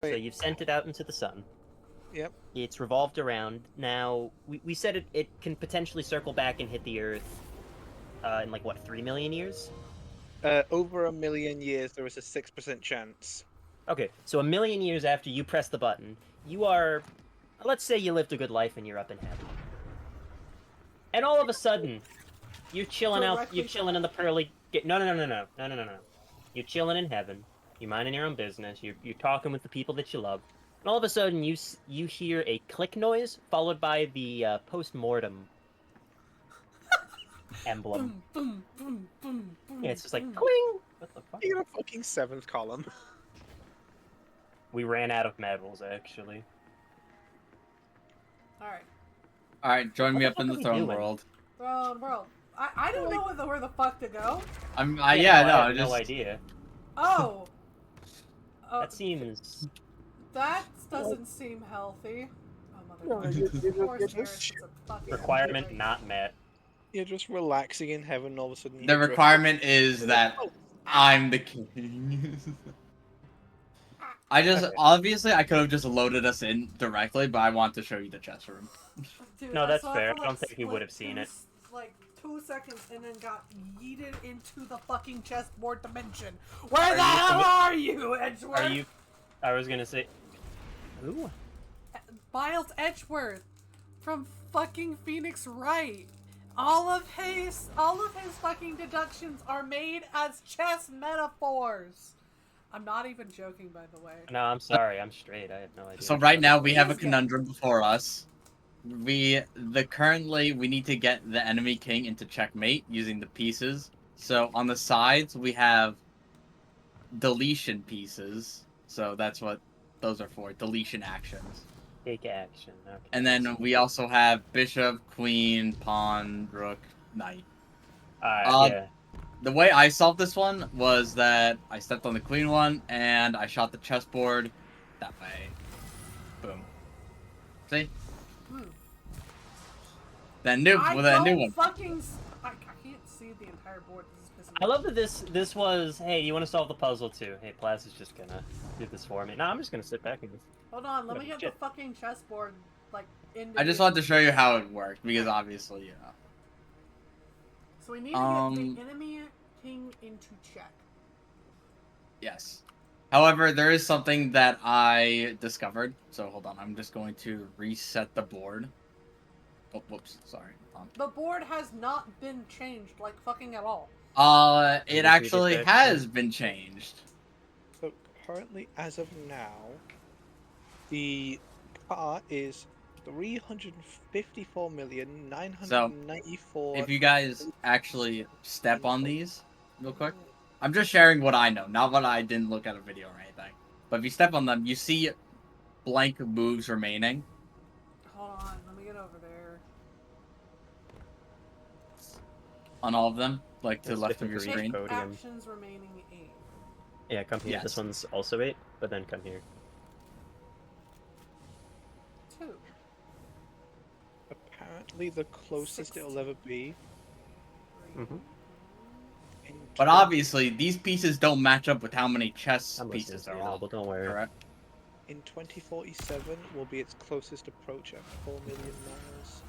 So you've sent it out into the sun. Yep. It's revolved around. Now, we said it can potentially circle back and hit the Earth in, like, what, 3 million years? Over 1,000,000 years, there is a 6% chance. Okay, so 1 million years after you press the button, you are... Let's say you lived a good life and you're up in heaven. And all of a sudden, you're chilling you're chilling in the pearly... No. You're chilling in heaven. You're minding your own business. You're talking with the people that you love. And all of a sudden, you hear a click noise followed by the post-mortem emblem. Boom, boom, boom, boom. Yeah, it's just like, cling! What the fuck? You got a fucking 7th column. We ran out of medals, actually. Alright. Alright, join me What up the in fuck the are we throne doing? world. Throne world. I don't know where the fuck to go. I have just... no idea. Oh. That seems... That doesn't seem healthy. Oh, No, motherfucker. Of course, Eris is a fucking Requirement great. not met. You're just relaxing in heaven, all of a sudden. The requirement is that I'm the king. Obviously, I could have just loaded us in directly, but I want to show you the chest room. Dude, No, that's saw it fair. for, I don't think he would have seen it. Like 2 seconds and then got yeeted into the fucking chessboard dimension. Where the hell are you, Edgeworth? Are you... I was gonna say... Ooh. Miles Edgeworth from fucking Phoenix Wright. All of his fucking deductions are made as chess metaphors. I'm not even joking, by the way. No, I'm sorry. I'm straight. I have no idea. So right now we have a conundrum before us. Currently we need to get the enemy king into checkmate using the pieces. So on the sides we have deletion pieces. So that's what those are for, deletion actions. Take action. Okay. And then we also have bishop, queen, pawn, rook, knight. Yeah. The way I solved this one was that I stepped on the queen one and I shot the chessboard that way. Boom. See? Then new with a new one. I can't see the entire board. This is pissing me I love that this was, hey, you want to solve the puzzle too? Hey, Plaz is just gonna do this for me. No, I'm just gonna sit back and... Hold on, let me get the fucking chessboard, like, I just wanted to show you how it worked, because obviously, you know. So we need to get the enemy king into check. Yes. However, there is something that I discovered. So hold on, I'm just going to reset the board. Oh, whoops, sorry. The board has not been changed, like, fucking at all. It actually has been changed. So currently, as of now, the car is 354,994,000. If you guys actually step on these real quick, I'm just sharing what I know, not what I didn't look at a video or anything. But if you step on them, you see blank moves remaining. Hold on, let me get over there. On all of them, like to the left of your screen. Actions remaining 8. Yeah, come here. Yes. This one's also 8, but then come here. 2. Apparently, the closest it'll ever be. But obviously, these pieces don't match up with how many chess pieces there are. But don't worry. Correct? In 2047, will be its closest approach at 4 million miles.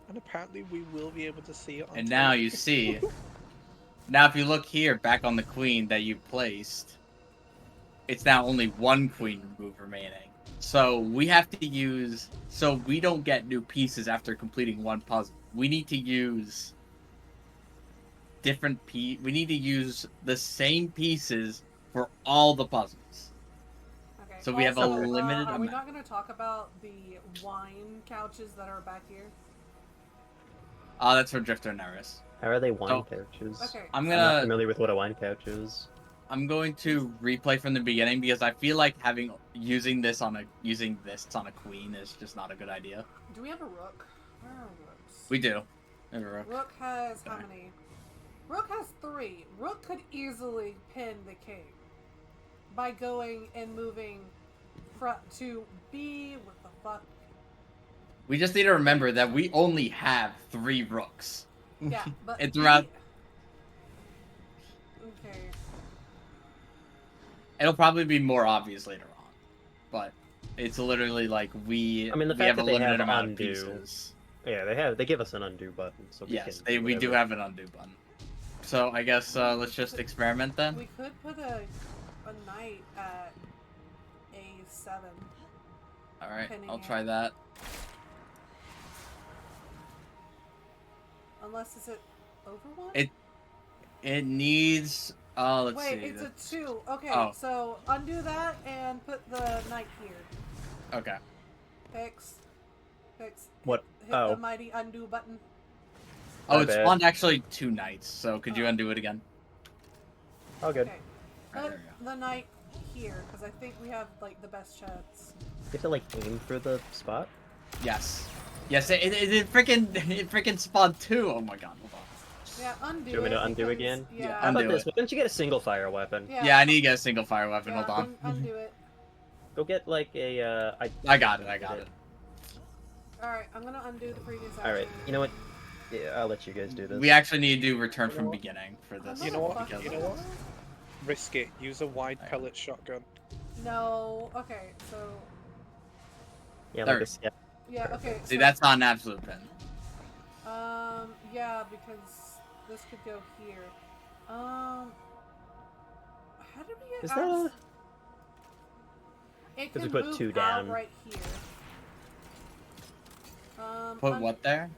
And apparently, we will be able to see it on And now you see. Now, if you look here, back on the queen that you placed, it's now only one queen move remaining. So we have to use... So we don't get new pieces after completing one puzzle. We need to use different we need to use the same pieces for all the puzzles. Okay. So we have a limited amount. Are we not going to talk about the wine couches that are back here? That's for Drifter and Eris. How are they wine couches? Okay. I'm not familiar with what a wine couch is. I'm going to replay from the beginning because I feel like using this on a queen is just not a good idea. Do we have a rook? Where are rooks? We do. We have a rook. Rook has how many? Rook has 3. Rook could easily pin the king by going and moving front to B. What the fuck? We just need to remember that we only have 3 rooks. Yeah, but and throughout. Okay. It'll probably be more obvious later on, but it's literally like we I mean, the we fact have a that they limited have amount undo. of pieces. Yeah, they give us an undo button, so we Yes, can. we do whatever. have an undo button. So I guess let's just experiment then. We could put a knight at A7. All right, pinning I'll it. try that. Unless is it over one? It needs. Let's Wait, see. it's a 2. Okay, Oh. so undo that and put the knight here. Okay. Fix. What? Hit Oh. the mighty undo button. Oh, My it bad. spawned actually 2 knights. So could you undo it again? Oh, good. Okay. Right, Put there we the knight here, because I think we have, like, the best chance. You have to like aim for the spot. Yes. Yes. It freaking spawned 2. Oh my god. Hold on. Yeah, undo Do you want me to it undo because- again? Yeah. How about Undo this? it. Why don't you get a single fire weapon? Yeah, I need to get a single fire weapon. Yeah, Hold on. undo it. Go get like a. I got it. I got it. Alright, I'm gonna undo the previous action. All right. You know what? Yeah, I'll let you guys do this. We actually need to do return You from know what? beginning for this. You know what? because You know what? Risk it. Use a wide Alright. pellet shotgun. No, okay, so... Yeah, There. like a, yeah. Yeah, okay, See, so, that's not an absolute pin. yeah, because this could go here. How did we get Is abs- that It 'Cause we can put move 2 out down. right here. Put what there?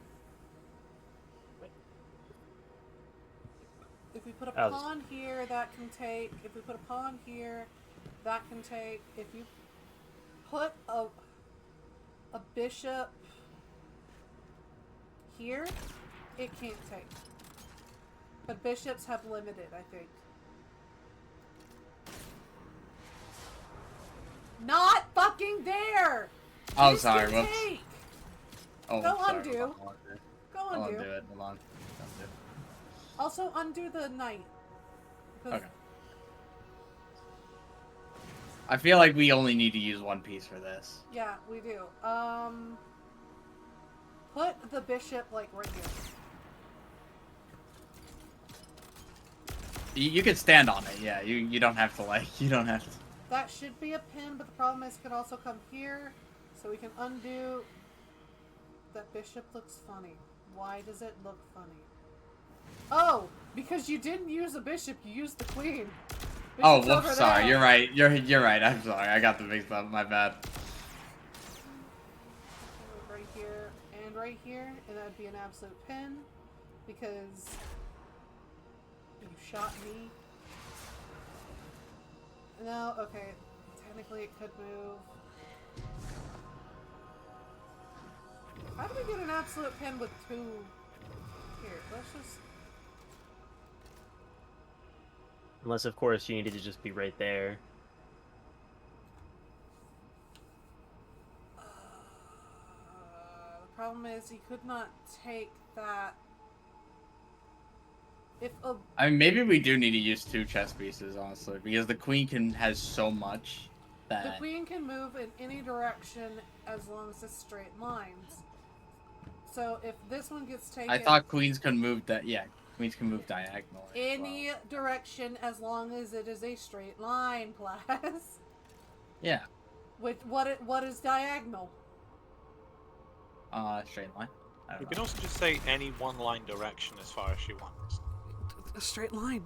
If we put a I was- pawn here, that can take. If we put a pawn here, that can take. If you put a bishop here, it can't take. But bishops have limited, I think. Not fucking there! Oh, This sorry. can Whoops. take. Oh, Go sorry. undo. Hold on, Go I'll undo. undo it. Hold on. Undo. Also undo the knight. 'Cause- Okay. I feel like we only need to use 1 piece for this. Yeah, we do. Put the bishop like right here. You can stand on it. Yeah. You don't have to like. You don't have to. That should be a pin, but the problem is it can also come here, so we can undo. That bishop looks funny. Why does it look funny? Oh, because you didn't use a bishop, you used the queen. Oh, Bishop's over whoops. Sorry. there. You're right. You're right. I'm sorry. I got the mixed up. My bad. Right here and right here, and that'd be an absolute pin because you shot me. No, okay. Technically, it could move. How do we get an absolute pin with 2? Here, let's just. Unless, of course, you needed to just be right there. The problem is he could not take that. If a I mean, maybe we do need to use 2 chess pieces, honestly, because the queen has so much the that. queen can move in any direction as long as it's straight lines. So if this one gets taken, I thought queens can move that. Yeah, queens can move diagonally. as any well. direction as long as it is a straight line, class. Yeah. What is diagonal? Straight line. I You don't can know. also just say any one line direction as far as you want. A straight line.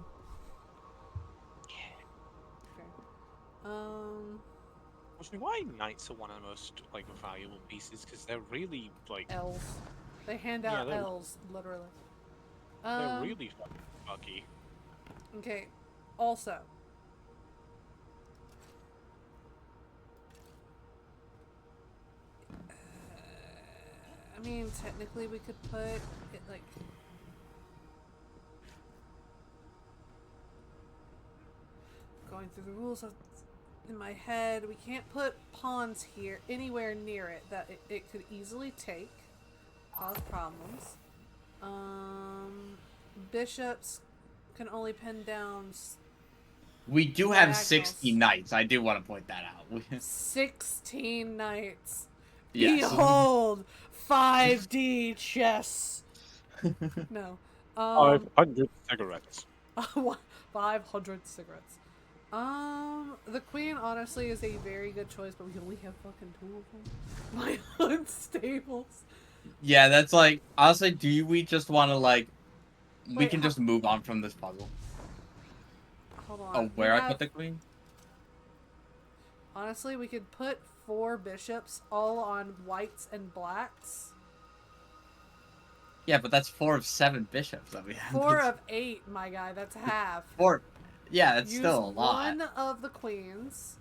Yeah. Okay. Actually, why knights are one of the most like valuable pieces? Because they're really like L's. They hand Yeah, out they're- L's, literally. they're really fucking lucky. Okay. Also. I mean, technically we could put it like... Going through the rules in my head, we can't put pawns here, anywhere near it, that it could easily take, cause problems. Bishops can only pin down We do have Diagonals. 60 knights. I do want to point that out. 16 knights. Yes. Behold, 5D chess. No. 500 cigarettes. 500 cigarettes. The queen honestly is a very good choice, but we only have fucking 2 of them. My unstables. Yeah, that's like honestly. We just want to like? We Wait, can just move on from this puzzle. hold on. Oh, where I put the queen? Honestly, we could put 4 bishops all on whites and blacks. Yeah, but that's 4 of 7 bishops that we have. 4 of 8, my guy. That's half. 4. Yeah, that's Use still a lot. 1 of the queens.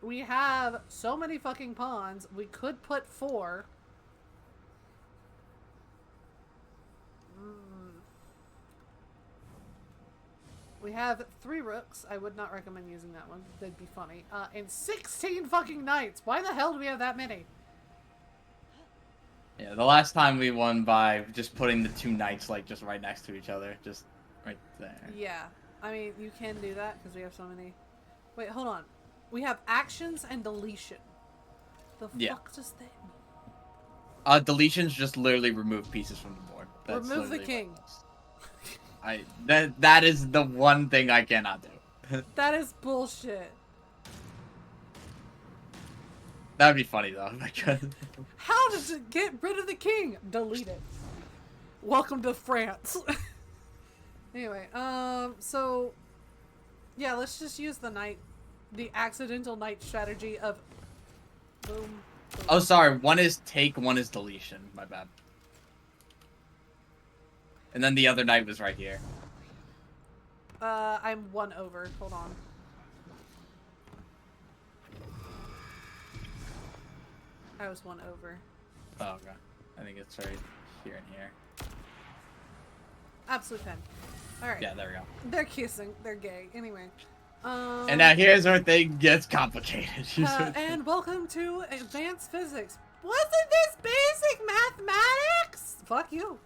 We have so many fucking pawns. We could put 4. We have 3 rooks. I would not recommend using that one. That'd be funny. And 16 fucking knights. Why the hell do we have that many? Yeah, the last time we won by just putting the 2 knights like just right next to each other, just right there. Yeah. I mean, you can do that because we have so many. Wait, hold on. We have actions and deletion. The fuck does that mean? Deletions just literally remove pieces from the board. That's Remove the literally king. That is the one thing I cannot do. That is bullshit. That'd be funny though if I could. How does it get rid of the king? Delete it. Welcome to France. Anyway, so yeah, let's just use the accidental knight strategy of boom, boom. Oh, sorry. One is take, one is deletion. My bad. And then the other knight was right here. I'm 1 over. Hold on. I was 1 over. Oh, okay. I think it's right here and here. Absolute pen. Alright. Yeah, there we go. They're kissing. They're gay. Anyway. And now here's where things gets complicated. And welcome to Advanced Physics. Wasn't this basic mathematics? Fuck you.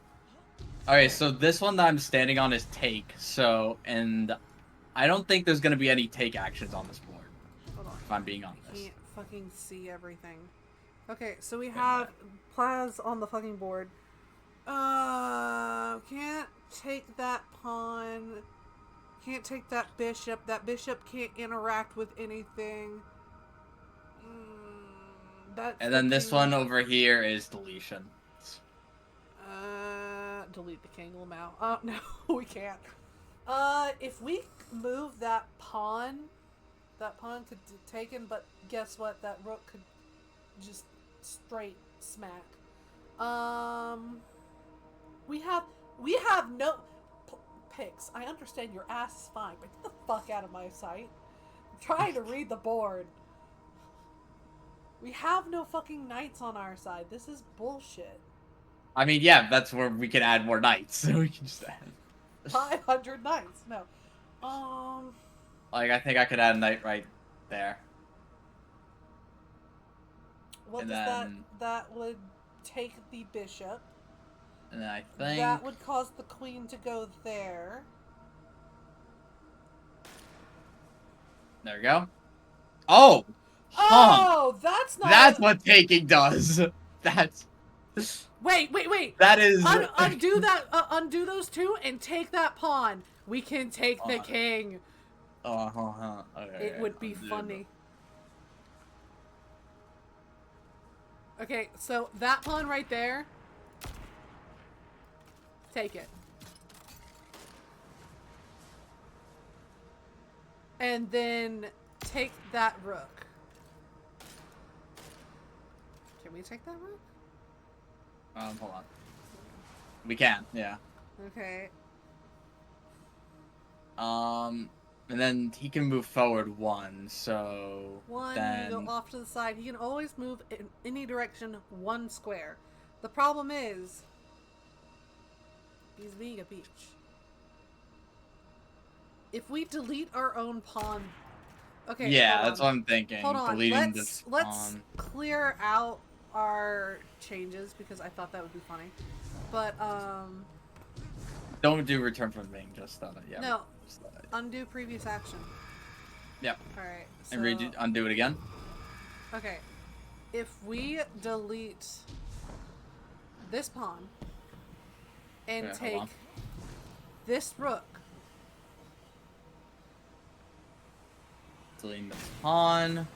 Alright, so this one that I'm standing on is take, and I don't think there's gonna be any take actions on this board. Hold on. If I'm being I honest. can't fucking see everything. Okay, so we have Plaz on the fucking board. Can't take that pawn. Can't take that bishop. That bishop can't interact with anything. And then this one over here is deletion. Delete the king Lamau. No, we can't. If we move that pawn could be taken, but guess what? That rook could just straight smack. We have no picks. I understand your ass is fine, but get the fuck out of my sight. I'm trying to read the board. We have no fucking knights on our side. This is bullshit. I mean, yeah, that's where we can add more knights. So we can just add 500 knights. No. Like, I think I could add a knight right there. What And does then- that would take the bishop. And then I think... That would cause the queen to go there. There we go. Oh! Oh, that's not... That's what taking does! That's... Wait. That is... Undo that, undo those 2 and take that pawn. We can take the king. Okay, It would be funny. Okay, so that pawn right there. Take it. And then take that rook. Can we take that rook? Hold on. We can, yeah. Okay. And then he can move forward 1, so... One, then... you go off to the side. He can always move in any direction 1 square. The problem is... he's being a peach. If we delete our own pawn... Okay, yeah, that's what I'm thinking. Hold on, Deleting let's this pawn. clear out our changes because I thought that would be funny. But, Don't do return from being just yeah. no. Just, Undo previous action. Yep. Alright, so... And undo it again? Okay. If we delete this pawn and Okay, hold take this rook deleting the pawn.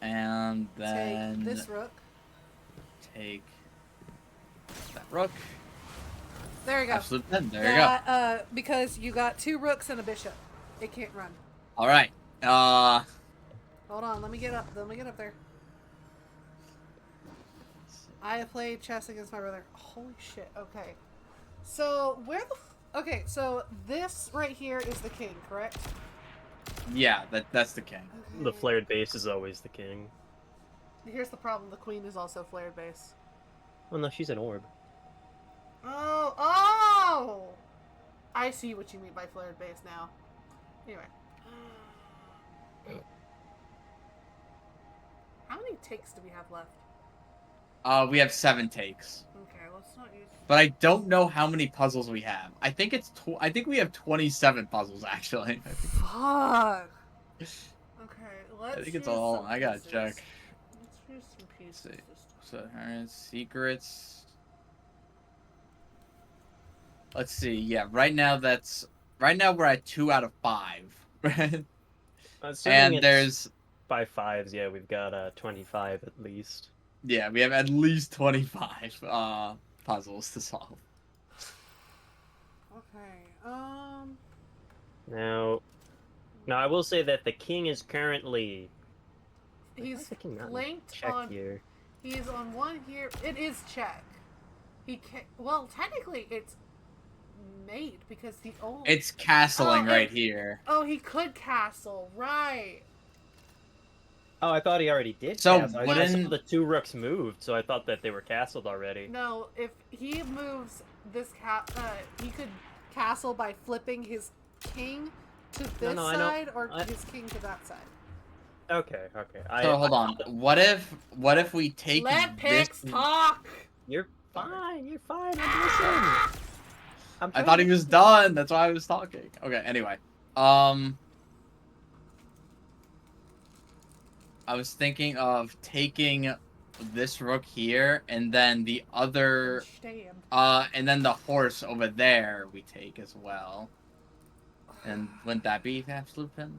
And then Take this rook. take that rook. There you go. Absolute pen. There you go. Because you got 2 rooks and a bishop. It can't run. All right. Hold on, let me get up. Let me get up there. I have played chess against my brother. Holy shit. Okay. So okay, so this right here is the king, correct? Yeah, that's the king. Okay. The flared base is always the king. Here's the problem. The queen is also flared base. Well, no, she's an orb. Oh! I see what you mean by flared base now. Anyway. How many takes do we have left? We have 7 takes. Okay, let's not use... But I don't know how many puzzles we have. I think I think we have 27 puzzles actually. Fuck! Okay, let's I think it's use all. some I gotta pieces. check. Let's use some pieces. Let's see. this So, time. alright, secrets. Let's see. Yeah, right now we're at 2 out of 5. Assuming And it's there's by 5s, yeah, we've got 25 at least. yeah, we have at least 25 puzzles to solve. Okay, Now, I will say that the king is currently. Why is he's the king not in flanked check on... here. He's on one here. It is check. He can't... Well, technically, it's mate because the only... It's castling right it- here. Oh, he could castle. Right. Oh, I thought he already did. So castle. I wouldn't- saw the 2 rooks moved, so I thought that they were castled already. No, if he moves this he could castle by flipping his king to this no, I know. side or his king to that side. Okay. So hold on. What if we take Let this? Pix talk. You're fine. You're fine. I'm listening. I thought he was done. That's why I was talking. Okay. Anyway, I was thinking of taking this rook here, and then the other, Understand. and then the horse over there we take as well. And wouldn't that be absolute pin?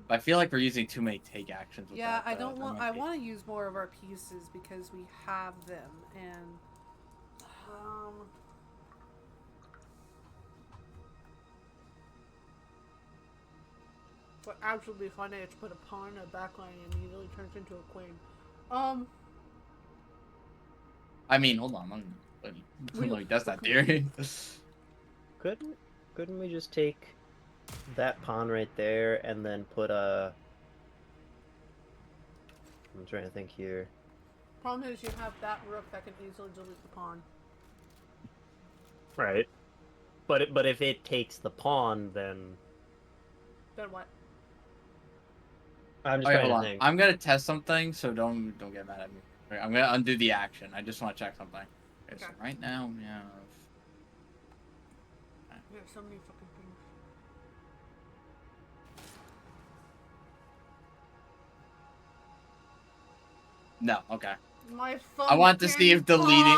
I feel like we're using too many take actions. With Yeah, that, I though. don't That want. might I be- want to use more of our pieces because we have them, and what absolutely funny is to put a pawn in a backline and immediately turns into a queen. I mean, hold on. Let me test that theory. Couldn't we just take that pawn right there and then put a... I'm trying to think here. Problem is, you have that rook that can easily delete the pawn. Right. But if it takes the pawn, then Then what? I'm just Okay, trying hold to on. think. I'm gonna test something, so don't get mad at me. Okay, I'm gonna undo the action. I just want to check something. Okay, so Okay. right now we have. We have so many fucking things. No, okay. My phone. I want to see if deleting.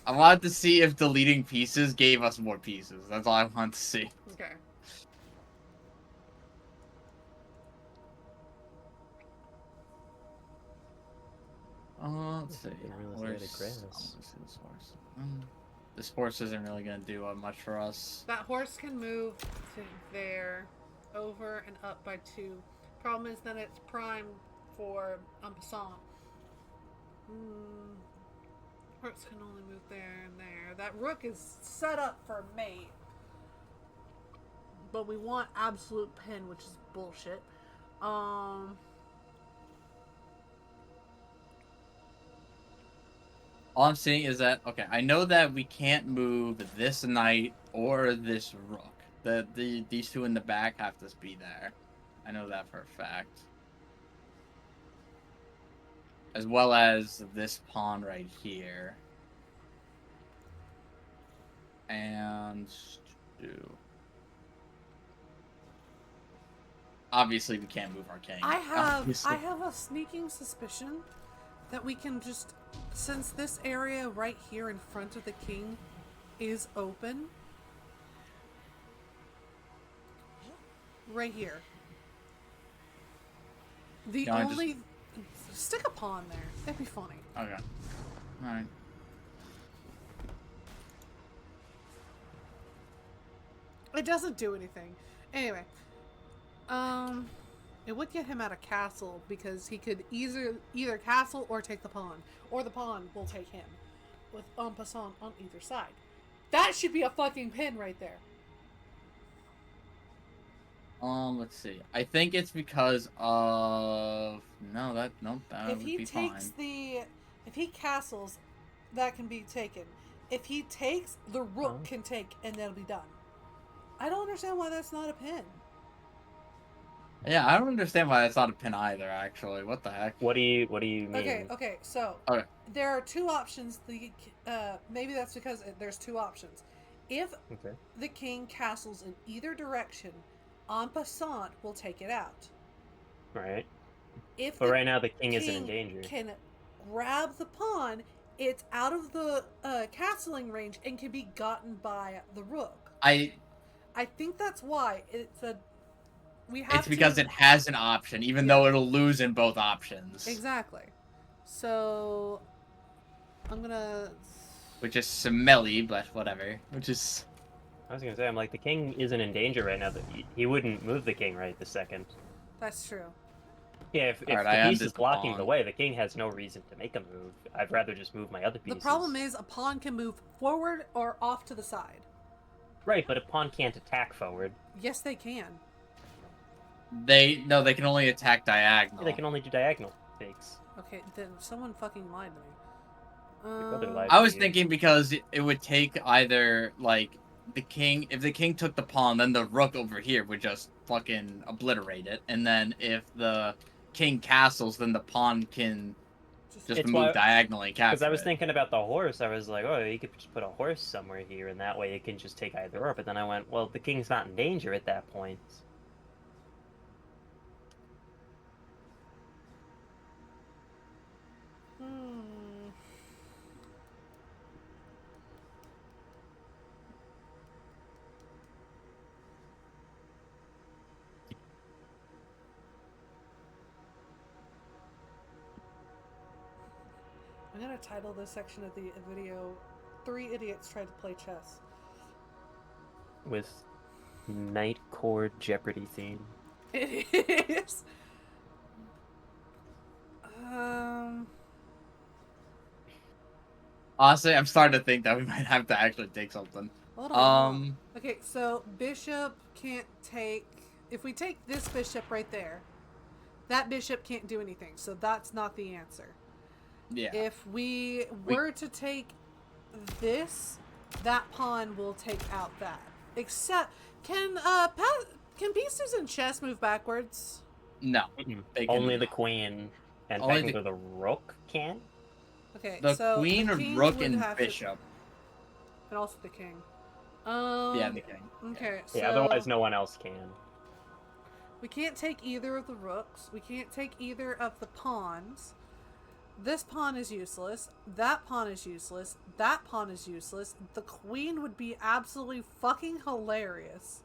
I want to see if deleting pieces gave us more pieces. That's all I want to see. Okay. Let's see. Didn't realize they Where's had a grass. this horse? This horse isn't really gonna do much for us. That horse can move to there, over and up by 2. Problem is then it's primed for en passant. Rooks can only move there and there. That rook is set up for mate. But we want absolute pin, which is bullshit. All I'm seeing is that okay. I know that we can't move this knight or this rook. These two in the back have to be there. I know that for a fact. As well as this pawn right here. And obviously we can't move our king. I have Obviously. a sneaking suspicion that we can just, since this area right here in front of the king is open, right here. The No, I only... Stick a pawn there. That'd be funny. Okay. Alright. It doesn't do anything. Anyway. It would get him out of castle because he could either castle or take the pawn. Or the pawn will take him. With en passant on either side. That should be a fucking pin right there. Let's see. I think it's because of... No, that If would he be takes fine. if he castles, that can be taken. If he takes, the rook can take, and that'll be done. I don't understand why that's not a pin. Yeah, I don't understand why that's not a pin either, actually. What the heck? What do you mean? Okay, so Okay. there are two options. Maybe that's because there's two options. If the king castles in either direction, en passant will take it out. Right. But right now the king isn't in danger. Can grab the pawn, it's out of the castling range and can be gotten by the rook. I think that's why it's because it has an option, even though it'll lose in both options. Exactly. So I'm gonna. Which is smelly, but whatever. Which is. I was gonna say, I'm like, the king isn't in danger right now. He wouldn't move the king right this second. That's true. Yeah, if the piece is blocking the way, the king has no reason to make a move. I'd rather just move my other pieces. The problem is a pawn can move forward or off to the side. Right, but a pawn can't attack forward. Yes, they can. They can only attack diagonal. Yeah, they can only do diagonal fakes. Okay, then someone fucking lied to me. I was thinking because it would take either, like, the king... If the king took the pawn, then the rook over here would just fucking obliterate it. And then if the king castles, then the pawn can just move diagonally and capture it. Because I was thinking about the horse. I was like, oh, you could just put a horse somewhere here, and that way it can just take either or. But then I went, well, the king's not in danger at that point. I'm gonna title this section of the video, 3 Idiots Tried to Play Chess. With Night Court Jeopardy theme. It is. Honestly, I'm starting to think that we might have to actually take something. Hold on. Okay, so bishop can't take... If we take this bishop right there, that bishop can't do anything, so that's not the answer. Yeah. If we were to take this, that pawn will take out that. Except, can pieces in chess move backwards? No. Only the queen, and technically the rook can? Okay, so queen, rook, and bishop. And also the king. Yeah, the king. Okay, so... Yeah, otherwise no one else can. We can't take either of the rooks. We can't take either of the pawns. This pawn is useless. That pawn is useless. That pawn is useless. The queen would be absolutely fucking hilarious.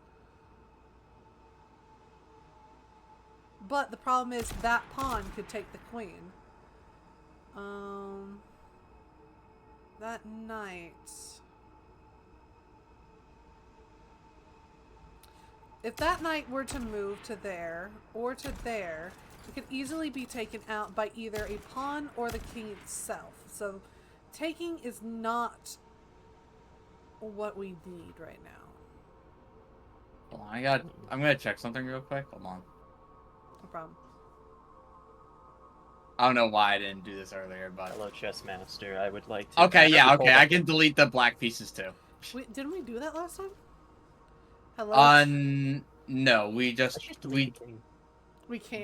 But the problem is that pawn could take the queen. That knight... If that knight were to move to there, or to there, it could easily be taken out by either a pawn or the king itself. So, taking is not what we need right now. Hold on, I'm gonna check something real quick. Hold on. No problem. I don't know why I didn't do this earlier, but... Hello, chess master. I would like to... Okay, yeah, okay. I can delete the black pieces, too. Wait, didn't we do that last time? Hello? No, we can't.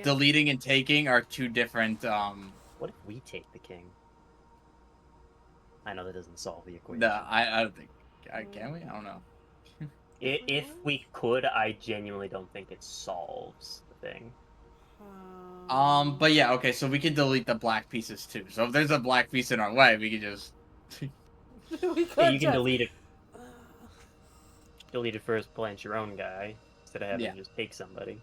Deleting and taking are two different, What if we take the king? I know that doesn't solve the equation. No, I don't think... Can we? I don't know. If we could, I genuinely don't think it solves the thing. But yeah, okay, so we can delete the black pieces, too. So if there's a black piece in our way, we can just... Yeah, you can delete it. Delete it first, plant your own guy. instead of having Yeah. to just take somebody.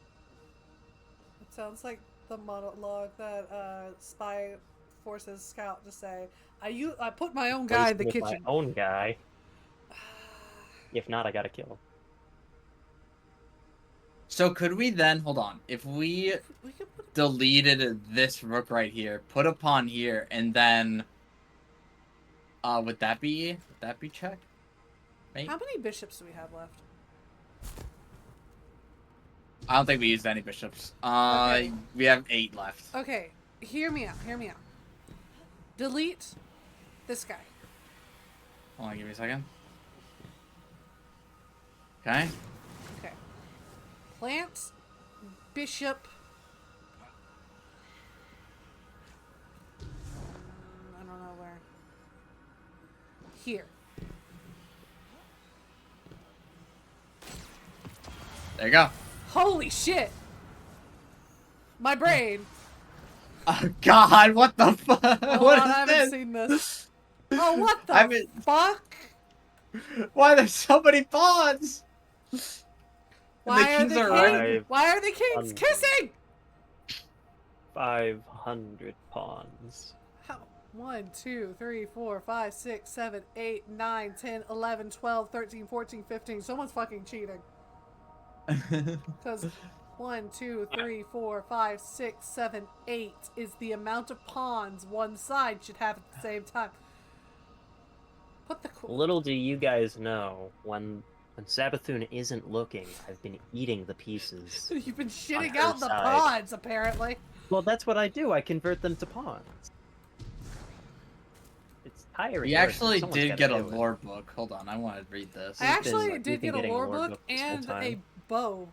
It sounds like the monologue that Spy forces Scout to say. I put my own guy in the With kitchen. my own guy. If not, I gotta kill him. So could we then, hold on, if we We could put deleted this rook right here, put a pawn here, and then, would that be check? Right? How many bishops do we have left? I don't think we used any bishops. Okay. We have 8 left. Okay, hear me out. Delete this guy. Hold on, give me a second. Okay. Okay. Plant bishop. I don't know where. Here. There you go. Holy shit! My brain. Oh god, what the fuck? Hold What on, I is haven't this? seen this. Oh, what the I haven't- fuck? Why there's so many pawns? And Why are the kings are kings? right. Why are the kings kissing? 500 pawns. How? 1, 2, 3, 4, 5, 6, 7, 8, 9, 10, 11, 12, 13, 14, 15. Someone's fucking cheating. Because 1, 2, 3, 4, 5, 6, 7, 8 is the amount of pawns one side should have at the same time. Put the Little do you guys know, when Sabathun isn't looking, I've been eating the pieces. You've been shitting her out the side. pawns, apparently. Well, that's what I do. I convert them to pawns. It's tiring. We work, actually someone's did gotta get a do it. lore book. Hold on, I want to read this. I actually We've did been get a getting lore book this whole and a time. bow.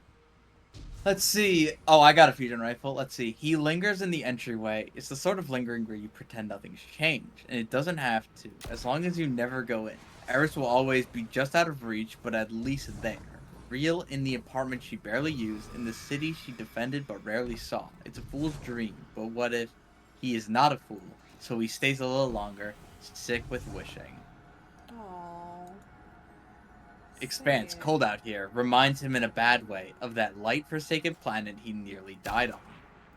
Let's see. Oh, I got a fusion rifle. Let's see. He lingers in the entryway. It's the sort of lingering where you pretend nothing's changed, and it doesn't have to. As long as you never go in. Eris will always be just out of reach, but at least there. Real in the apartment she barely used, in the city she defended but rarely saw. It's a fool's dream, but what if he is not a fool? So he stays a little longer, sick with wishing. Aww. Expanse, Sad. cold out here, reminds him in a bad way of that light-forsaken planet he nearly died on.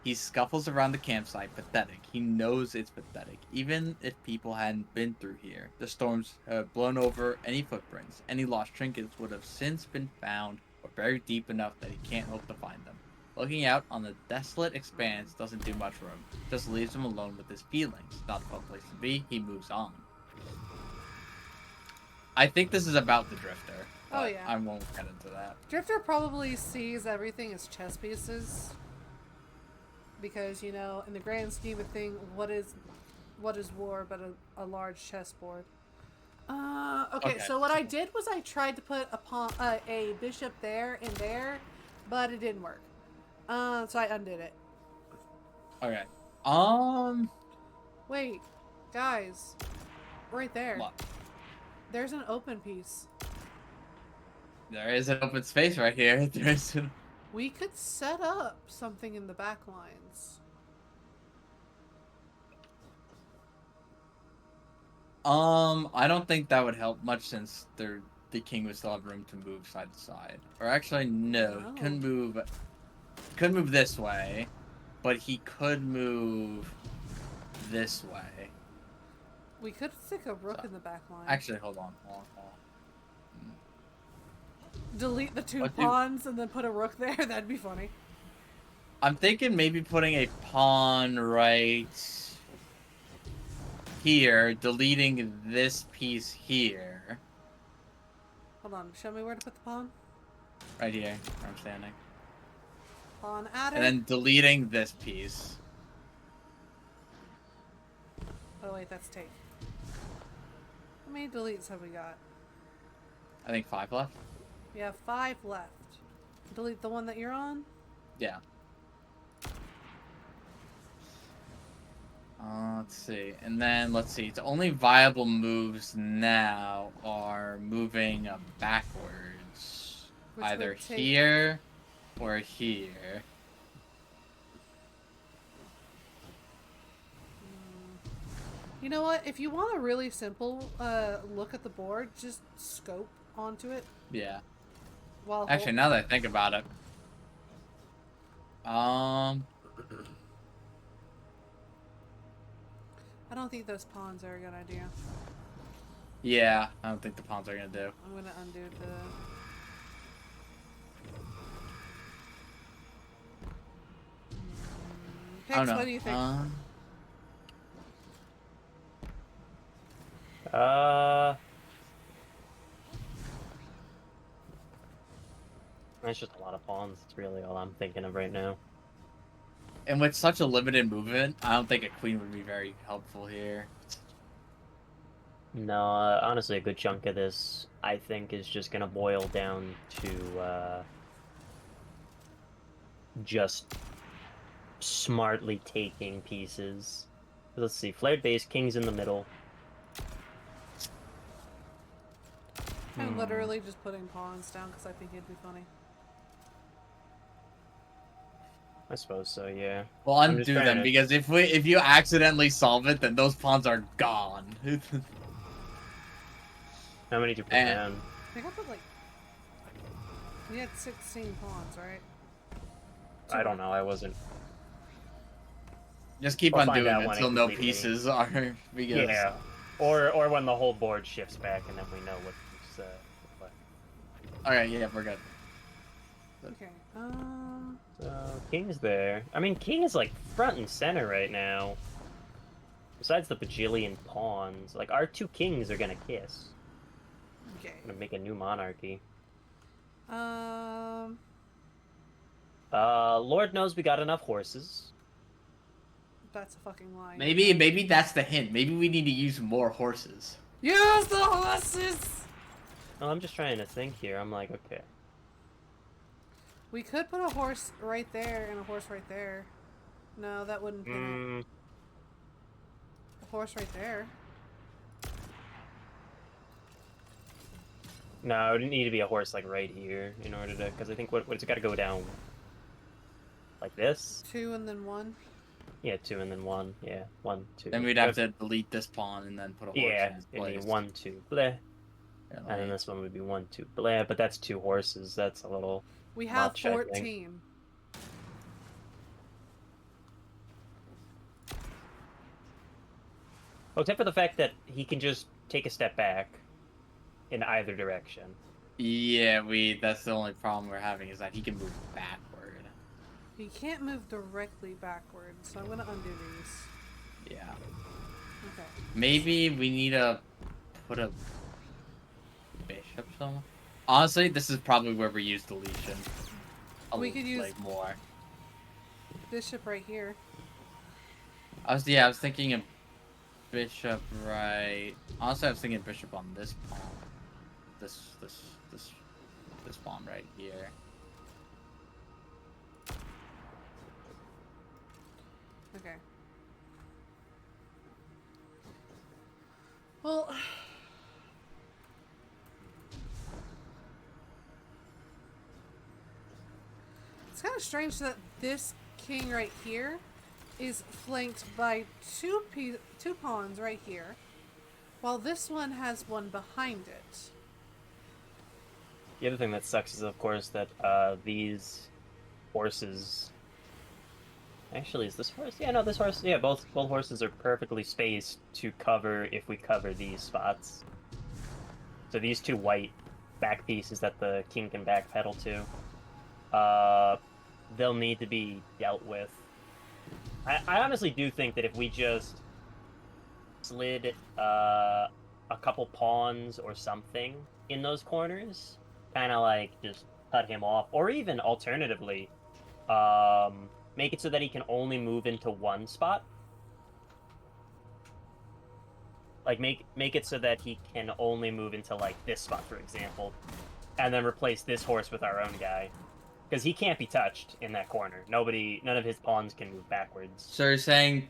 He scuffles around the campsite, pathetic. He knows it's pathetic. Even if people hadn't been through here, the storms have blown over any footprints. Any lost trinkets would have since been found or buried deep enough that he can't hope to find them. Looking out on the desolate expanse doesn't do much room. Just leaves him alone with his feelings. Not a fun place to be. He moves on. I think this is about the Drifter. Oh, but yeah. I won't get into that. Drifter probably sees everything as chess pieces. Because, you know, in the grand scheme of things, what is war but a large chessboard? Okay, so what I did was I tried to put a bishop there and there, but it didn't work. So I undid it. Okay. Wait, guys. Right there. What? There's an open piece. There is an open space right here. There's an... We could set up something in the back lines. I don't think that would help much since the king would still have room to move side to side. Or actually, no, he couldn't move this way, but he could move this way. We could stick a rook in the back line. Actually, hold on. Delete the two What do- pawns and then put a rook there. That'd be funny. I'm thinking maybe putting a pawn right here, deleting this piece here. Hold on. Show me where to put the pawn. Right here, where I'm standing. Pawn adder. And then deleting this piece. Oh wait, that's take. How many deletes have we got? I think 5 left. We have 5 left. Delete the one that you're on. Yeah. Let's see. And then, let's see. The only viable moves now are moving backwards. Which Either would take- here or here. You know what? If you want a really simple look at the board, just scope onto it. Yeah. Well, Actually, now that I think about it. I don't think those pawns are a good idea. Yeah, I don't think the pawns are gonna do. I'm gonna undo the... I don't Pix, know. what do you think? That's just a lot of pawns. That's really all I'm thinking of right now. And with such a limited movement, I don't think a queen would be very helpful here. No, honestly, a good chunk of this, I think, is just gonna boil down to just smartly taking pieces. Let's see, flared base, king's in the middle. I'm literally just putting pawns down because I think it'd be funny. I suppose so, yeah. Well, I'm undo just trying them to- because if you accidentally solve it, then those pawns are gone. How many do you put And- down? I think I put like... We had 16 pawns, right? I don't know, I wasn't... Just keep We'll on find doing out it when it until no completely- pieces are because. Yeah. Or when the whole board shifts back and then we know what's what. Alright, yeah, we're good. Okay, So, king's there. I mean, king is, like, front and center right now. Besides the bajillion pawns. Like, our two kings are gonna kiss. okay. Gonna make a new monarchy. That's Lord knows we got enough horses. a fucking lie. Maybe that's the hint. Maybe we need to use more horses. Use the horses! No, I'm just trying to think here. I'm like, okay. We could put a horse right there and a horse right there. No, that wouldn't pin it. A horse right there. No, it would need to be a horse, like, right here in order to... Because I think what's it got to go down? Like this? 2 and then 1. Yeah, 2 and then 1. Yeah, 1, 2. Then we'd have to delete this pawn and then put a horse Yeah, in its it'd place. be 1, 2, bleh. Yeah, And then this one would be 1, 2, bleh. But that's 2 horses. That's a little... We have much, I think. 14. Well, except for the fact that he can just take a step back in either direction. Yeah, that's the only problem we're having is that he can move backward. He can't move directly backward, so I'm gonna undo these. Yeah. Okay. Maybe we need to put a bishop somewhere. Honestly, this is probably where we use deletion. We could use- like more. Bishop right here. I was thinking of bishop right. Honestly, I was thinking bishop on this pawn. This pawn right here. Okay. Well... It's kind of strange that this king right here is flanked by two pawns right here, while this one has one behind it. The other thing that sucks is, of course, that these horses... Actually, is this horse? Yeah, no, this horse... Yeah, both horses are perfectly spaced to cover if we cover these spots. So these 2 white back pieces that the king can backpedal to, they'll need to be dealt with. I honestly do think that if we just slid a couple pawns or something in those corners, kind of like just cut him off, or even alternatively, make it so that he can only move into one spot. Like make it so that he can only move into like this spot, for example, and then replace this horse with our own guy. Because he can't be touched in that corner. None of his pawns can move backwards. So you're saying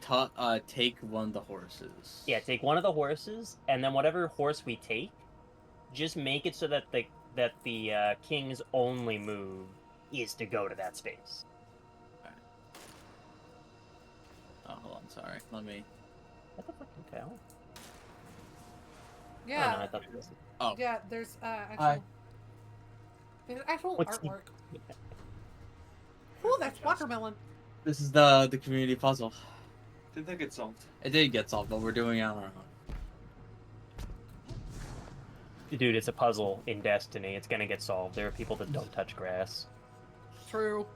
take one of the horses. Yeah, take one of the horses, and then whatever horse we take, just make it so that the king's only move is to go to that space. Okay. Oh, hold on, sorry. Let me... What the fucking hell? Yeah. Oh, no, I thought it was... Oh. Yeah, there's actual... Hi. There's actual What's artwork. Ooh, that's watermelon. This is the community puzzle. Did that get solved? It did get solved, but we're doing it on our own. Dude, it's a puzzle in Destiny. It's gonna get solved. There are people that don't touch grass. True.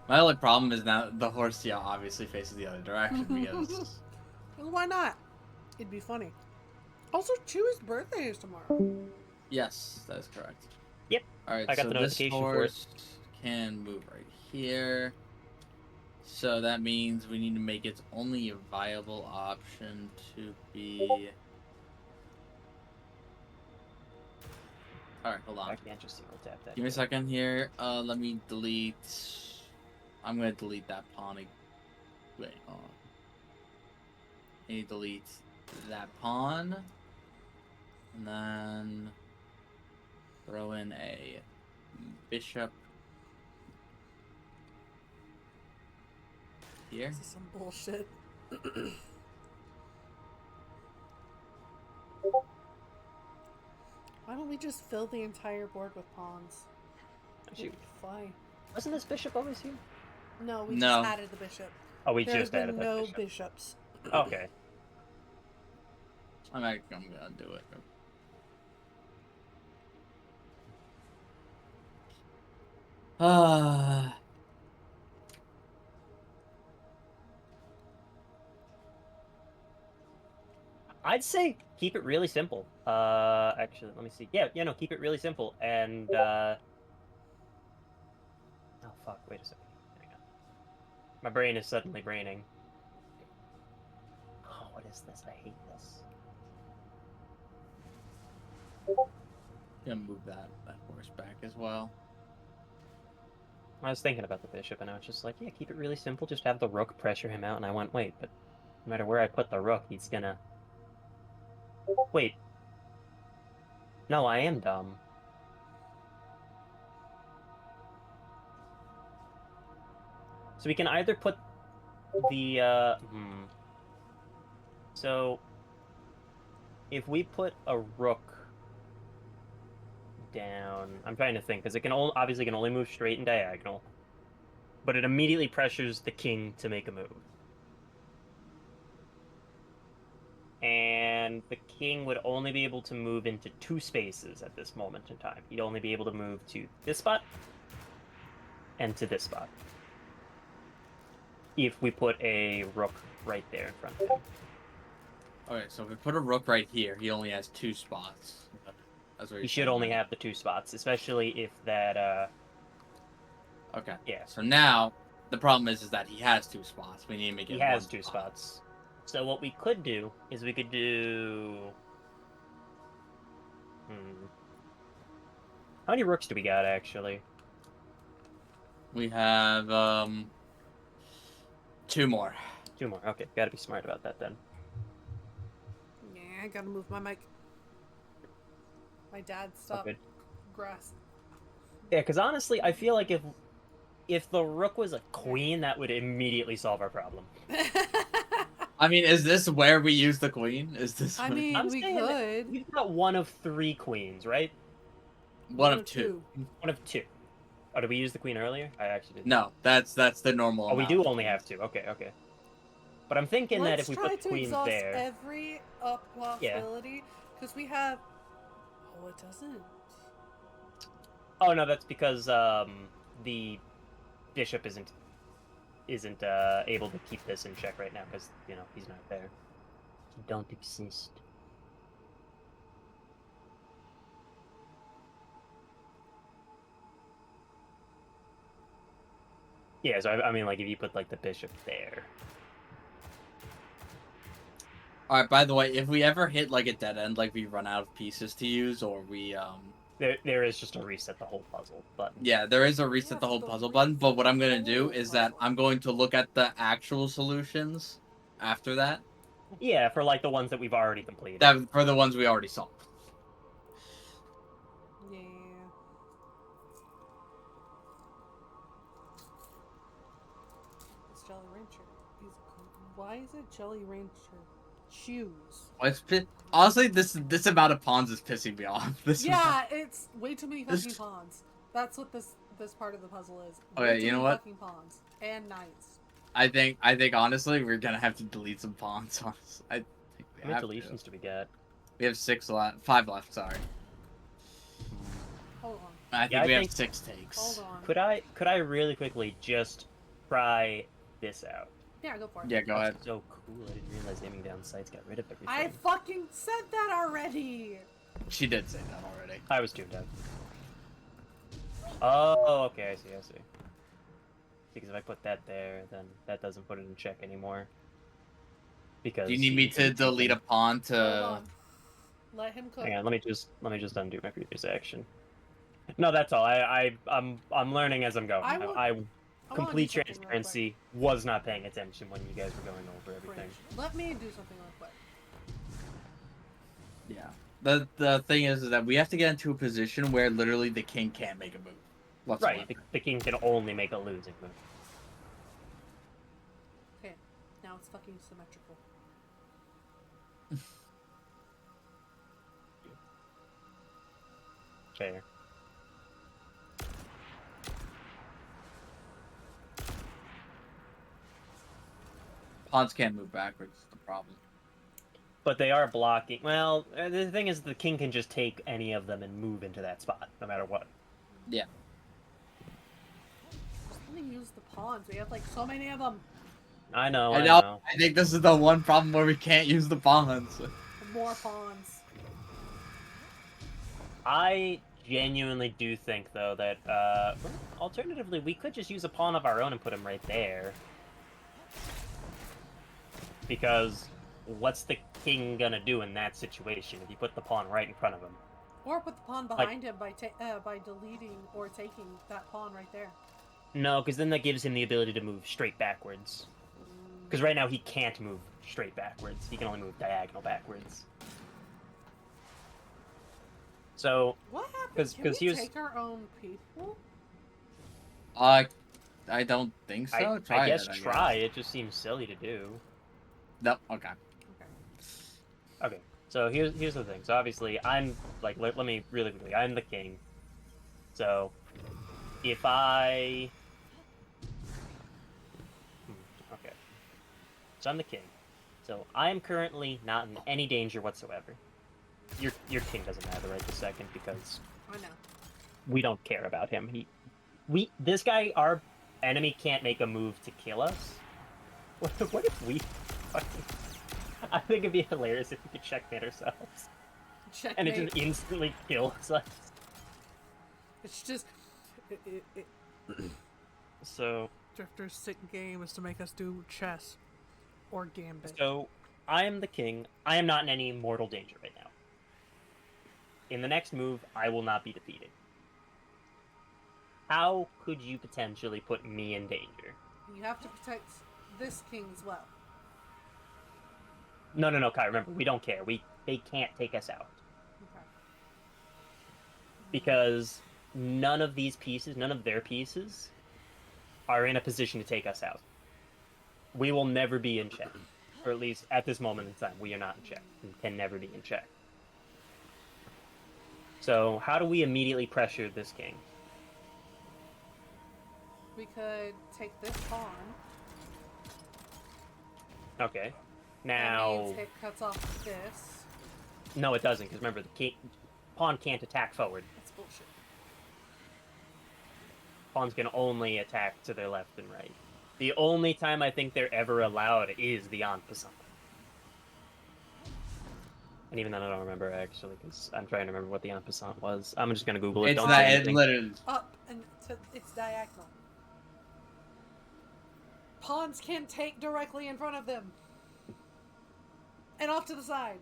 My only problem is now the horse, yeah, obviously faces the other direction because... Well, why not? It'd be funny. Also, Chew's birthday is tomorrow. Yes, that is correct. Yep. Alright, I got so the notification this for it. horse can move right here. So that means we need to make its only viable option to be... Alright, hold on. I can't just single tap that. Give me a second here. Let me delete... I'm gonna delete that pawn. Wait, hold on. I need to delete that pawn. And then... throw in a bishop here. This is some bullshit. Why don't we just fill the entire board with pawns? Actually, It'd be fine. wasn't this bishop always here? No, we No. just added the bishop. Oh, we There just have added been that no bishop. bishops. Okay. I'm gonna do it. Ah. I'd say keep it really simple. Actually, let me see. Yeah, no, keep it really simple. And, oh, fuck, wait a second. Hang on. My brain is suddenly braining. Oh, what is this? I hate this. Gonna move that horse back as well. I was thinking about the bishop, and I was just like, yeah, keep it really simple. Just have the rook pressure him out. And I went, wait, but no matter where I put the rook, he's gonna... Wait. No, I am dumb. So we can either put the, So, if we put a rook down... I'm trying to think, because it can obviously can only move straight and diagonal. But it immediately pressures the king to make a move. And the king would only be able to move into 2 spaces at this moment in time. He'd only be able to move to this spot and to this spot. If we put a rook right there in front of him. Okay, so if we put a rook right here, he only has 2 spots. That's what He you're should saying, only right? have the 2 spots, especially if that, Okay. yeah. So now, the problem is that he has 2 spots. We need to make it He has one 2 spot. spots. So what we could do is we could do... How many rooks do we got, actually? We have, 2 more. 2 more. Okay, gotta be smart about that then. Yeah, I gotta move my mic. My dad stopped Okay. grass. Yeah, because honestly, I feel like if the rook was a queen, that would immediately solve our problem. I mean, is this where we use the queen? Is this I where- mean, I'm we saying that could. we've got 1 of 3 queens, right? one of 2. 1 of 2. Oh, did we use the queen earlier? I actually didn't. No, that's the normal Oh, we amount. do only have 2. Okay, okay. But I'm thinking that if we try put the to queen exhaust there... every possibility, because we have... Oh, it doesn't. Oh, no, that's because the bishop isn't able to keep this in check right now because, you know, he's not there. He don't exist. Yeah, so I mean, like, if you put, like, the bishop there... Alright, by the way, if we ever hit, like, a dead end, like, we run out of pieces to use, or we, There is just a reset the whole puzzle button. Yeah, there is a reset the whole puzzle button, but what I'm gonna do is that I'm going to look at the actual solutions after that. Yeah, for, like, the ones that we've already completed. That for the ones we already solved. Yeah. It's Jolly Rancher. Why is it Jolly Rancher? choose. Well, honestly, this amount of pawns is pissing me off. Yeah, it's way too many fucking pawns. That's what this part of the puzzle is. Way Okay, too you know many what? fucking pawns and knights. I think honestly, we're gonna have to delete some pawns. I think we How many have to. deletions do we get? We have 5 left. Sorry. Hold on. I think Yeah, I we have think- 6 takes. Hold on. Could I really quickly just try this out? Yeah, go for it. Yeah, go ahead. That's so cool. I didn't realize aiming down sights got rid of everything. I fucking said that already! She did say that already. I was tuned out. Oh, okay, I see. Because if I put that there, then that doesn't put it in check anymore. Because Do you need me to delete a pawn Hold to? on. Let him cook. Hang on, let me just undo my previous action. No, that's all. I'm learning as I'm going. I wanna I do complete something real transparency, was not paying attention when you guys were going over everything. Fridge. Let me do something real quick. Yeah. The thing is that we have to get into a position where literally the king can't make a move. Whatsoever. Right, the king can only make a losing move. Okay, now it's fucking symmetrical. Fair. Pawns can't move backwards. Is the problem. But they are blocking. Well, the thing is, the king can just take any of them and move into that spot, no matter what. Yeah. Just let me use the pawns. We have like so many of them. I know. I think this is the one problem where we can't use the pawns. More pawns. I genuinely do think, though, that alternatively, we could just use a pawn of our own and put him right there. Because what's the king gonna do in that situation if you put the pawn right in front of him? Or put the pawn behind him by deleting or taking that pawn right there. No, because then that gives him the ability to move straight backwards. Because right now he can't move straight backwards. He can only move diagonal backwards. So, What happens? Can we take our own people? I don't think so. I guess try. It just seems silly to do. No. Okay. Okay, so here's the thing. So obviously, I'm like, let me really quickly. I'm the king. So, if I, okay, so I'm the king. So I am currently not in any danger whatsoever. Your king doesn't matter right this second because I know. we don't care about him. This guy, our enemy, can't make a move to kill us. What if we? I think it'd be hilarious if we could checkmate ourselves. Checkmate. And it just instantly kills us. It's just... So... Drifter's sick game is to make us do chess. Or gambit. So, I am the king. I am not in any mortal danger right now. In the next move, I will not be defeated. How could you potentially put me in danger? You have to protect this king as well. No, Kai, remember, we don't care. They can't take us out. Okay. Because none of these pieces, none of their pieces, are in a position to take us out. We will never be in check. Or at least, at this moment in time, we are not in check. We can never be in check. So, how do we immediately pressure this king? We could take this pawn. Okay. That Now... means it cuts off this. No, it doesn't, because remember, the pawn can't attack forward. That's bullshit. Pawns can only attack to their left and right. The only time I think they're ever allowed is the en passant. And even then, I don't remember, actually, because I'm trying to remember what the en passant was. I'm just going to Google it. It's Don't not. say It anything. literally. Up and it's diagonal. Pawns can't take directly in front of them. And off to the side.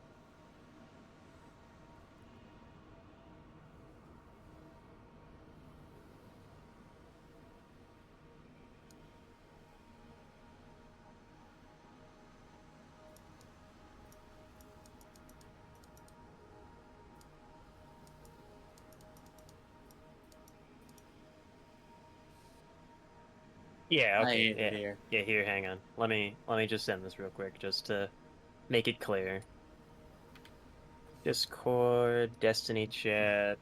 Yeah, I okay. hate it here. Yeah, here, hang on. Let me just send this real quick, just to make it clear. Discord, Destiny chat.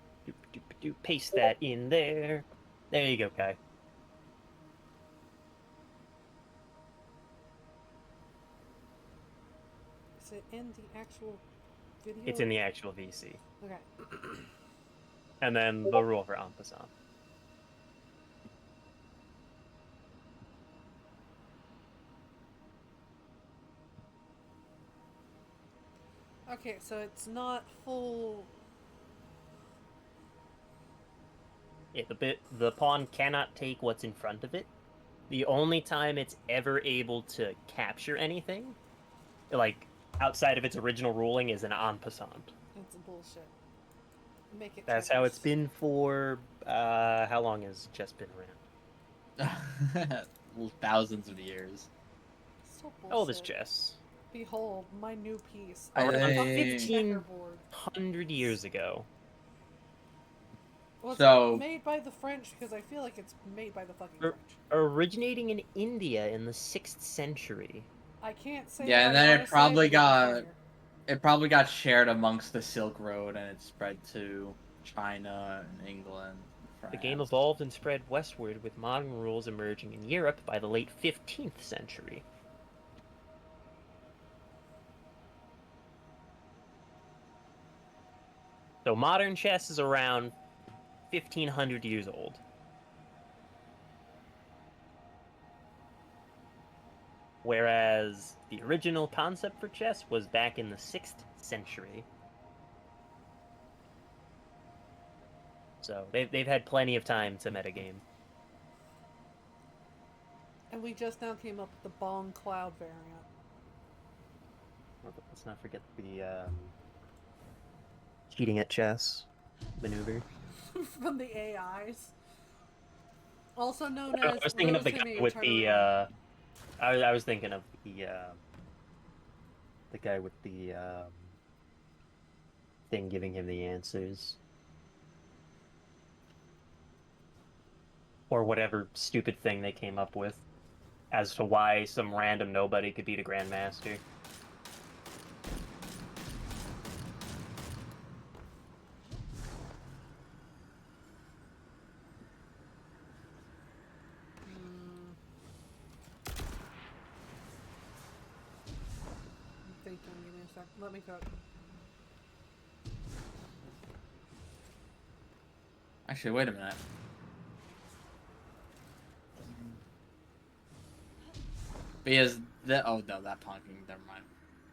Paste that in there. There you go, Kai. Is it in the actual video? It's in the actual VC. Okay. And then the rule for en passant. Okay, so it's not full. Yeah, the pawn cannot take what's in front of it. The only time it's ever able to capture anything, like outside of its original ruling, is an en passant. That's bullshit. Make it. That's how it's been for how long has chess been around? Thousands of years. So bullshit. How old is chess? Behold, my new piece. I- Around I- 1500 years ago. Was So- it made by the French? Because I feel like it's made by the fucking Er- French. Originating in India in the 6th century. I can't say. Yeah, that and I then it wanna say probably because it's got- here. It probably got shared amongst the Silk Road and it spread to China and England. The game France. evolved and spread westward, with modern rules emerging in Europe by the late 15th century. So modern chess is around 1500 years old. Whereas the original concept for chess was back in the 6th century. So they've had plenty of time to metagame. And we just now came up with the Bong Cloud variant. Let's not forget the cheating at chess maneuver. From the AIs. Also known I as. was thinking of the Rose guy Himi with turn the. around. I was thinking of the guy with the thing giving him the answers, or whatever stupid thing they came up with, as to why some random nobody could beat a grandmaster. I'm thinking, give me a sec. Let me cook. Actually, wait a minute. Because the no, that pawn king. Never mind.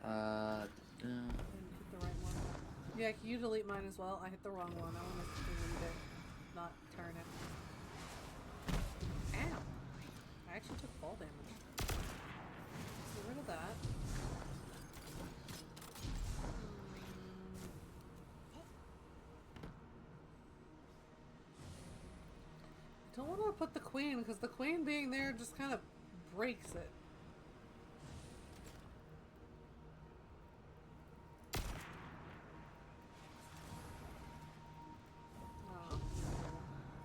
I didn't hit the right one. Yeah, can you delete mine as well? I hit the wrong one. I want to delete it, not turn it. Ow! I actually took fall damage. Get rid of that. Don't want to put the queen, because the queen being there just kind of breaks it.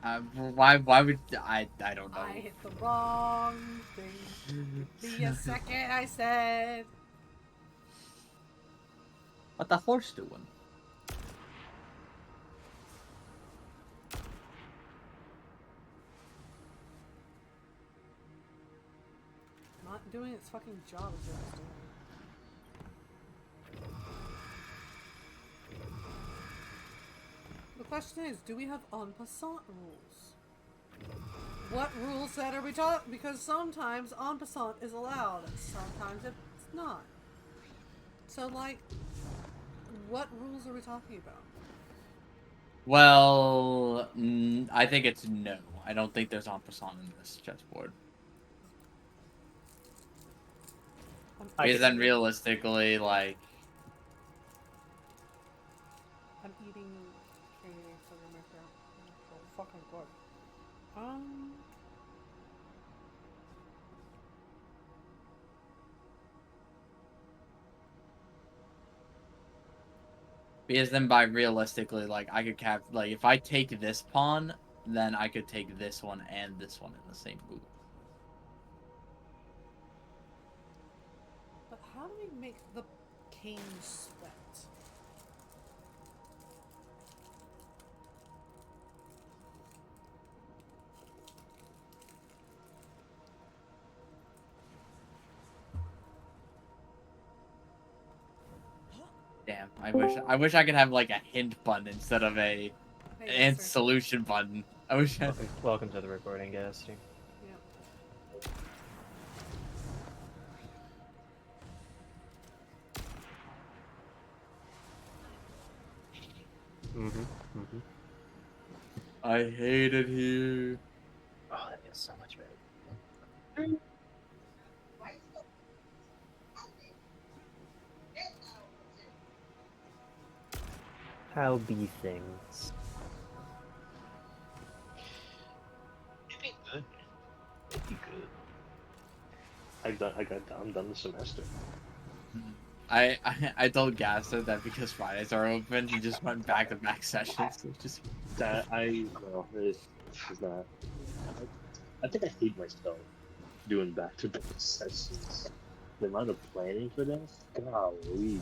Oh. Why would I don't know. I hit the wrong thing. Be a second, I said. What the horse doing? Not doing its fucking job as it was doing. The question is, do we have en passant rules? What rule set are we talking? Because sometimes en passant is allowed, sometimes it's not. So, like, what rules are we talking about? Well, I think it's no. I don't think there's en passant in this chessboard. Because then realistically, like... I'm eating candy for the macro. So fucking good. Because then by realistically, like, I could like, if I take this pawn, then I could take this one and this one in the same move. But how do we make the cane sweat. Damn, I wish I could have like a hint button instead of a Hey, and Gaster. solution button. I wish I Welcome to the recording, Gaster. Yep. I hate it here. Oh, that feels so much better. How be things? It'd be good. It'd be good. I'm done the semester. I told Gaster that because Fridays are open, he just went back to back sessions. It's just That no, it's not. I think I hate myself doing back-to-back sessions. The amount of planning for this, golly.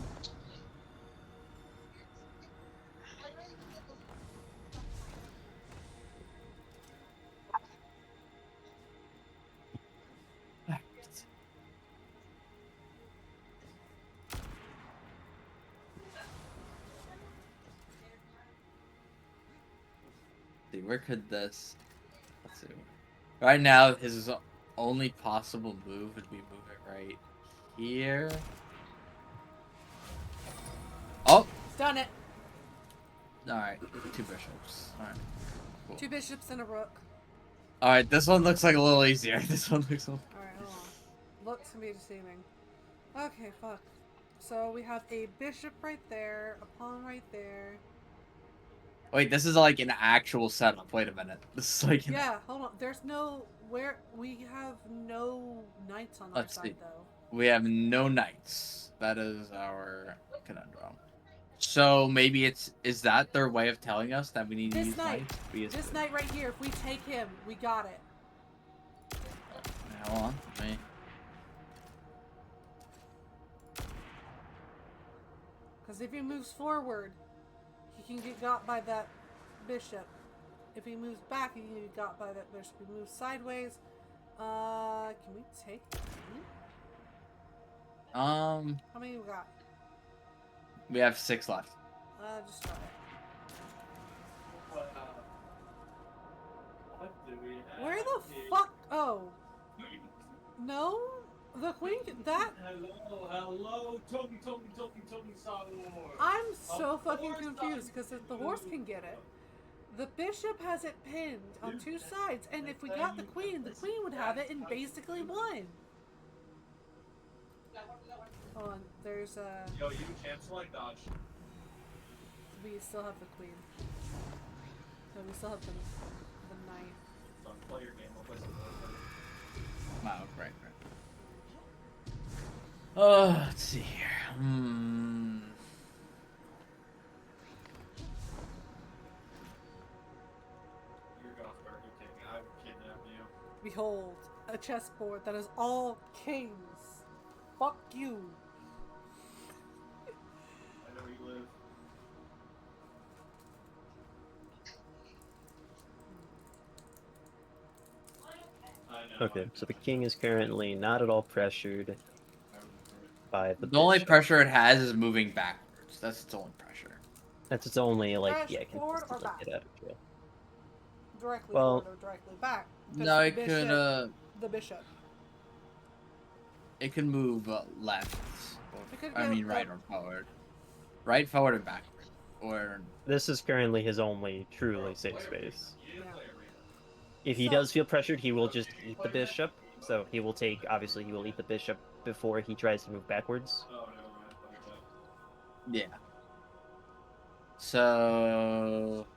see, where could this? Let's see. Right now, his only possible move would be move it right here. Oh, Done it. all right, 2 bishops. All right, cool. 2 bishops and a rook. All right, this one looks like a little easier. This one looks. Alright, hold on. Looks to be deceiving. Okay, fuck. So we have a bishop right there, a pawn right there. Wait, this is like an actual setup. Wait a minute. This is like. Yeah, hold on. There's no where we have no knights on our Let's side see. though. We have no knights. That is our conundrum. So maybe is that their way of telling us that we need to This use knight. knights? This knight right here, if we take him, we got it. Hold on. Let me. Because if he moves forward, he can get got by that bishop. If he moves back, he can get got by that bishop. If he moves sideways, can we take him? How many we got? We have 6 left. Just try it. Where the fuck? Oh. No? The queen that? Hello, tum Star Wars. I'm so fucking confused because if the horse can get it, the bishop has it pinned on 2 sides, and if we got the queen would have it and basically won. Hold on, there's a. Yo, you can't select dodge. We still have the queen. No, we still have the knight. Don't play your game. We'll play some more. Wow, right. Oh, let's see here. You're Gothberg, you king. I would kidnap you. Behold, a chessboard that is all kings. Fuck you. I know where you live. I know. Okay, so the king is currently not at all pressured by the The only bishop. pressure it has is moving backwards. That's its only pressure. That's its only, like, Press yeah, forward or consistent, like, back? get out of jail. Directly Well- forward or directly back. 'Cause No, the it bishop, could The bishop. it can move left. It could I go mean right or forward. Right, forward, and backward. Or This is currently his only truly safe space. Yeah. If he So- does feel pressured, he will just eat the bishop. So he will take, obviously, he will eat the bishop before he tries to move backwards. Oh, never mind. Fuck that. yeah. So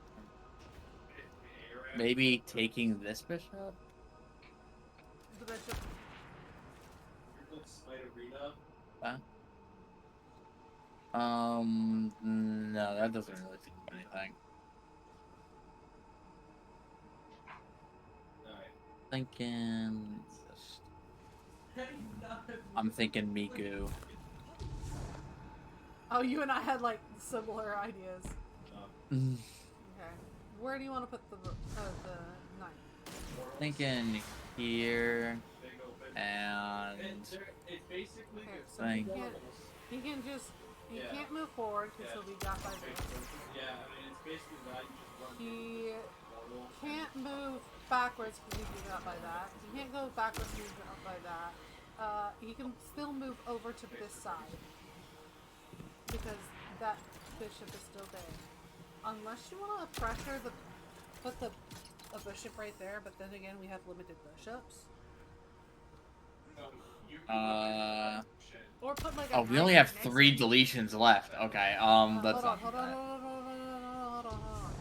maybe taking this bishop. The bishop. You're good Smite Arena. No, that doesn't really do anything. Alright. Thinking. I'm thinking Miku. Oh, you and I had like similar ideas. Mm, Okay. Where do you want to put the knight? Thinking here and It's basically Okay, so Like- he can't move forward because he'll be got by this. Yeah, I mean, it's basically that. You just run He portal. can't move backwards because he'd be got by that. He can't go backwards because he's got by that. He can still move over to this side because that bishop is still there. Unless you want to pressure put a bishop right there, but then again we have limited bishops. Or put like a oh, we knight only right have next 3 to it. deletions left. Okay, that's not Hold bad. on.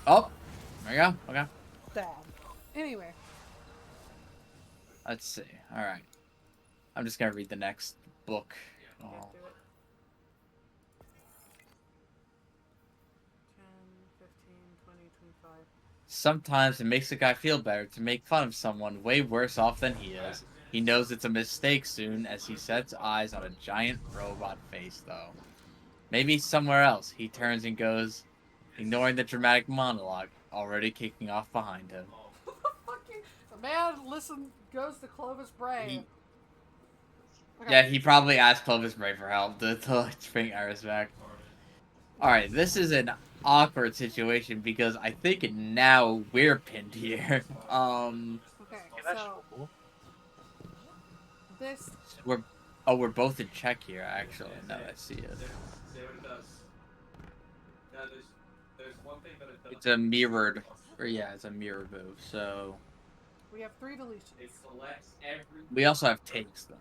Oh, there you go. Okay, Bad. Anyway, let's see. All right, I'm just gonna read the next book. yeah, Oh. do it. 10, 15, 20, 25. Sometimes it makes a guy feel better to make fun of someone way worse off than he is. He knows it's a mistake soon as he sets eyes on a giant robot face, though. Maybe somewhere else he turns and goes, ignoring the dramatic monologue already kicking off behind him. Fucking the man goes to Clovis Bray. Okay. Yeah, he probably asked Clovis Bray for help to bring Iris back. Alright, this is an awkward situation because I think now we're pinned here. Okay, Yeah, that's so cool. this we're both in check here actually, now that I see it. Say what it does. Now, there's one thing that it does. It's a mirrored, or yeah, it's a mirror move, so... we have 3 deletions. It selects every. We also have takes, though.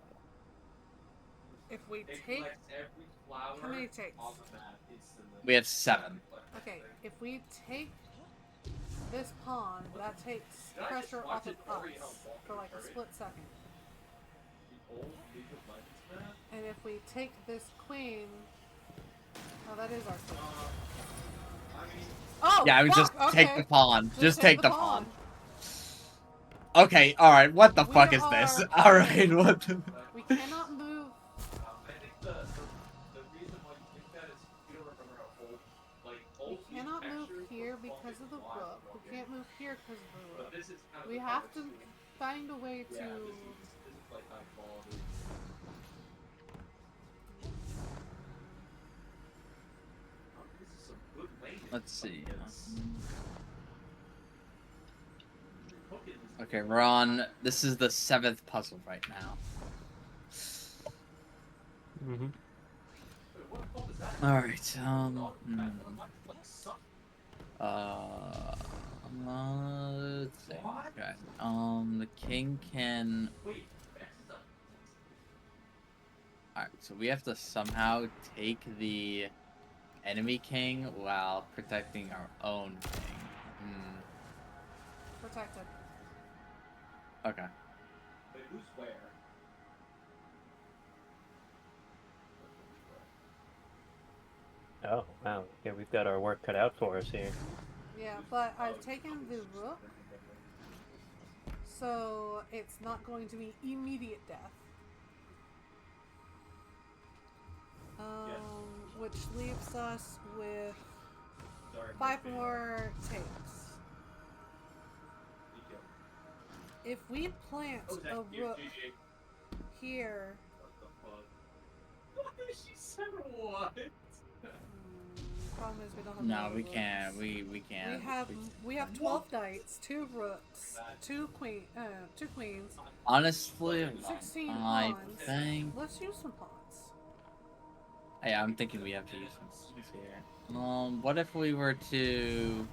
If we It take collects every flower how many takes? on the map instantly. We have 7. Okay, if we take this pawn, that takes pressure off of us for like a split second. The old League of Legends map. And if we take this queen, oh, that is our queen. I mean, Oh, Yeah, I would fuck, just take okay. the pawn. Just take the pawn. pawn. Okay, alright, what the We fuck is this? are- Alright, what the... We cannot move. I think the reason why you think that is you don't remember how old, like We old cannot move textures here were because of the fucking rook. We broken. can't move here because of the But rook. this is kind of We the have to hardest find a way thing. to. Yeah, this is like high quality. Oh, this is some good lane. Let's see. Cooking this Okay, we're on... This is the 7th puzzle right now. Mm-hmm. Wait, what the fuck is that? Alright, let's see. Okay. The king can... Wait, X is up. Alright, so we have to somehow take the enemy king while protecting our own king. Protected. Okay. Wait, who's where? Oh, wow. Yeah, we've got our work cut out for us here. Yeah, but I've taken the rook, so it's not going to be immediate death. Which leaves us with Sorry. 5 more takes. If we plant Oh, is that a you, rook GG? here, What the fuck? She said what? problem is we don't have No, any we rooks. can't. We can't. We have 12 knights, 2 rooks, 2 queens. Honestly, 16 I pawns. think... Let's use some pawns. Yeah, I'm thinking we have to use some keys here. What if we were to...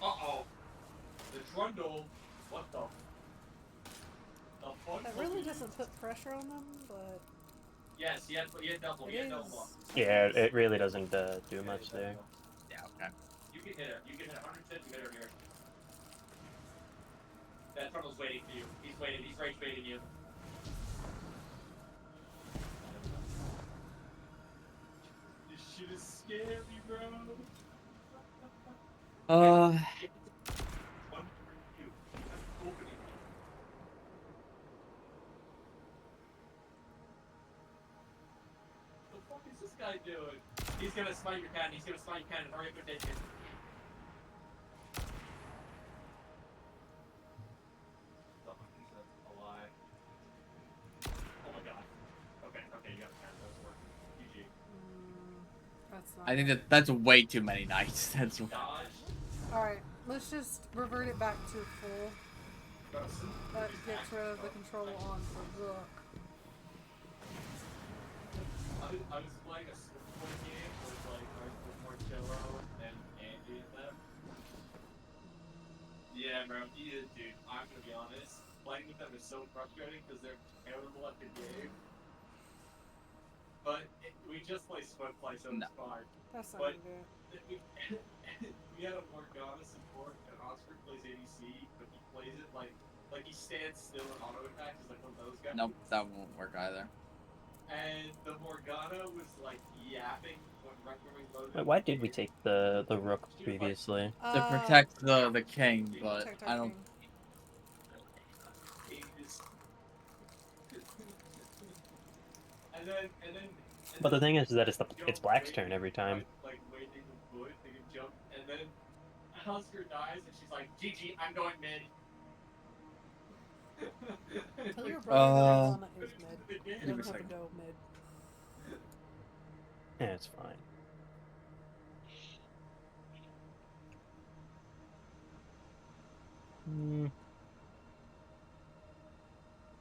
Uh-oh. The trundle. What the? The fuck? That really doesn't put pressure on them, but Yes, he had double. it He had is. double. Yeah, it really doesn't do much there. Yeah, okay. You can hit her. You can hit 100%. You hit her here. That trundle's waiting for you. He's waiting. He's rage baiting you. This shit is scary, bro. is this guy doing? He's gonna smite your cannon. He's gonna smite your cannon. Hurry up and take it. Oh, that's a lie. Oh my god. Okay, you got the cannon. That's working. GG. That's not. I think that's way too many knights. That's Dodge. Alright, let's just revert it back to full. Gross. That gets rid of the control on the rook. I was playing a scoreboard game with like Marcello and Andy and them. Yeah, bro, dude, I'm gonna be honest. Playing with them is so frustrating because they're terrible at the game. But we just play Swift Play, so it's fine. That's not But gonna do it. we had a Morgana support, and Oscar plays ADC, but he plays it like he stands still and auto attacks. He's like one of those guys. nope, that won't work either. And the Morgana was like yapping right when we loaded. Wait, why did we take the rook previously? To protect the king, but Protect our I don't. king. And then But the thing is that it's Black's turn every time. Like waiting in the wood, they can jump, and then Oscar dies, and she's like, "GG, I'm going mid." Tell your brother that is mid. Give He me a doesn't have to second. go mid. Yeah, it's fine.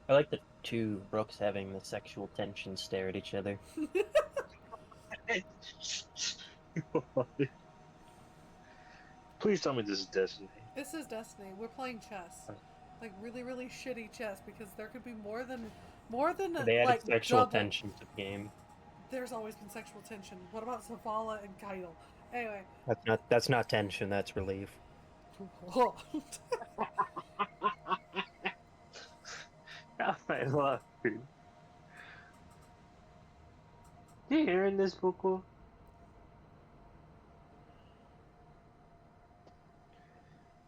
I like the two rooks having the sexual tension stare at each other. Please tell me this is Destiny. This is Destiny. We're playing chess. Like really, really shitty chess because there could be more than They added like sexual double. tension to the game. There's always been sexual tension. What about Zavala and Kyle? Anyway. That's not tension. That's relief. I love it. You hearing this, Boko?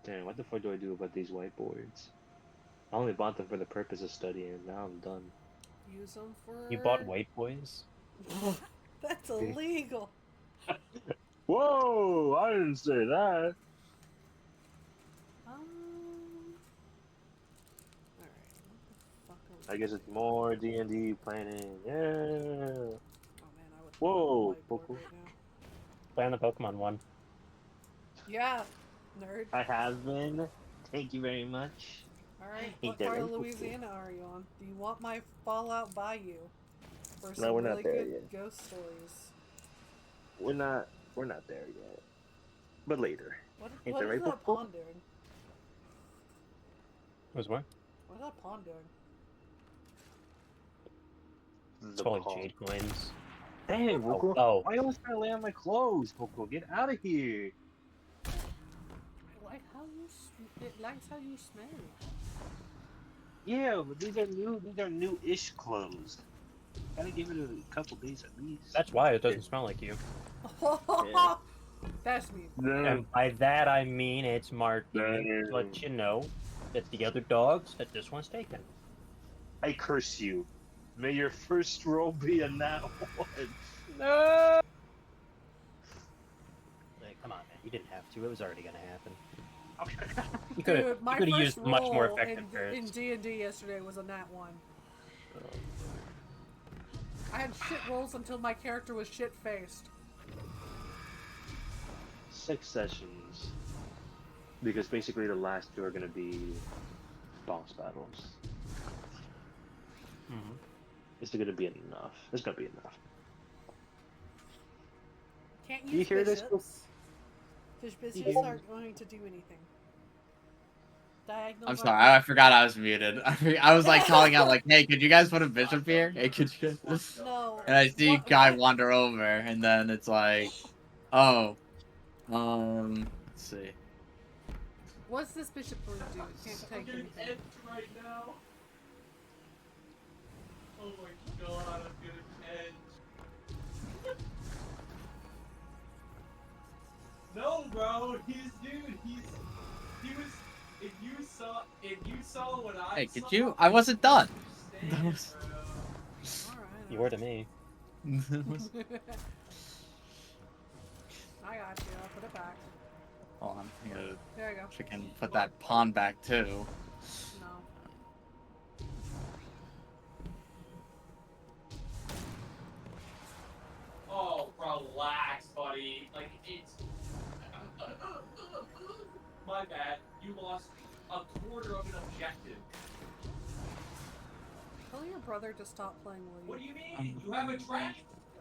Damn, what the fuck do I do about these whiteboards? I only bought them for the purpose of studying, now I'm done. Use them for. You bought white boys? That's illegal. Whoa! I didn't say that! Alright. What the fuck are we I guess it's more D&D planning, yeah! Oh man, I would Whoa, whiteboard Boko. right now. Play on the Pokemon one. Yeah, nerd. I have been. Thank you very much. Alright, Ain't what that part of right, Boko? Louisiana are you on? Do you want my Fallout Bayou? For some No, we're not really there good yet. ghost stories. We're not there yet. But later. What Ain't is that right, that Boko? pawn doing? Was what? What is that pawn doing? It's full of jade coins. Hey, Boko. Oh. Why you always trying to lay on my clothes, Boko? Get out of here. I like how you. It likes how you smell. Yeah, but these are new-ish clothes. Gotta give it a couple days at least. That's why it doesn't smell like you. Yeah. That's me. And by that I mean it's marked to let you know that the other dogs that this one's taken. I curse you. May your first roll be a nat one. No! Like, come on, man. You didn't have to. It was already gonna happen. You could Dude, my have first used much more roll effective in carrots. D&D yesterday was a nat 1. I had shit rolls until my character was shit-faced. 6 sessions. Because basically the last 2 are gonna be boss battles. Mhm. Is it gonna be enough? It's gonna be enough. Can't You use hear this? bishops. Because bishops hear aren't going to do anything. Diagonals I'm are- sorry, I forgot I was muted. I was like calling out like, "Hey, could you guys put a bishop here? Hey, could you?" No. And I see What- guy what- wander over, and then it's like, "Oh, let's see." What's this bishop going to do? It can't I'm take getting anything. edged right now. Oh my god, I'm getting edged. No, bro, he was. If you saw what I Hey, saw. could you? I wasn't done. Understand, bro. Alright. You were to me. I got you. I'll put it back. Hold on, I gotta There you go. freaking put that pawn back too. No. Oh, relax, buddy. Like, it's... My bad. You lost a quarter of an objective. Tell your brother to stop playing What William. do you mean? You have a dragon?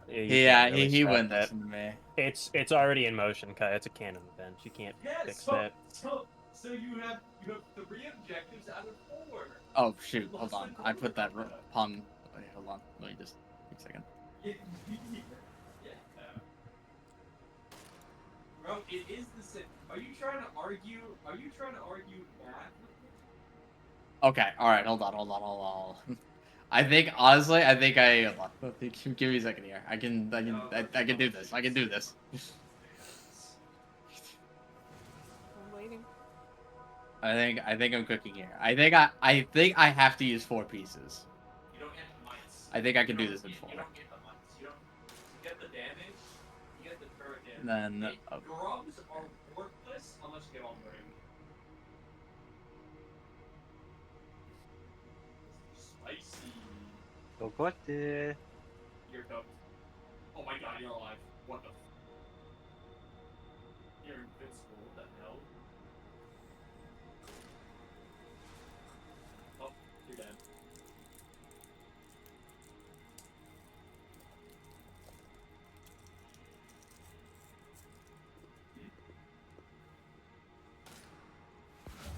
You Yeah, can't really he stop wouldn't that. listen to me. It's already in motion, Kai. It's a canon event. You can't Yes. fix that. So you have 3 objectives out of 4. Oh shoot, hold on. I put that pawn. Wait, hold on. Let me just take a second. Yeah. Bro, it is the same. Are you trying to argue? Are you trying to argue math? Okay, alright, hold on. I think, honestly, hold on. Give me a second here. I can do this. I can do this. I'm waiting. I think I'm cooking here. I think I have to use 4 pieces. You don't get the mites. I think I can do this in 4. You don't get the mites. You get the damage. You get the turret damage. And then Grubs are worthless unless you get all the ring. Spicy. Go what the? You're cooked. Oh my god, you're alive. What the? You're invincible. What the hell? Oh, you're dead.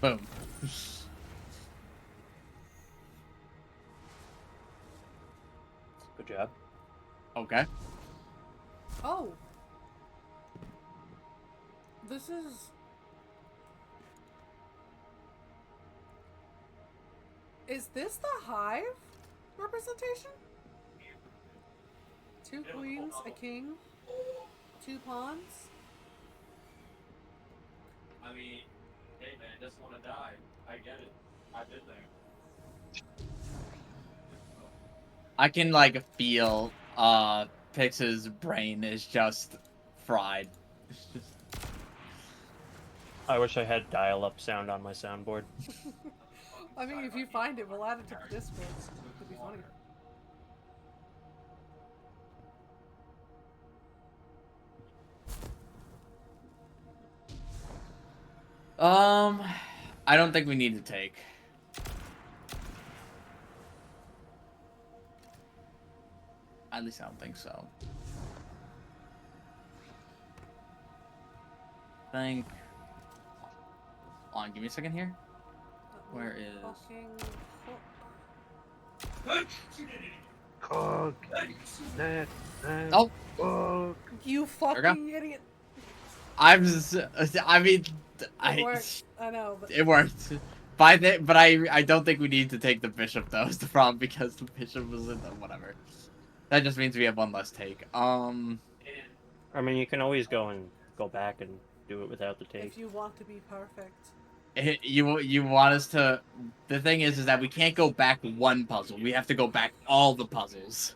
boom. Good job. Okay. Oh. This is... Is this the hive representation? 2 queens, a king, 2 pawns. I mean, hey man, just want to die. I get it. I've been there. I can like feel Pix's brain is just fried. It's just... I wish I had dial-up sound on my soundboard. I mean, if you find it, we'll add it to the Discord. It could be funny. I don't think we need to take. At least I don't think so. Think. Hold on, give me a second here. Where is? Cook. Net. Oh. Cook. You we go. fucking idiot! I'm just, I mean, It worked. I know, but it worked. But I don't think we need to take the bishop though. Is the problem because the bishop was in the whatever. That just means we have 1 less take. I mean, you can always go back and do it without the take. if you want to be perfect. You want us to? The thing is that we can't go back 1 puzzle. We have to go back all the puzzles.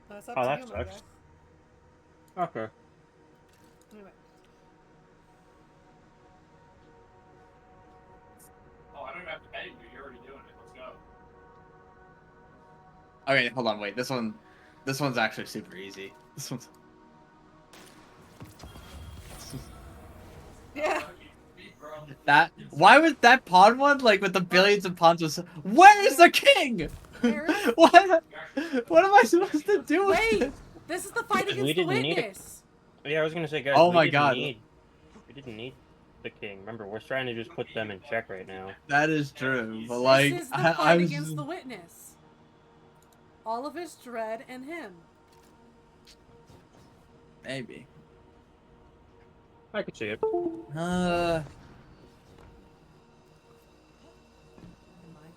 That's up Oh, to that you, my sucks. guy. Okay. Anyway. Oh, I don't even have to pay you. You're already doing it. Let's go. Okay, hold on, wait. This one's actually super easy. This one's. Yeah. That why was that pawn one like with the billions of pawns was where is the king? Where is- what am I supposed to do with Wait! this? This is the fight We against the didn't need it. witness! Yeah, I was gonna say, guys. Oh we my didn't God. we didn't need the king. Remember, we're trying to just put them in check right now. That is true, but like This is the I fight was against the witness. All of his dread and him. maybe. I could see it. Am I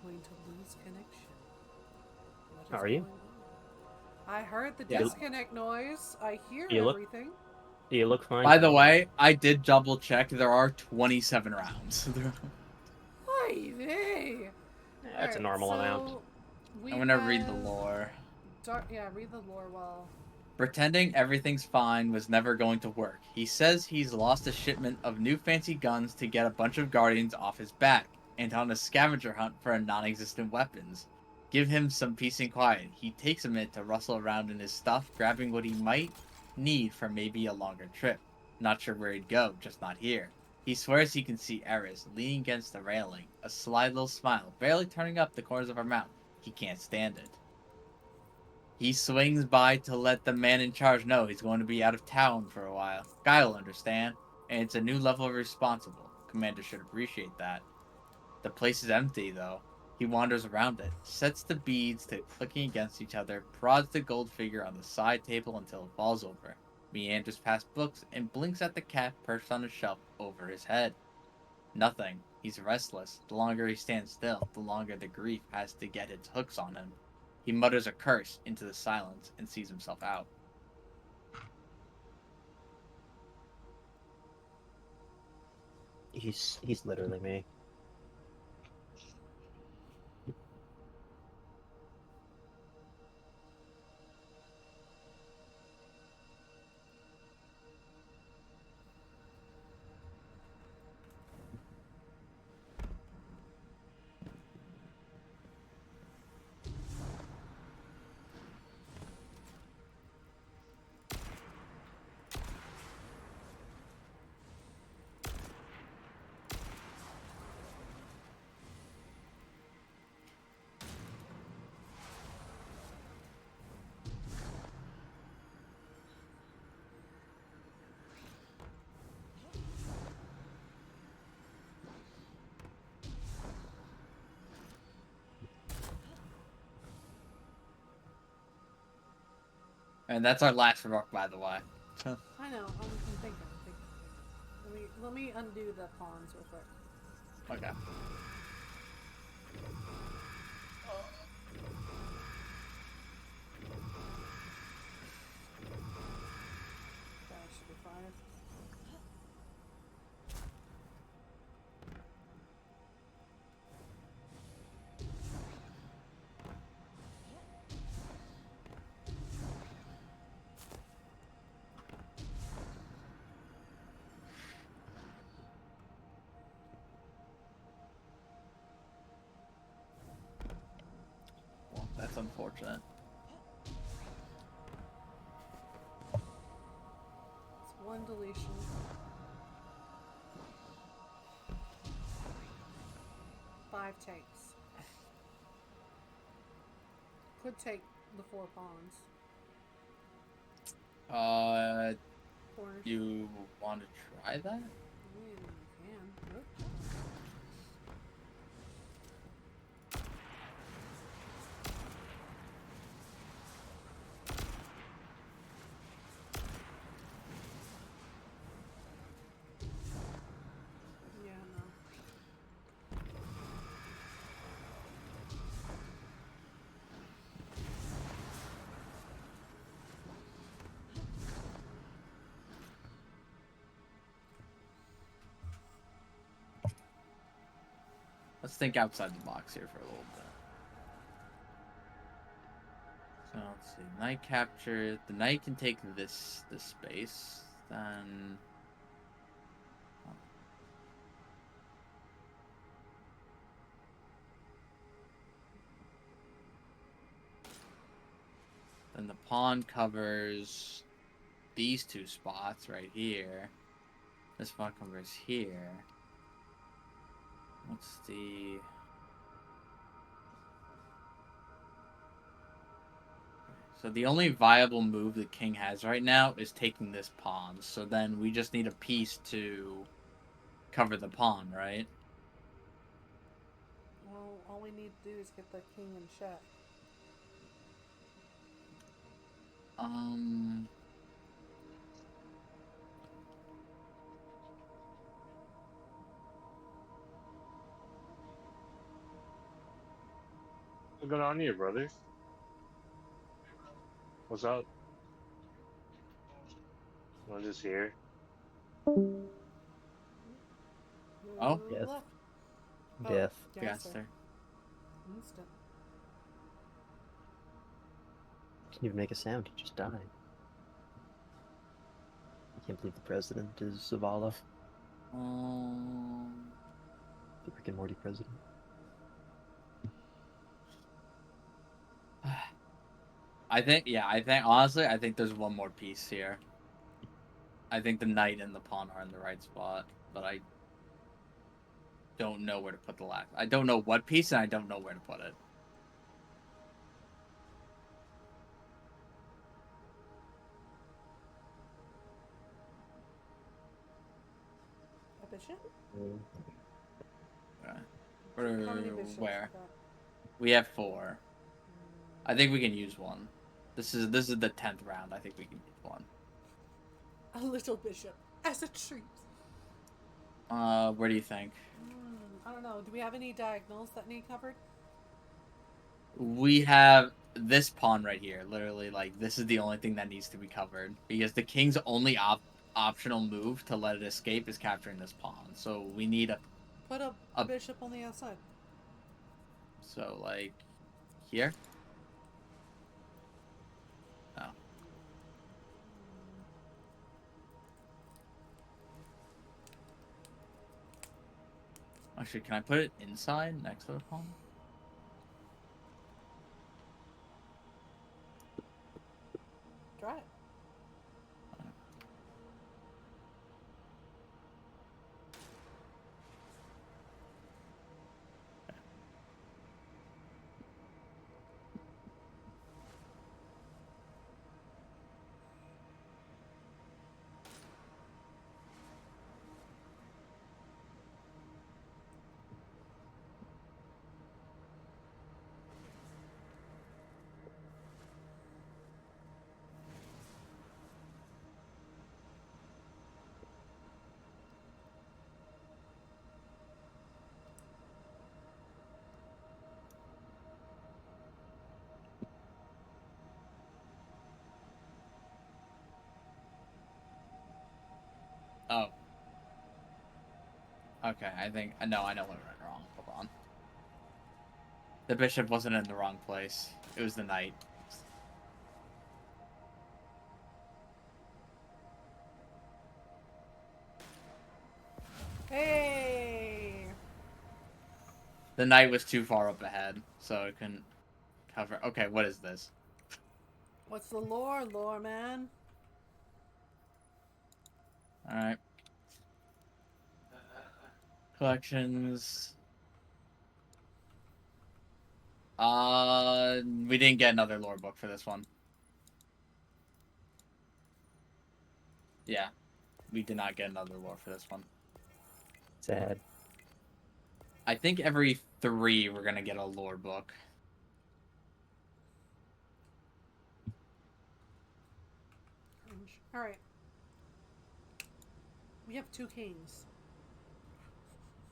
going to lose connection? What is How are you? going on? I heard the Yeah. disconnect noise. I hear You look- everything. Do you look fine? By the way, I did double check. There are 27 rounds. Oy vey. That's a Alright, normal amount. so we I'm gonna read the have lore. Yeah, read the lore well. Pretending everything's fine was never going to work. He says he's lost a shipment of new fancy guns to get a bunch of guardians off his back, and on a scavenger hunt for non-existent weapons. Give him some peace and quiet. He takes a minute to rustle around in his stuff, grabbing what he might need for maybe a longer trip. Not sure where he'd go, just not here. He swears he can see Eris leaning against the railing, a sly little smile, barely turning up the corners of her mouth. He can't stand it. He swings by to let the man in charge know he's going to be out of town for a while. Guy will understand, and it's a new level of responsible. Commander should appreciate that. The place is empty, though. He wanders around it, sets the beads to clicking against each other, prods the gold figure on the side table until it falls over, meanders past books, and blinks at the cat perched on a shelf over his head. Nothing. He's restless. The longer he stands still, the longer the grief has to get its hooks on him. He mutters a curse into the silence and sees himself out. He's literally me. And that's our last rook, by the way. I know. I'm thinking. Let me undo the pawns real quick. Okay. That should be fine. Well, that's unfortunate. It's one deletion. Five takes. Could take the 4 pawns. Corners. You want to try that? Yeah, you can. Nope. Yeah, no. Let's think outside the box here for a little bit. So let's see. Knight capture. The knight can take this space. Then. Then the pawn covers these 2 spots right here. This pawn covers here. What's the... So the only viable move the king has right now is taking this pawn. So then we just need a piece to cover the pawn, right? Well, all we need to do is get the king in check. What's going on here, brother? What's up? I'm just here. Oh, Who yes. left? Death. Gaster. Gaster. Instant. Didn't even make a sound. He just died. I can't believe the president is Zavala. The Rick and Morty president. I think, honestly, I think there's one more piece here. I think the knight and the pawn are in the right spot, but I don't know where to put the last. I don't know what piece, and I don't know where to put it. A bishop? How many bishops Where? you got? We have 4. I think we can use one. This is the 10th round. I think we can use one. A little bishop. As a treat. Where do you think? I don't know. Do we have any diagonals that need covered? We have this pawn right here. Literally, like, this is the only thing that needs to be covered. Because the king's only optional move to let it escape is capturing this pawn. So we need Put a bishop on the outside. So, like, here? Oh. Actually, can I put it inside next to the pawn? Try it. Oh. Okay, I think... No, I know what went wrong. Hold on. The bishop wasn't in the wrong place. It was the knight. Hey! The knight was too far up ahead, so it couldn't cover... Okay, what is this? What's the lore, man? Alright. Collections... We didn't get another lore book for this one. Yeah. We did not get another lore for this one. Sad. I think every 3 we're gonna get a lore book. Alright. We have 2 kings.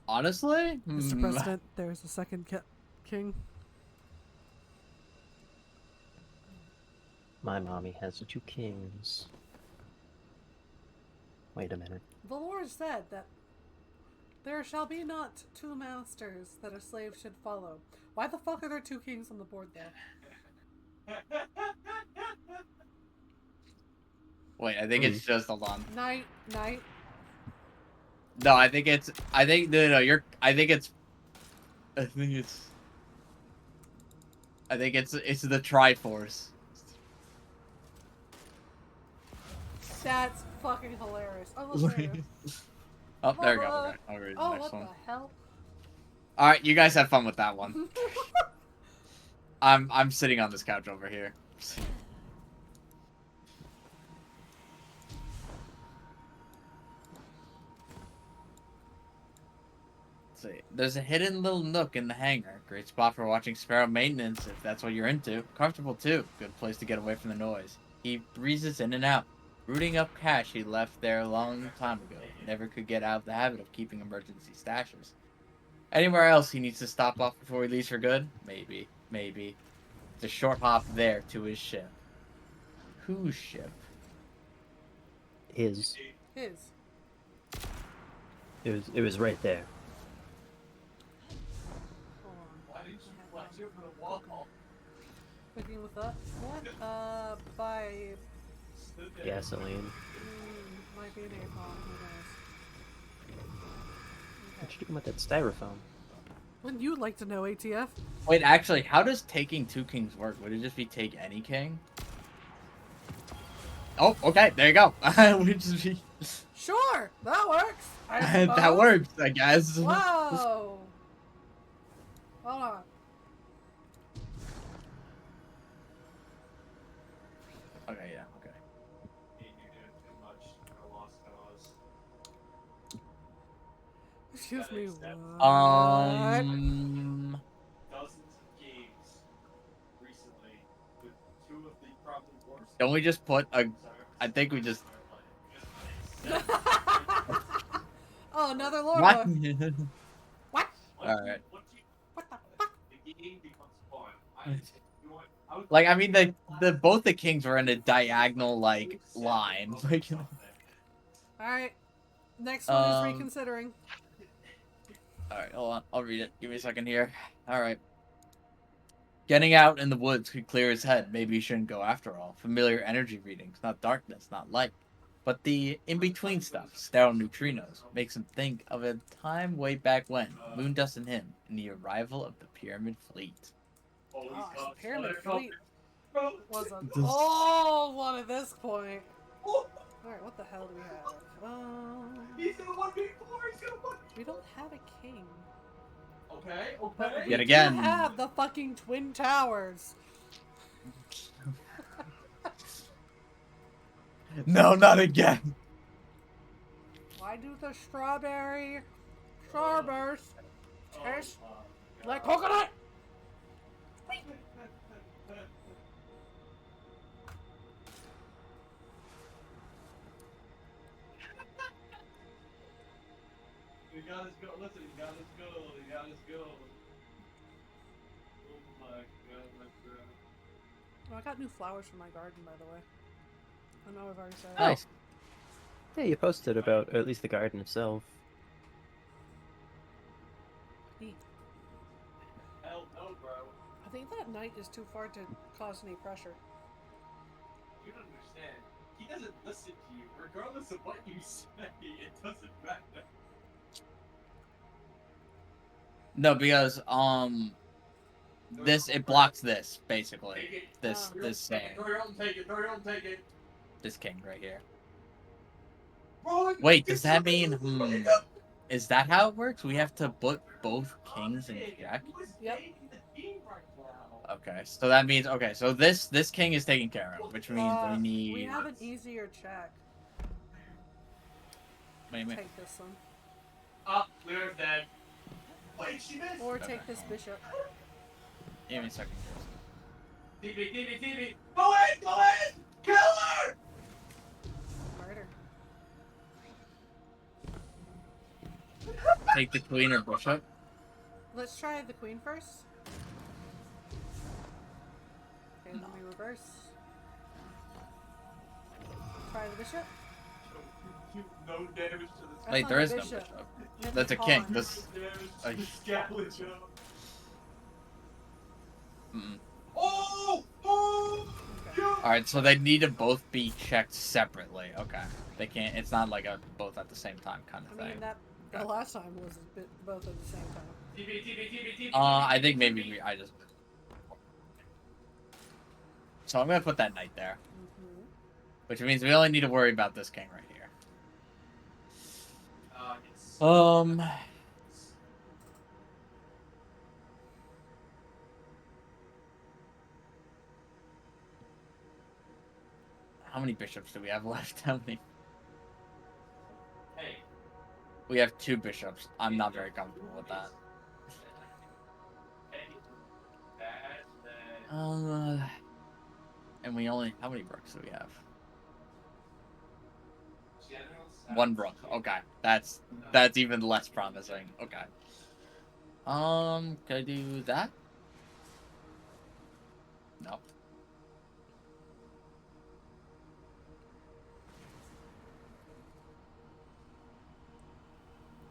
Honestly? Mr. President, there's a second king. My mommy has 2 kings. Wait a minute. The Lord said that there shall be not 2 masters that a slave should follow. Why the fuck are there 2 kings on the board though? Wait, I think it's just Alon. Knight. No, I think it's I think it's the Triforce. That's fucking hilarious. Oh, look there. Oh, there we go. Okay, I'll read the Oh, next what one. the hell? Alright, you guys have fun with that one. I'm sitting on this couch over here. Let's see. There's a hidden little nook in the hangar. Great spot for watching Sparrow maintenance if that's what you're into. Comfortable too. Good place to get away from the noise. He breezes in and out, rooting up cash he left there a long time ago. Never could get out of the habit of keeping emergency stashes. Anywhere else he needs to stop off before he leaves for good? Maybe. It's a short hop there to his ship. Whose ship? His. His. It was right there. Hold on. Why didn't you flash over the wall? Cooking with what? By Gasoline. might be napalm. Who knows? What you doing with that styrofoam? Wouldn't you like to know, ATF? Wait, actually, how does taking 2 kings work? Would it just be take any king? Oh, okay, there you go. Would just be... Sure, that works. I that suppose. works, I guess. Whoa. Hold on. Okay, yeah, okay. You're doing too much. A lost cause. Excuse me. What? Dozens of games recently with 2 of the probably worst. Don't we just put a... Sorry, I think we just... Oh, another lore What? book. What? Alright. What the fuck? The game becomes fun. Like, I mean, both the kings were in a diagonal, like, line. Like, Alright. Next one is reconsidering. Alright, hold on. I'll read it. Give me a second here. Alright. Getting out in the woods could clear his head. Maybe he shouldn't go after all. Familiar energy readings. Not darkness, not light. But the in-between stuff, sterile neutrinos, makes him think of a time way back when, Moondust and him, and the arrival of the Pyramid Fleet. Gosh, the Pyramid Fleet was an old one at this point. Alright, what the hell do we have? He's gonna 1v4. He's gonna 1v4. We don't have a king. Okay. But we Yet again. do have the fucking Twin Towers. No, not again. Why do the strawberry starburst taste like coconut? You got his go. Listen, you got his go. You got his go. Oh my god, my friend. Oh, I got new flowers for my garden, by the way. I know I've already said it. Nice. Yeah, you posted about at least the garden itself. Neat. Hell no, bro. I think that knight is too far to cause any pressure. You don't understand. He doesn't listen to you. Regardless of what you say, it doesn't matter. No, because, it blocks this, basically. Take it. This Throw your own, take it. Throw your own, take it. This king right here. Bro, Wait, does that mean, is that how it works? We have to put both kings in check? Yep. Okay, so that means, okay, so this king is taken care of, which means we need... We have an easier check. Wait a minute. Take this one. Up, Lyra's dead. Wait, she missed. Or take this bishop. Give me a second. TV. Go in! Kill her! Murder. Take the queen or bishop. Let's try the queen first. Okay, let me reverse. Try the bishop. No damage to this. That's Wait, not there a is no bishop. bishop. That's That's a pawn. king. This... Damage to the scavenger. Mm. Oh! Okay. Alright, so they need to both be checked separately. Okay. They can't, it's not like a both at the same time kind of I thing. mean, that the last time was a bit, both at the same time. TV. I think maybe I just... So I'm gonna put that knight there. Mm-hmm. Which means we only need to worry about this king right here. It's How many bishops do we have left? Tell me. hey. We have 2 bishops. I'm not very comfortable with that. Hey. That. And we only... How many brooks do we have? General 1 brook. Okay. That's even less promising. Okay. Can I do that? No.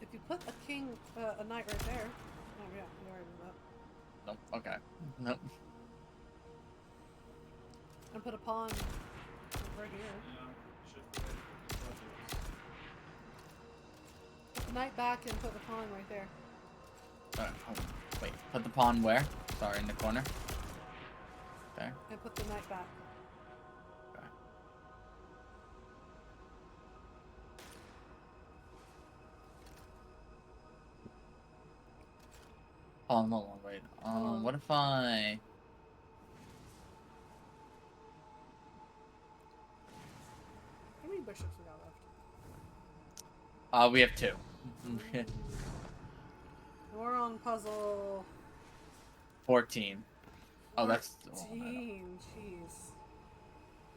If you put a king, a knight right there. Oh yeah, you already did that. Nope. Okay. Nope. And put a pawn over here. Yeah, should put it. Put the knight back and put the pawn right there. Hold on. Wait, put the pawn where? Sorry, in the corner. There. And put the knight back. Okay. Hold on, wait. What if I... How many bishops we got left? We have 2. We're on puzzle 14. Oh, that's... 14. Jeez.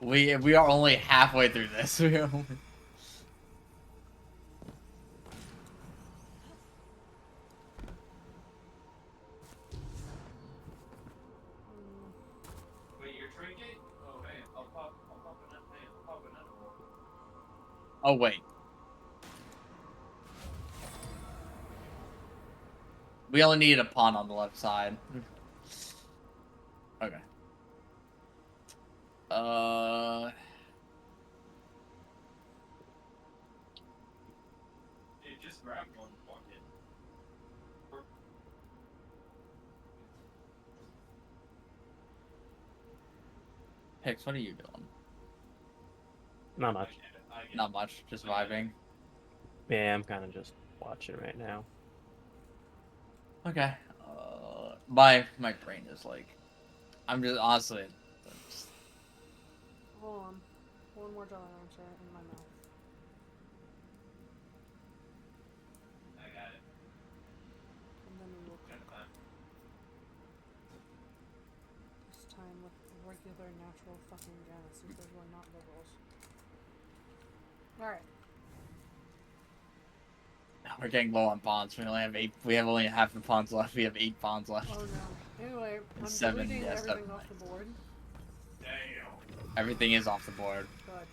We are only halfway through this. We are only... Wait, your trinket? Oh, hey, I'll pop another one. Oh, wait. We only need a pawn on the left side. Okay. Dude, just grab one bucket. Hicks, what are you doing? Not much. I get it. Not much, just vibing. Yeah, I'm kind of just watching right now. Okay. My brain is like... I'm just, honestly... I'm just- Hold on. One more jelly rancher in my mouth. I got it. And then we will Got cook. it. This time with regular, natural fucking Janice, because we're not liberals. Alright. We're getting low on pawns. We only have 8. We have only half the pawns left. We have 8 pawns left. Oh no. Anyway, I'm 7, deleting yeah, everything 7. off the board. Damn. Everything is off the board. Good.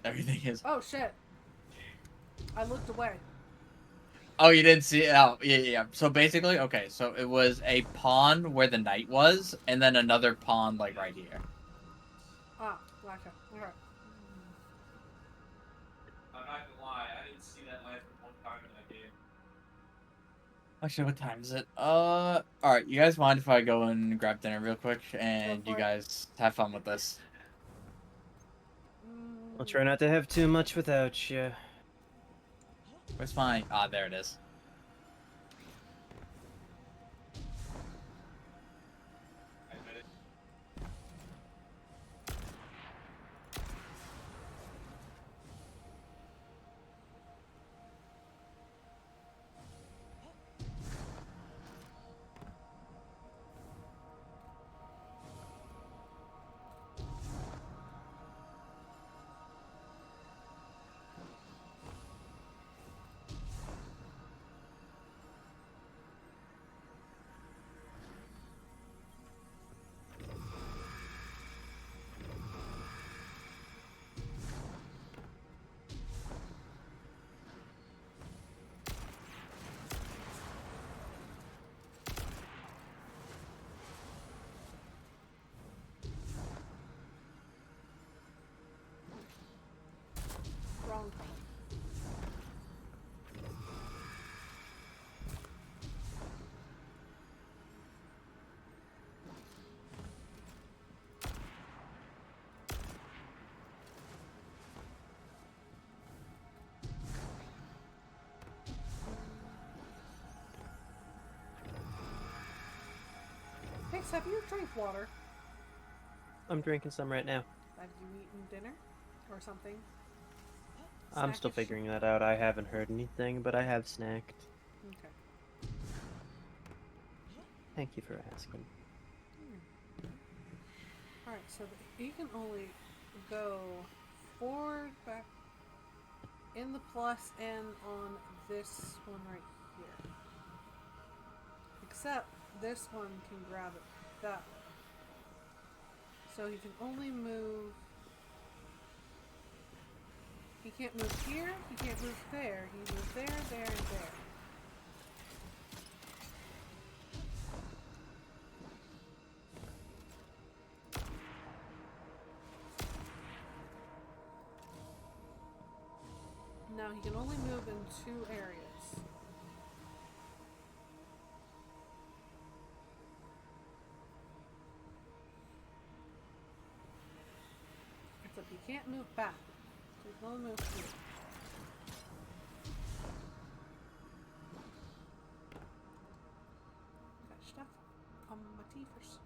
Everything is. Oh shit. I looked away. Oh, you didn't see it? Oh, yeah. So basically, okay. So it was a pawn where the knight was, and then another pawn like right here. Ah, gotcha. Alright. I'm not gonna lie, I didn't see that land for one time in that game. Actually, what time is it? All right. You guys mind if I go and grab dinner real quick, and Go you for it. guys have fun with this? I'll try not to have too much without you. Where's my? Ah, there it is. I bet it. Wrong color. Hicks, have you drank water? I'm drinking some right now. Have you eaten dinner? Or something? I'm still Snackish? figuring that out. I haven't heard anything, but I have snacked. Okay. Thank you for asking. Alright, so you can only go forward, back, in the plus, and on this one right here. Except this one can grab it that way. So he can only move. He can't move here, he can't move there. He can move there, there, and there. now he can only move in 2 areas. Except he can't move back. So he can only move here. Got stuff on my teeth first.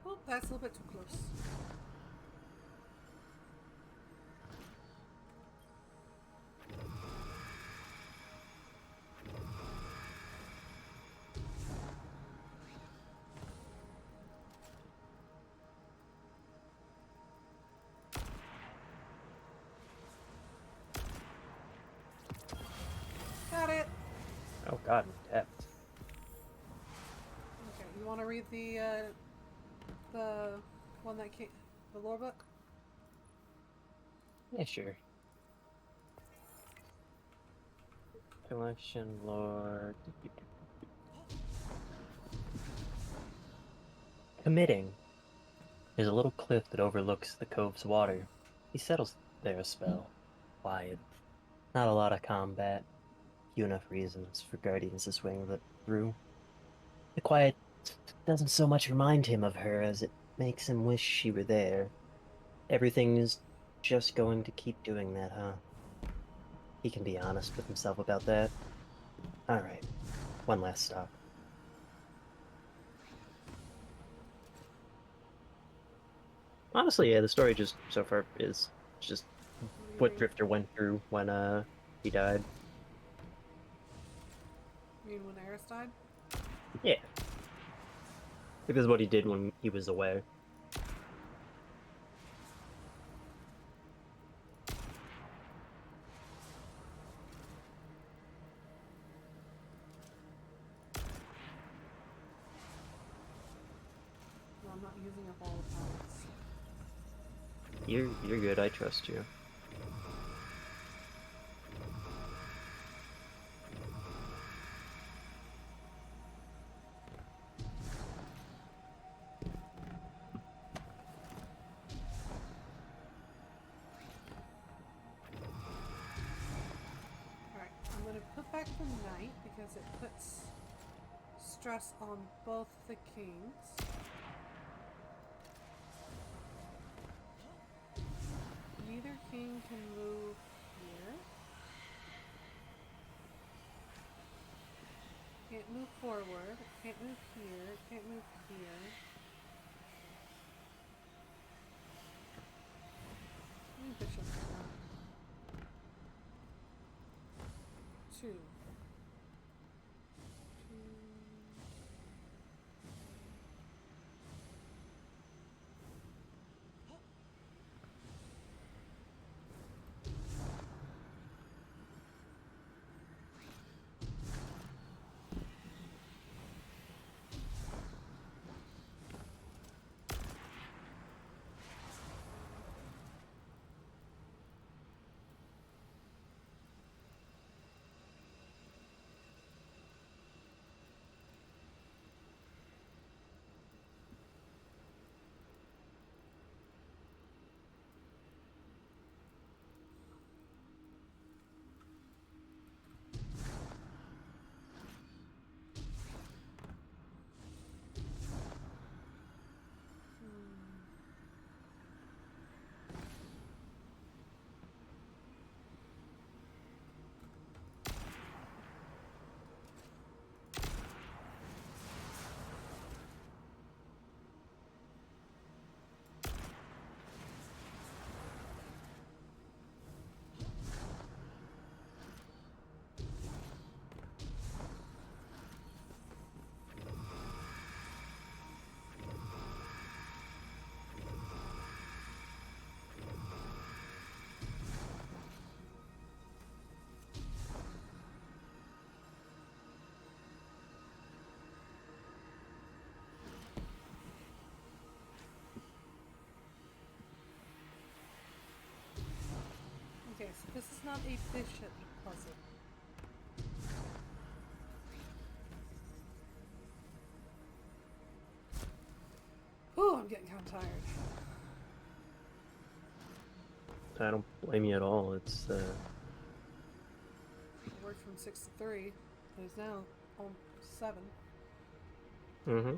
Oh, that's a little bit too close. Got it. Oh god, depth. Okay, you want to read the one that came, the lore book? Yeah, sure. Collection lore. Committing. There's a little cliff that overlooks the cove's water. He settles there a spell. Quiet. Not a lot of combat. Few enough reasons for guardians to swing through. The quiet doesn't so much remind him of her as it makes him wish she were there. Everything is just going to keep doing that, huh? He can be honest with himself about that. Alright, one last stop. Honestly, yeah, the story just so far is just what Drifter went through when he died. You mean when Eris died? Yeah. Because what he did when he was away. No, I'm not using up all the pallets. You're good, I trust you. Alright, I'm going to put back the knight because it puts stress on both the kings. Neither king can move here. Can't move forward. Can't move here. Can't move here. How many bishops are there? 2. 2. This is not a bishop puzzle. Ooh, I'm getting kind of tired. I don't blame you at all. It's I worked from 6 to 3. It is now almost 7. Mm-hmm.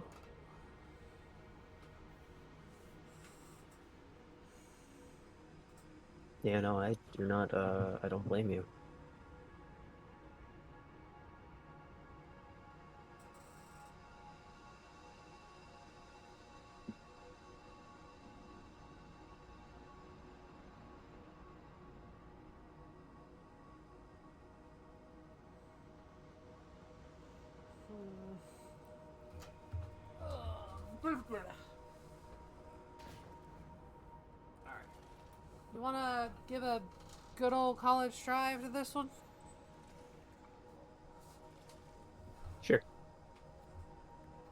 Yeah, no, I do not, I don't blame you. Alright. You wanna give a good old college drive to this one? Sure.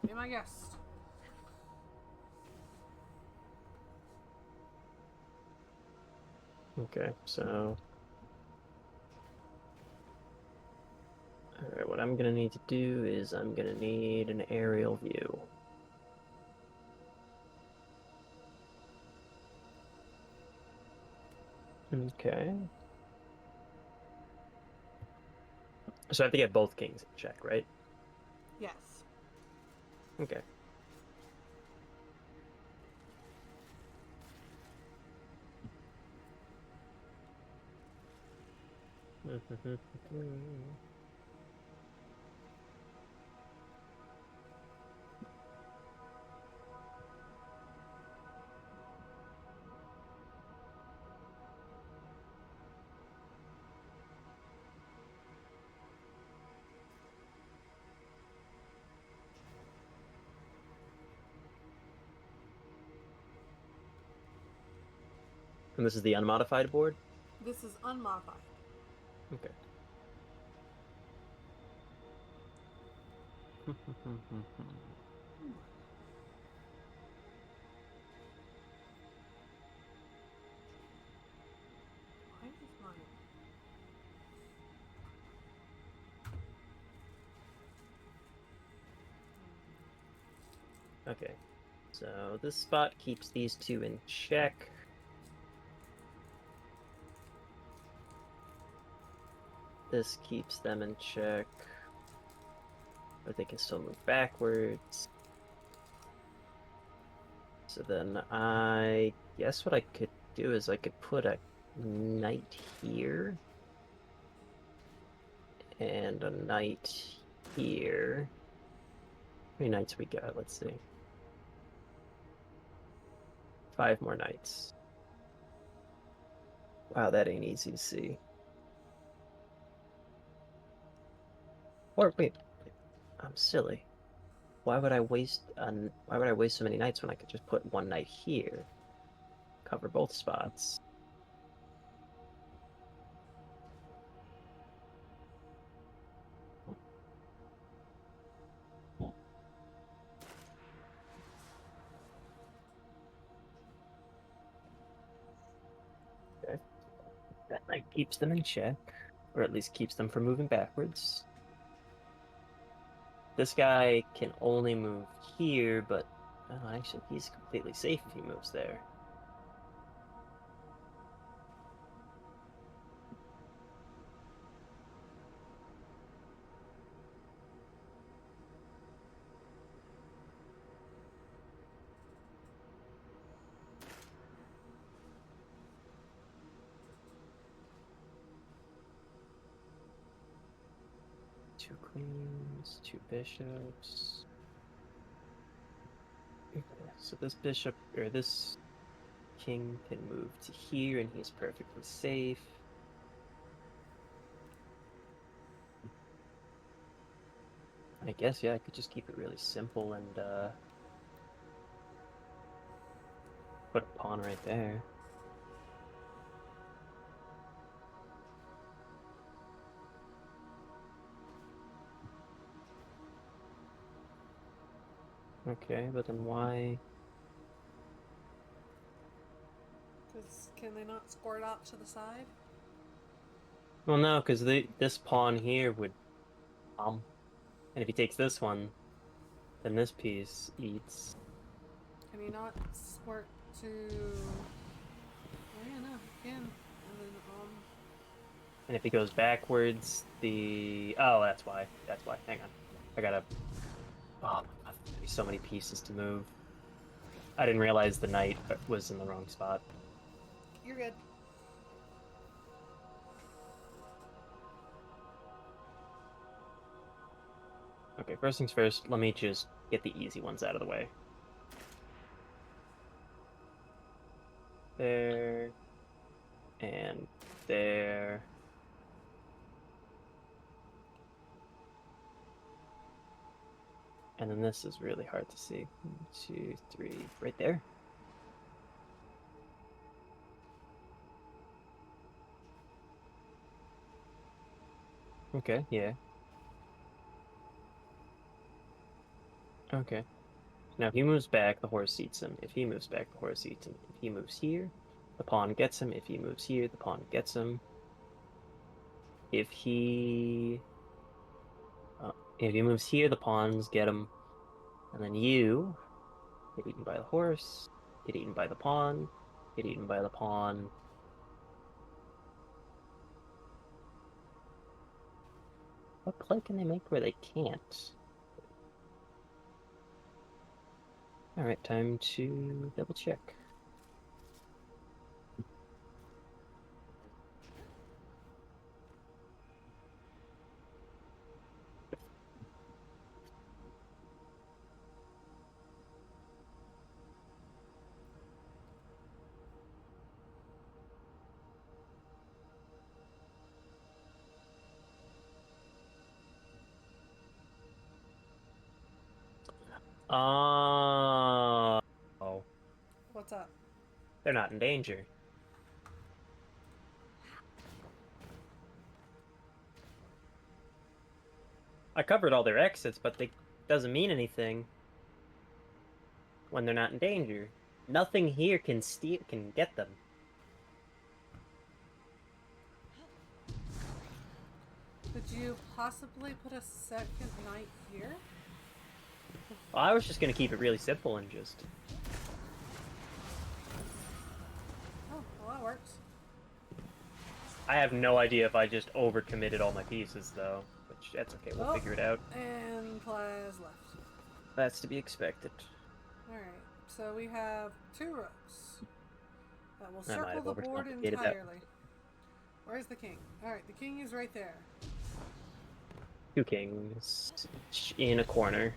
Be my guest. Okay, so... Alright, what I'm gonna need to do is I'm gonna need an aerial view. Okay. So I have to get both kings in check, right? Yes. Okay. And this is the unmodified board? This is unmodified. Okay. Why is mine? Okay. So this spot keeps these two in check. This keeps them in check. But they can still move backwards. So then I guess what I could do is I could put a knight here. And a knight here. How many knights we got? Let's see. 5 more knights. Wow, that ain't easy to see. Or wait, I'm silly. Why would I waste so many knights when I could just put one knight here? Cover both spots. Okay. That knight keeps them in check, or at least keeps them from moving backwards. This guy can only move here, but actually he's completely safe if he moves there. Two queens, two bishops. Okay, so this bishop, or this king can move to here and he's perfectly safe. I guess, yeah, I could just keep it really simple and put a pawn right there. Okay, but then why? Because can they not squirt out to the side? Well, no, because this pawn here would and if he takes this one, then this piece eats. Can he not work to? Oh yeah, no, he can. And then And if he goes backwards, oh, that's why. That's why. Hang on, I gotta. Oh my god, there's so many pieces to move. I didn't realize the knight was in the wrong spot. you're good. Okay, first things first. Let me just get the easy ones out of the way. There. And there. And then this is really hard to see. 1, 2, 3, right there. Okay, yeah. Okay. Now if he moves back, the horse eats him. If he moves back, the horse eats him. If he moves here, the pawn gets him. If he moves here, the pawn gets him. If he... if he moves here, the pawns get him. And then you get eaten by the horse, get eaten by the pawn, get eaten by the pawn. What play can they make where they can't? Alright, time to double check. Oh, What's up? they're not in danger. I covered all their exits, but they doesn't mean anything when they're not in danger. Nothing here can get them. Could you possibly put a second knight here? Well, I was just gonna keep it really simple and just. Oh, well that works. I have no idea if I just overcommitted all my pieces though, which that's okay. We'll figure it out. And Pla's left. That's to be expected. Alright, so we have 2 rows that will I might circle have the board overcomplicated that. entirely. Where's the king? Alright, the king is right there. 2 kings in a corner.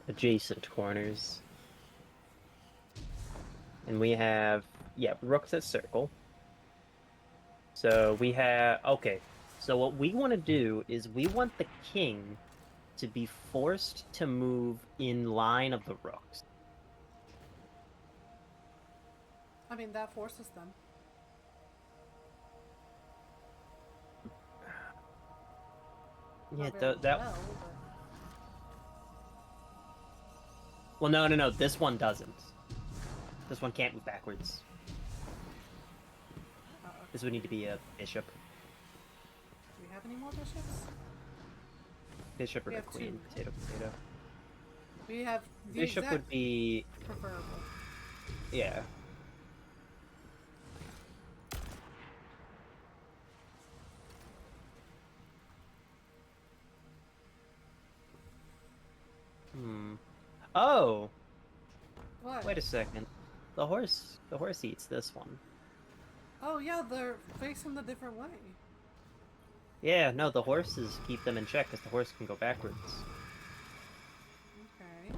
Adjacent corners. And we have, yeah, rooks at circle. So we have, okay. So what we want to do is we want the king to be forced to move in line of the rooks. I mean, that forces them. Yeah, Not very that. well, but... Well, no. This one doesn't. This one can't move backwards. This would need to be a bishop. Do we have any more bishops? Bishop or We a have queen. 2. Potato. We have the Bishop exact would be, preferable. yeah. Oh, What? wait a second. The horse eats this one. Oh yeah, they're facing the different way. Yeah, no, the horses keep them in check because the horse can go backwards. Okay.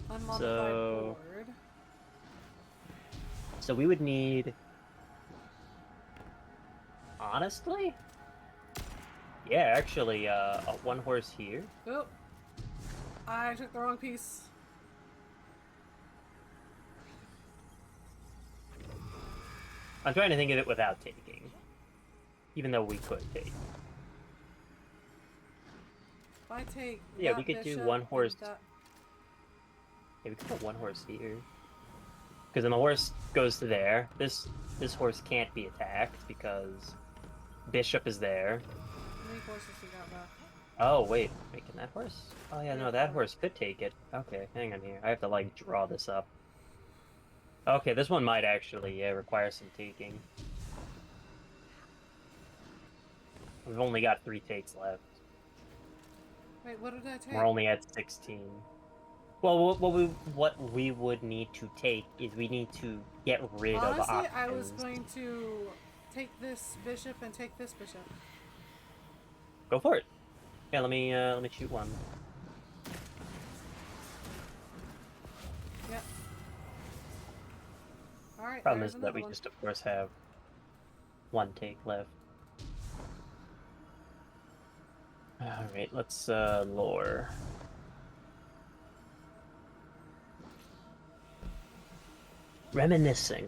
Unmodified So- board. So we would need... Honestly? Yeah, actually, a 1 horse here. Oh, I took the wrong piece. I'm trying to think of it without taking. Even though we could take. If I take Yeah, that we could do bishop 1 and horse. that- Yeah, we could put 1 horse here. Because then the horse goes to there. This horse can't be attacked because Bishop is there. How many horses we got left? Oh, wait. Wait, can that horse? Oh, yeah, Yeah, no, that fine. horse could take it. Okay, hang on here. I have to, like, draw this up. Okay, this one might actually, yeah, require some taking. We've only got 3 takes left. Wait, what did I take? We're only at 16. Well, what we would need to take is we need to get rid of Honestly, options. I was going to take this bishop and take this bishop. Go for it. Yeah, let me shoot one. Yep. Alright, Problem there's is that another we one. just, of course, have 1 take left. Alright, let's, lore. Reminiscing.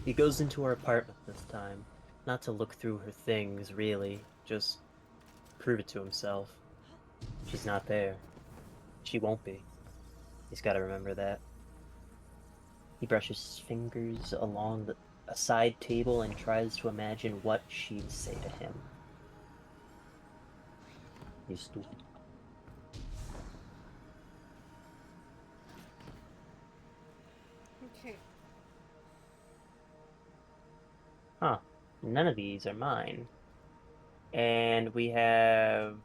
He goes into her apartment this time. Not to look through her things, really. Just prove it to himself. She's not there. She won't be. He's gotta remember that. He brushes his fingers along a side table and tries to imagine what she'd say to him. You stupid. Okay. Huh. None of these are mine. And we have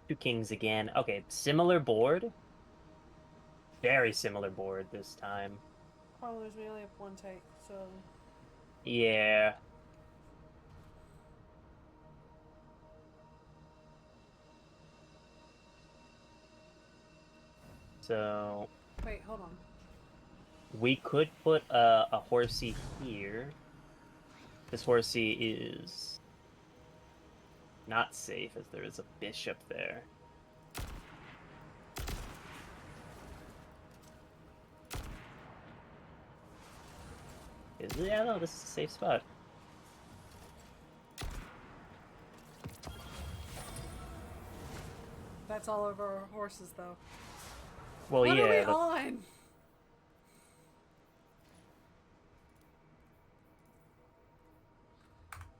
2 kings again. Okay, similar board. Very similar board this time. Problem is we only have 1 take, so... Yeah. So Wait, hold on. we could put a horsey here. This horsey is not safe as there is a bishop there. Is it? Yeah, no, this is a safe spot. That's all of our horses, though. Well, What yeah. are we that's- on?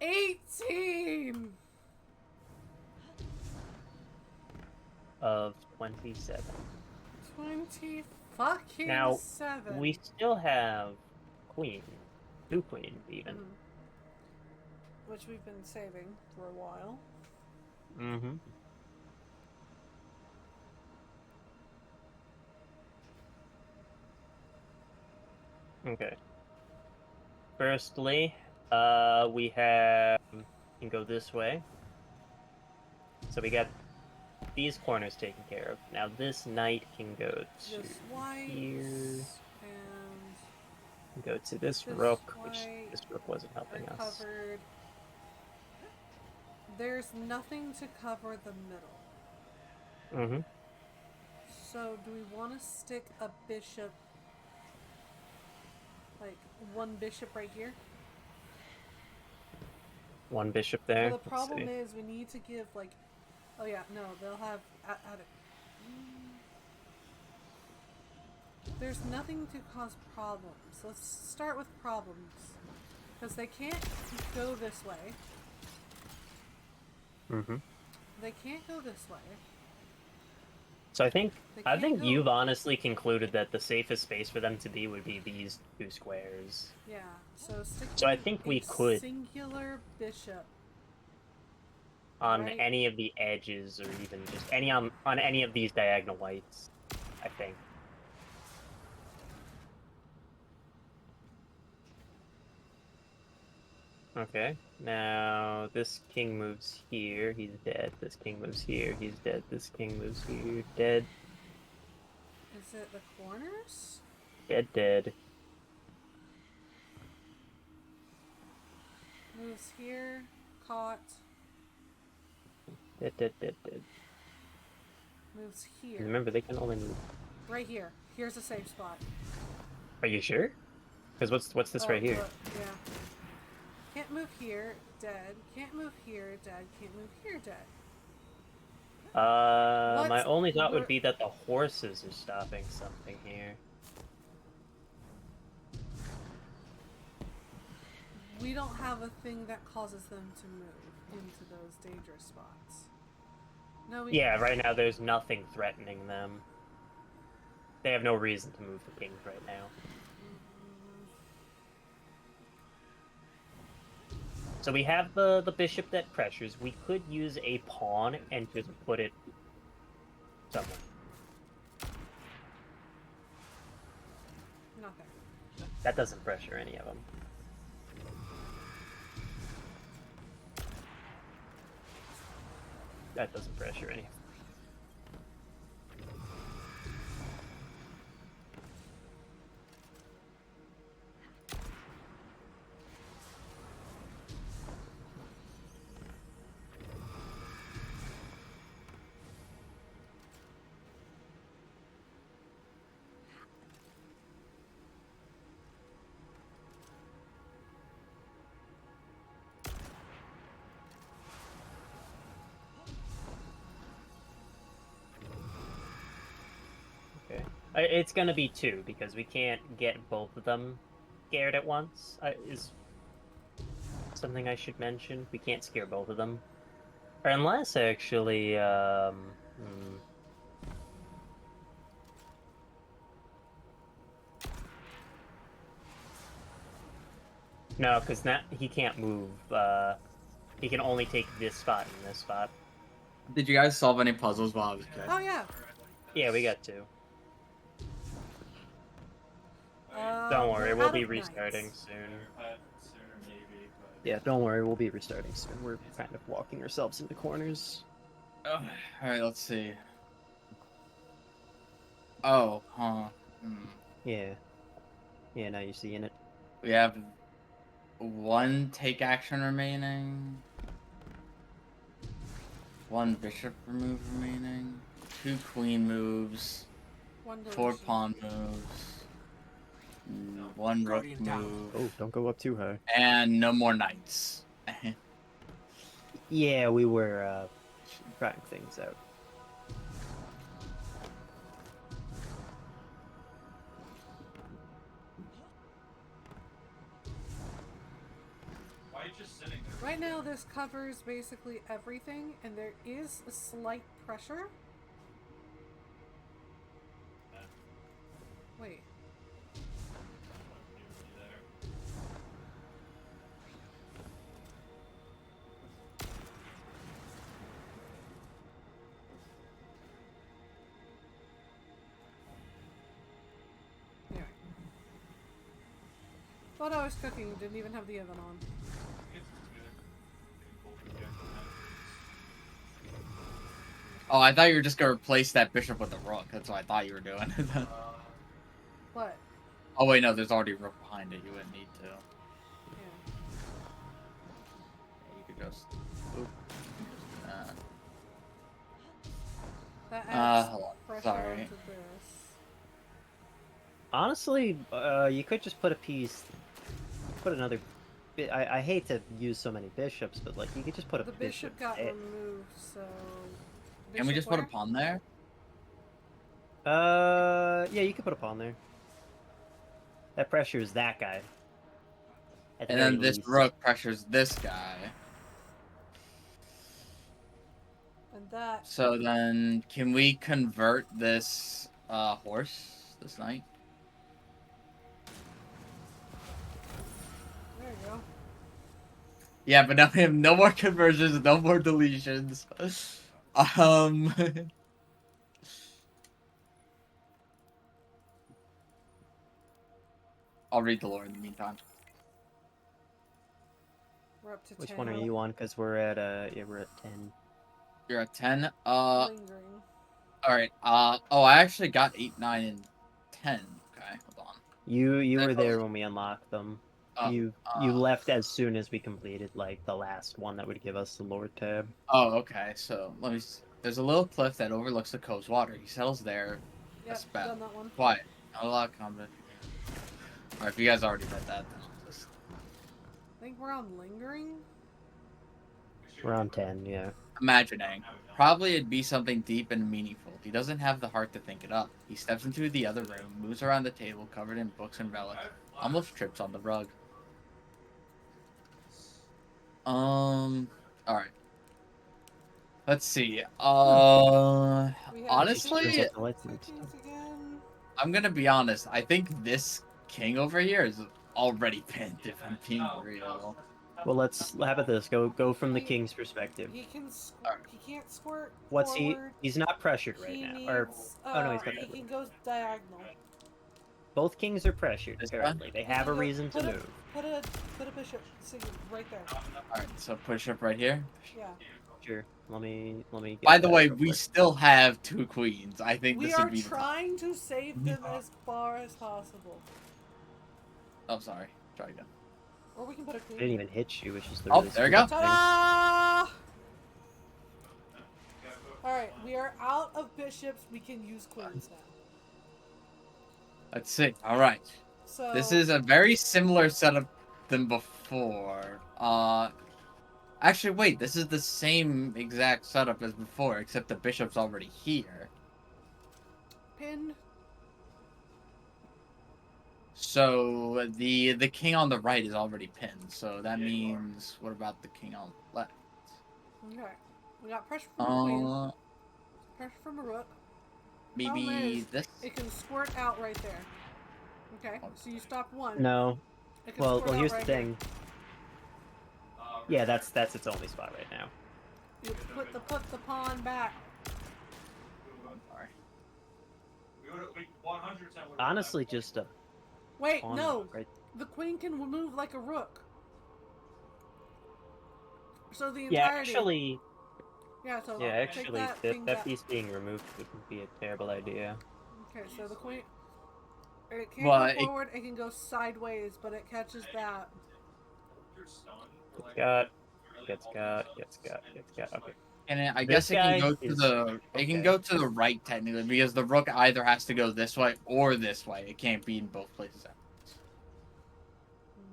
$18 of 27. 20 fucking Now, 7. we still have queen. 2 queens, even. Mhm. Which we've been saving for a while. Mm-hmm. Okay. Firstly, we have... can go this way. So we got these corners taken care of. Now this knight can go to This white here. and Go to this this rook, which white this rook wasn't helping are us. covered. There's nothing to cover the middle. Mm-hmm. So do we want to stick a bishop, like 1 bishop right here? 1 bishop there. Well, the Let's problem see. is we need to give like, oh yeah, no, they'll have add it. There's nothing to cause problems. Let's start with problems, because they can't go this way. Mm-hmm. They can't go this way. So I think They I can't think go- you've honestly concluded that the safest space for them to be would be these 2 squares. Yeah. So stick. So I think we could- singular bishop On Right. any of the edges, or even just any on any of these diagonal whites, I think. Okay, now this king moves here, he's dead. This king moves here, he's dead. This king moves here, dead. Is it the corners? Dead, dead. Moves here, caught. Dead, dead, dead, dead. Moves here. Remember, they can only move. Right here. Here's a safe spot. Are you sure? Because what's this Oh, right here? look, yeah. Can't move here, dead. Can't move here, dead. Can't move here, dead. My What's- only thought would where- be that the horses are stopping something here. We don't have a thing that causes them to move into those dangerous spots. No, we Yeah, right now there's nothing threatening them. They have no reason to move the kings right now. So we have the bishop that pressures. We could use a pawn and just put it somewhere. Not there. That doesn't pressure any of them. That doesn't pressure any. Okay. It's gonna be 2 because we can't get both of them scared at once. Is something I should mention. We can't scare both of them. Or unless, actually, No, because now he can't move. He can only take this spot and this spot. Did you guys solve any puzzles while I was kid? Oh yeah. Yeah, we got 2. Don't worry, we're we'll out be of restarting knights. soon. Sooner maybe, but Yeah, don't worry, we'll be restarting soon. We're kind of walking ourselves into corners. Oh, alright, let's see. Oh, huh. Yeah. Yeah, now you're seeing it. We have 1 take action remaining. 1 bishop remove remaining. 2 queen moves. One 4 deletion. pawn moves. 1 rook move. Oh, don't go up too high. And no more knights. Yeah, we were trying things out. why are you just sitting there? Right now, this covers basically everything, and there is a slight pressure. Wait. Anyway. Thought I was cooking, didn't even have the oven on. Oh, I thought you were just gonna replace that bishop with a rook. That's what I thought you were doing. What? Oh wait, no, there's already a rook behind it. You wouldn't need to. Yeah. You could just. Oop. That adds Hold on. pressure Sorry. onto this. Honestly, you could just put a piece. Put another. I hate to use so many bishops, but like you could just put a The bishop got there. removed, so. Can we Bishop just put a where? pawn there? Yeah, you could put a pawn there. That pressures that guy. At the And very then this least. rook pressures this guy. And that. So then, can we convert this horse, this knight? There you go. Yeah, but now we have no more conversions, no more deletions. I'll read the lore in the meantime. We're up to Which 10. one are you on? Because we're at yeah, we're at 10. You're at 10. Lingering. Alright. Oh, I actually got 8, 9, and 10. Okay, hold on. You were That there goes- when we unlocked them. Oh, You left as soon as we completed like the last one that would give us the Lord tab. Oh, okay. So let me. There's a little cliff that overlooks the coast water. He settles there. Yep, That's bad. done that one. Quiet. Not a lot of combat. Alright, if you guys already read that, then I'll just. I think we're on lingering. We're on 10, yeah. Imagining. Probably it'd be something deep and meaningful. He doesn't have the heart to think it up. He steps into the other room, moves around the table covered in books and relics, almost trips on the rug. All right. Let's see. We have Honestly, two kings again. I'm gonna be honest. I think this king over here is already pinned. If I'm being real. Well, how about this? Go from the king's perspective. He can. Alright. He can't squirt What's forward. he's not pressured right He now. needs. Or oh no, he's got He that. can go diagonal. Both kings are pressured This one? currently. They have a reason to move. Put a bishop singing right there. Alright, so push up right here. Yeah. Sure. Let me. Get By the that way, real we quick. still have 2 queens. I think We this are would be the trying to save them as far as possible. Oh, sorry. Try again. Or we can put a I queen. didn't even hit you, which is the Oh, really there we go. stupid thing. Ta-da! Alright, we are out of bishops. We can use queens now. Let's see. Alright. So This is a very similar setup than before. Actually, wait. This is the same exact setup as before, except the bishop's already here. pinned. So the king on the right is already pinned. So that means, what about the king on the left? Okay. We got pressure from a queen. Pressure from a rook. Problem Maybe is, this. It can squirt out right there. Okay, so you stopped one. No. It can Well, squirt out here's the right thing. Yeah, that's its only spot right now. here. You put the pawn back. Sorry. Honestly, just a Wait, pawn no. right. The queen can move like a rook. So the Yeah, entirety. actually, Yeah, so yeah, take actually, that that, thing that back. piece being removed wouldn't be a terrible idea. Okay, so the queen. It can't Well, go it- forward. It can go sideways, but it catches that. Gets got. Okay. And I This guess it can guy go to is- the it can okay. go to the right technically because the rook either has to go this way or this way. It can't be in both places at once.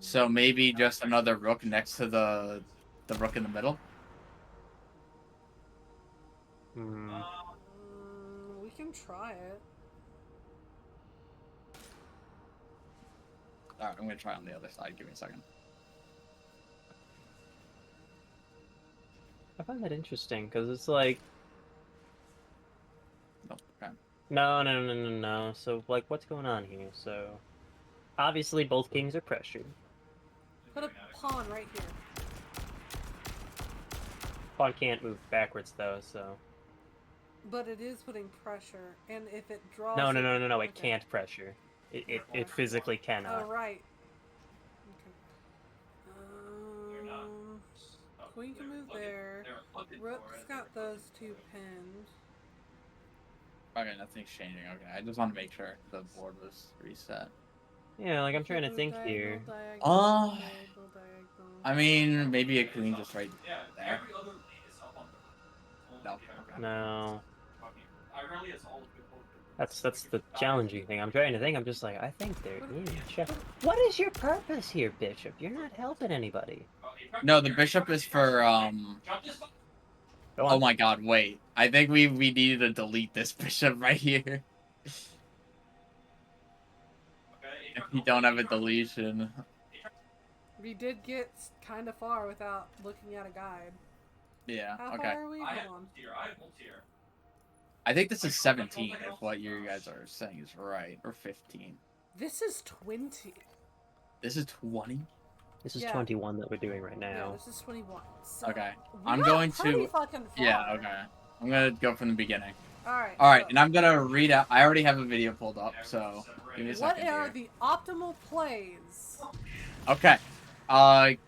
So maybe just another rook next to the rook in the middle. Hmm. We can try it. All right, I'm gonna try on the other side. Give me a second. I find that interesting because it's like Oh, okay. no. So like, what's going on here? So obviously, both kings are pressured. Put a pawn right here. Pawn can't move backwards though, so But it is putting pressure, and if it draws. no. It Okay. can't pressure. It physically Oh cannot. right. Okay. Queen can move there. Rook's got those two pinned. Okay, nothing's changing. Okay, I just want to make sure the board was reset. Yeah, like I'm trying to Move think diagonal, here. diagonal. I mean, maybe a queen just right there. No. Okay. No. That's the challenging thing. I'm trying to think. I'm just like, I think they're in check. What is your purpose here, Bishop? You're not helping anybody. No, the bishop is for Go Oh on. my god, wait. I think we needed to delete this bishop right here. If you don't have a deletion. We did get kind of far without looking at a guide. Yeah, How okay. far are we? Hold on. I think this is 17 if what you guys are saying is right. Or 15. This is 20. This is 20? This is Yeah. 21 that we're doing right Yeah, now. this is 21. So Okay. we I'm got going pretty to fucking far. Yeah, okay. I'm gonna go from the beginning. Alright. Alright, and I'm gonna read out I already have a video pulled up, so give me a What second are here. the optimal plays? Okay.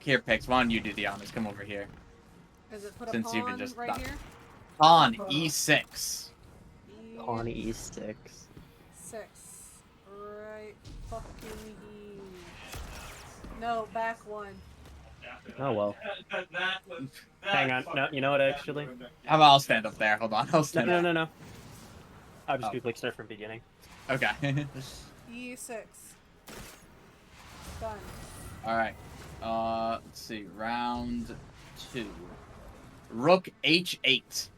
Here, Pix, why don't you do the honors? Come over here. Is it put a Since you've been pawn just right done. here? Pawn E6. Pawn E6. 6. Right fucking here. No, back one. Oh well. Hang on. No, you know what? Actually, How about I'll stand up there? Hold on, I'll stand up. no. I'll just Oh. do like start from beginning. Okay. E6. Done. Alright. Let's see. Round 2. Rook H8.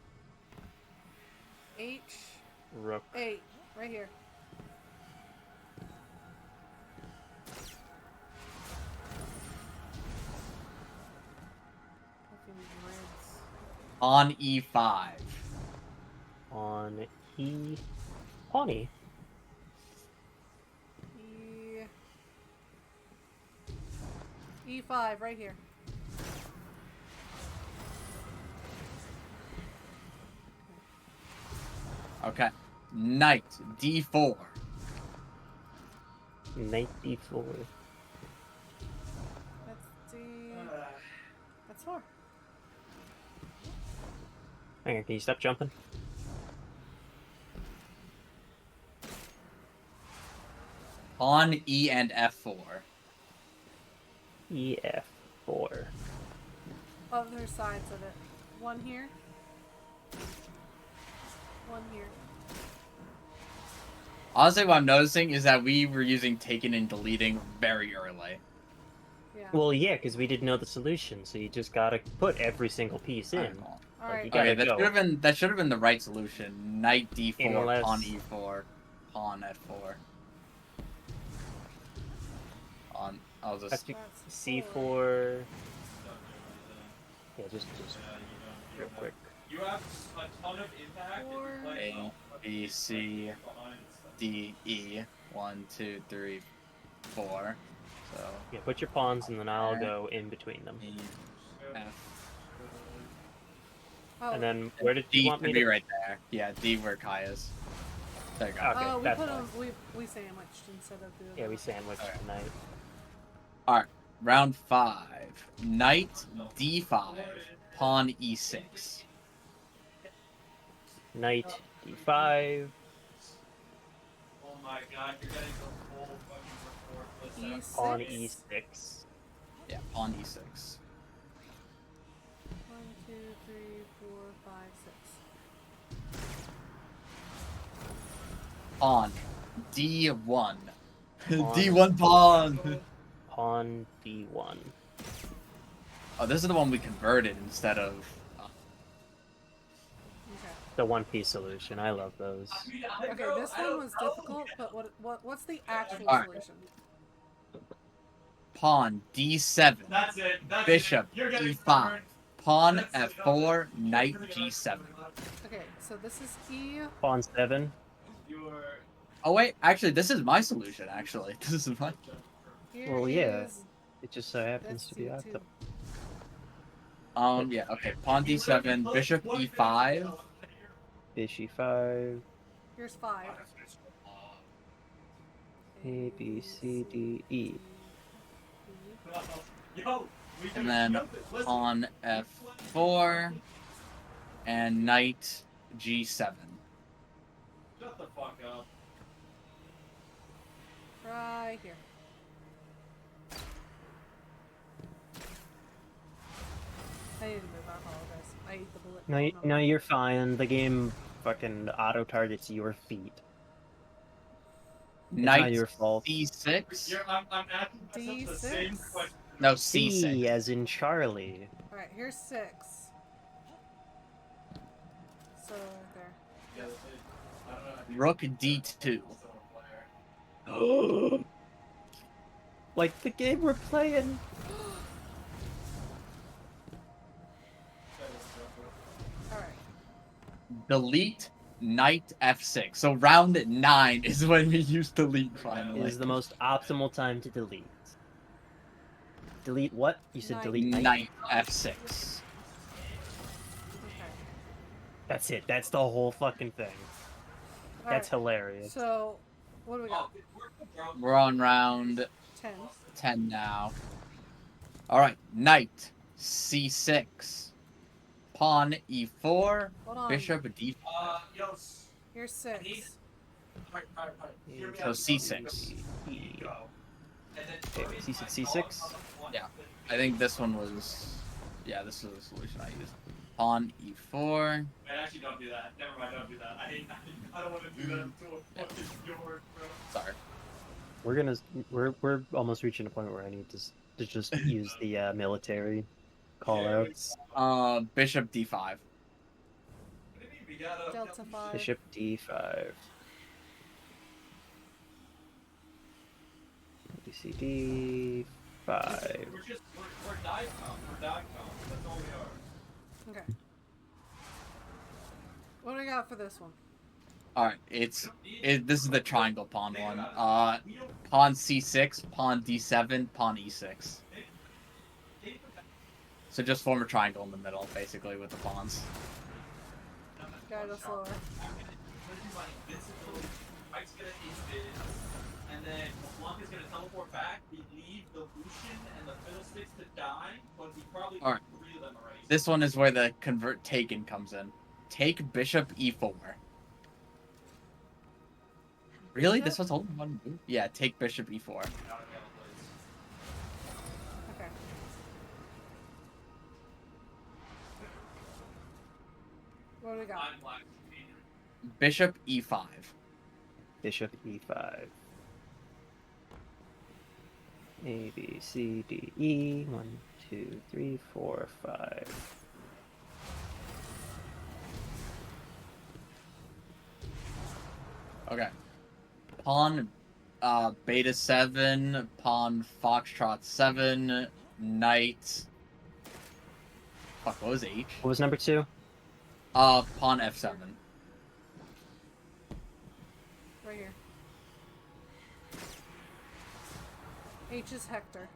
H8. Rook. Right here. On E5. On E. Pawnee. E5, right here. Okay. Knight D4. Knight D4. That's D. That's 4. Hang on, can you stop jumping? Pawn E and F4. EF4. Other sides of it. One here. One here. Honestly, what I'm noticing is that we were using taking and deleting very early. Yeah. Well, yeah, because we didn't know the solution, so you just gotta put every single piece in. Alright. you gotta Okay, go. that should have been the right solution. Knight D4, Unless- pawn E4, pawn F4. I'll just. Have to That's C4. Yeah, just Yeah, real quick. You have a ton of impact if Four. you play A, B, C, D, E. 1, 2, 3, 4. So Yeah, put your pawns and then I'll go in between them. E, F. Oh, And then where did D you want should me be to? right there. Yeah, D where Kai is. There you go. Okay, oh, we that's put fine. them. We sandwiched instead of the. Yeah, other we one. sandwiched Alright. tonight. Alright, round 5. Knight D5, pawn E6. Knight D5. Oh my god, you're getting the full fucking report. Let's E6. Pawn E6. Yeah, pawn E6. 1, 2, 3, 4, 5, 6. Pawn D1. Pawn. D1 pawn! Pawn D1. Oh, this is the one we converted instead of. Okay. The one-piece solution. I love those. Okay, this one was difficult, but what's the actual Alright. solution? Pawn D7. That's it. That's Bishop it. You're getting E5. burned. Pawn That's it. F4, Knight G7. Okay, so this is E. Pawn 7. You are. Oh wait, actually, this is my solution. Actually, this is my. Here Well, yeah. is It just so happens this to be C2. active. Yeah. Okay. Pawn D7, Bishop E5. Bishop E5. Here's 5. A, B, C, D, E. Yo, we can And then jump it. Listen. Pawn F4, and Knight G7. Shut the fuck up. Right here. I need to move. I apologize. I ate the bullet. No, no, you're fine. The game fucking auto targets your feet. It's not Knight your fault. C6. I'm asking myself the same D6? question. No, C C6. as in Charlie. Alright, here's 6. So, right there. Yeah, I don't know. I think Rook D2. player. Like the game we're playing. Alright. Delete Knight F6. So round 9 is when we use delete finally. Is the most optimal time to delete. Delete what? You said Knight. delete knight? Knight F6. Okay. That's it. That's the whole fucking thing. That's Alright, hilarious. so, what do we got? We're on round 10. 10 now. Alright, Knight C6. Pawn E4. Hold on. Bishop D5. Yo, Here's 6. alright. Hear me So out. C6. Go. And then Okay, C6, C6. Yeah. I think this one was. Yeah, this was the solution I used. Pawn E4. Man, actually, don't do that. Never mind, don't do that. I don't want to do that until a fucking your bro. Sorry. We're almost reaching a point where I need to just use the military callouts. Bishop D5. What do you mean we gotta? Delta 5. Bishop D5. BCD 5. We're die comp. We're die comp. That's all we are. Okay. What do we got for this one? Alright, this is the triangle pawn one. Pawn c6, pawn d7, pawn e6. So just form a triangle in the middle, basically, with the pawns. Gotta go slower. Mike's gonna invis, and then Blanc is gonna teleport back. We leave the Lucian and the Fiddlesticks to die, but we probably Alright. 3 of them already. This one is where the convert taken comes in. Take bishop e4. Really? This was only one move? Yeah, take bishop e4. Okay. What do we got? I'm black. Bishop e5. Bishop e5. A, B, C, D, E. 1, 2, 3, 4, 5. Okay. Pawn beta 7, pawn foxtrot 7, knight. Fuck, what was H? What was number 2? Pawn f7. Right here. H is Hector.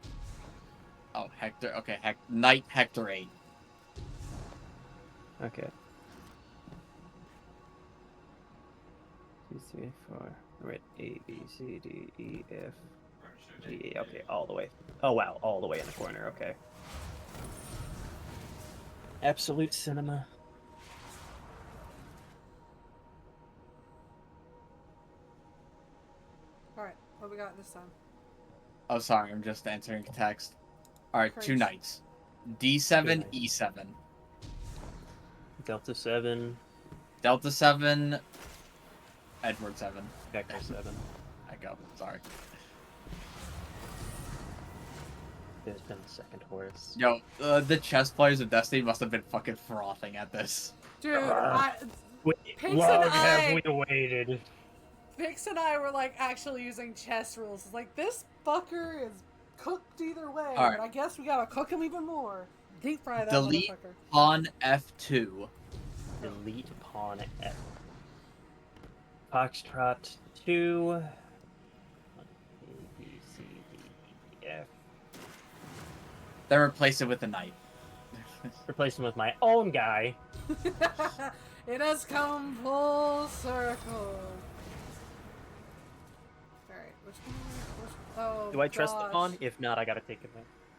Oh, Hector. Okay, knight Hector 8. Okay. 2, 3, 4. Right. A, B, C, D, E, F, G. Okay, all the way. Oh wow, all the way in the corner. Okay. Absolute cinema. Alright, what we got this time? Oh, sorry, I'm just answering text. Alright, 2 Christ. knights. D7, knights. E7. Delta 7. Delta 7, Edward 7. Vector 7. I go. Sorry. There's been a second horse. Yo, the chess players of Destiny must have been fucking frothing at this. Dude, Pix Long and have I- we waited? Vix and I were like actually using chess rules. It's like, this fucker is cooked either way, Alright. but I guess we gotta cook him even more. Deep fry that Delete motherfucker. pawn F2. Delete pawn F. Foxtrot 2. A, B, C, D, E, F. Then replace it with a knight. Replace him with my own guy. It has come full circle. Alright, which one? Oh, Do I trust the gosh. pawn? If not, I gotta take him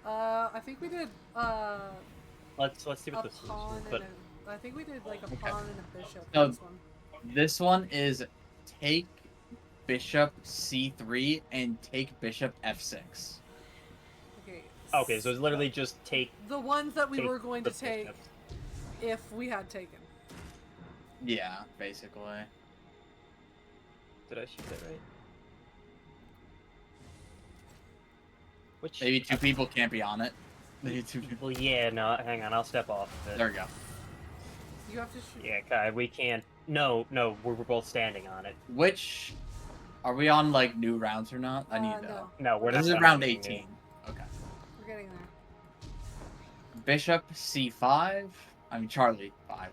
out. I think we did, Let's see a what this pawn is. and But I think we did like a pawn and a bishop No. for this one. This one is take bishop C3 and take bishop F6. Okay. so it's literally just take. The ones that we take were going the to take bishops. if we had taken. Yeah, basically. Did I shoot that right? Which Maybe 2 people can't be on it. Maybe 2 people. Well, yeah, no, hang on, I'll step off of it. There we go. You have to shoot. Yeah, Kai, we can't. No, we're both standing on it. Which are we on like new rounds or not? I need to No, No, we're This not is on round anything 18. Okay. we're getting there. Bishop C5. I mean Charlie 5.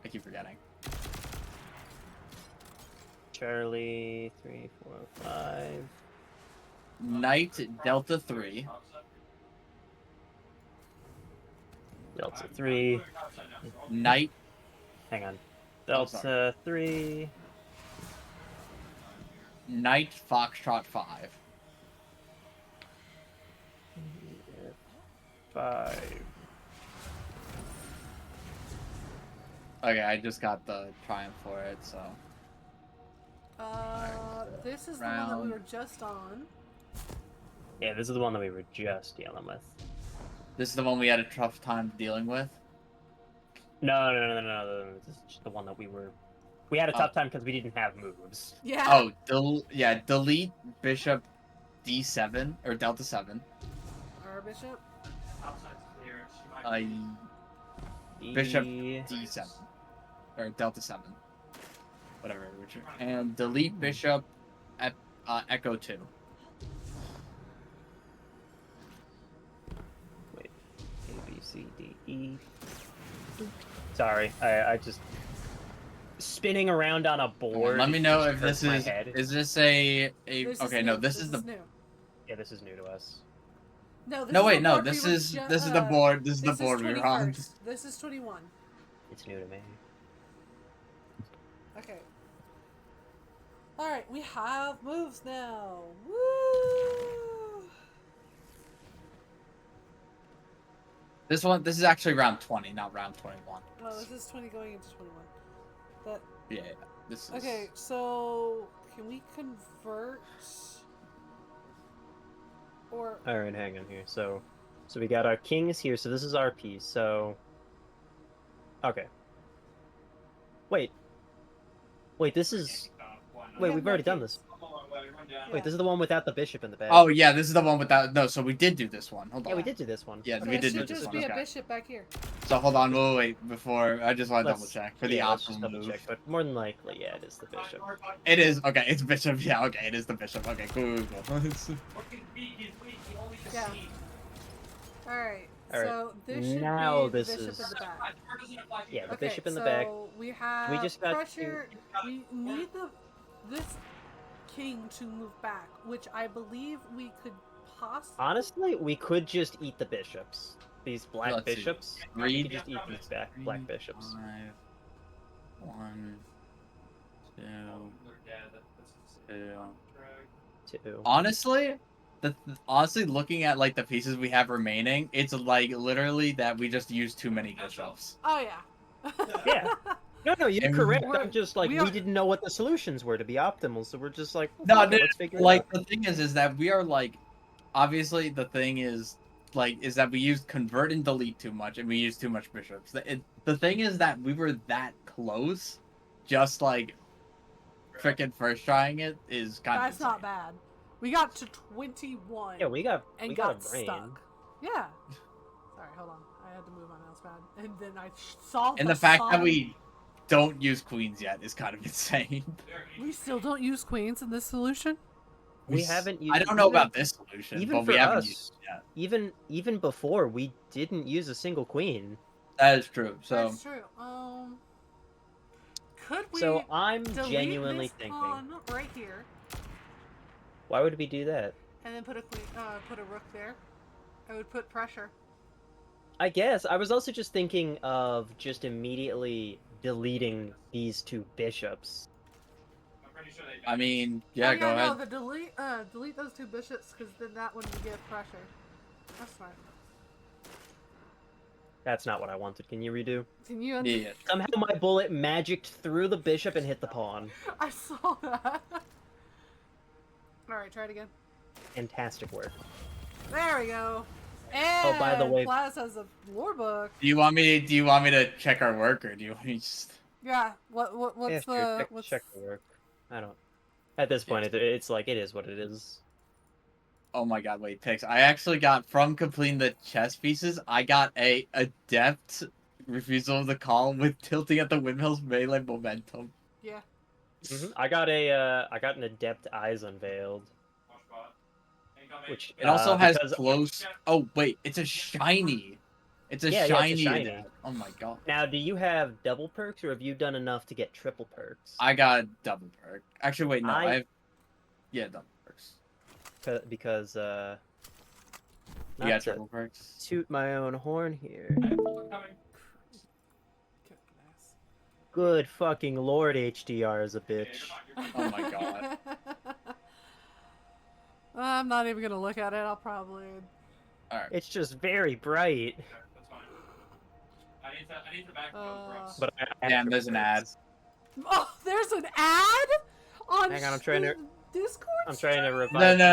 I keep forgetting. Charlie, 3, 4, 5. Knight Delta 3. Delta 3. Knight. Hang on. Oh, sorry. Delta 3. Knight Foxtrot 5. 5. Okay, I just got the triumph for it, so. This is the one that we round. were just on. Yeah, this is the one that we were just dealing with. This is the one we had a tough time dealing with. No. This is just the one that we were. We had a tough time because we didn't have moves. Yeah. Oh, delete bishop D7 or Delta 7. Our bishop. Bishop E- D7 or Delta 7, whatever. And delete bishop Echo 2. Wait. A, B, C, D, E. Sorry, I just. spinning around on a board. Let me know just if this hurts my is. head. Is this a? This Okay, is no. new. This is the. new. Yeah, this is new to us. No, this No, is wait, the no. board we This were is ju- this is the board. This is the This board is we were on. 21st. This is 21. It's new to me. Okay. Alright, we have moves now. Woo! This one. This is actually round 20, not round 21. Oh, this is 20 going into 21. That. Yeah. This is. Okay, so can we convert? Or All right, hang on here. So we got our kings here. So this is our piece. So, okay. Wait, this is. Wait, we've already done this. Wait, this is the one without the bishop in the back. Oh yeah, this is the one without. No, so we did do this one. Hold on. Yeah, we did do this one. Yeah, so we there did should do this just one. be a Okay. bishop back here. So hold on, we'll wait before. I just want to double Let's- check for the yeah, let's just optimal double move. check, but more than likely, yeah, it is the bishop. It is okay. It's bishop. Yeah, okay. It is the bishop. Okay, cool. Yeah. Alright, All right, so this should now be this the bishop is- in the back. Yeah, the Okay, bishop in the so back. we have We just got pressure. We need this king to move back, which I believe we could possibly. Honestly, we could just eat the bishops. These black Let's see. bishops. We Read. could just eat these black bishops. 5, 1, 2, 2. Too. Honestly, honestly, looking at like the pieces we have remaining, it's like literally that we just used too many bishops. Oh yeah. Yeah. No, you're And correct. we're- I'm just like we we are- didn't know what the solutions were to be optimal, so we're just like, No, fuck it, dude, let's figure it like out. the thing is that we are like, obviously the thing is that we used convert and delete too much, and we used too much bishops. The thing is that we were that close, just like freaking first trying it is kind That's of not bad. We got to 21. Yeah, we got and a got brain. stuck. Yeah. Sorry, hold on. I had to move my mouse pad, and then I saw. And the fact that we don't use queens yet is kind of insane. we still don't use queens in this solution. We haven't used. I don't know even- about this solution, even but we for haven't us. used it yet. Even before, we didn't use a single queen. That is true. So That's true. Could we? So I'm delete genuinely this thinking, pawn right here, why would we do that? and then put a queen, put a rook there. I would put pressure. I guess I was also just thinking of just immediately deleting these two bishops. I mean, yeah, oh, go ahead. No, the delete those two bishops, because then that one would give pressure. That's fine. That's not what I wanted. Can you redo? Can you? Yeah. Somehow my bullet magicked through the bishop and hit the pawn. I saw that. All right, try it again. Fantastic work. There we go. And Oh, by the way- Plaz has a war book. Do you want me to check our work, or do you want me to just? Yeah. What's Yeah, the sure, what's check the work. I don't. At this point, it's like it is what it is. Oh my god, wait, Pix. I actually got, from completing the chess pieces, I got a adept refusal of the call with tilting at the windmill's melee momentum. Yeah. I got an adept eyes unveiled, which It also has because- close. Oh wait, it's a shiny. It's a Yeah, it's a shiny. shiny. adept. Oh my god. Now, do you have double perks, or have you done enough to get triple perks? I got a double perk. Actually, wait, no, I- I have. Yeah, double perks. Because You not got to triple perks. toot my own horn here. Kick ass. Good fucking lord, HDR is a bitch. Oh my god. I'm not even gonna look at it. I'll probably. All right. It's just very bright. I need to back Brooks. But I Damn, there's an ad. Oh, there's an ad on. Hang on, I'm trying to- Discord. I'm trying to revive. No.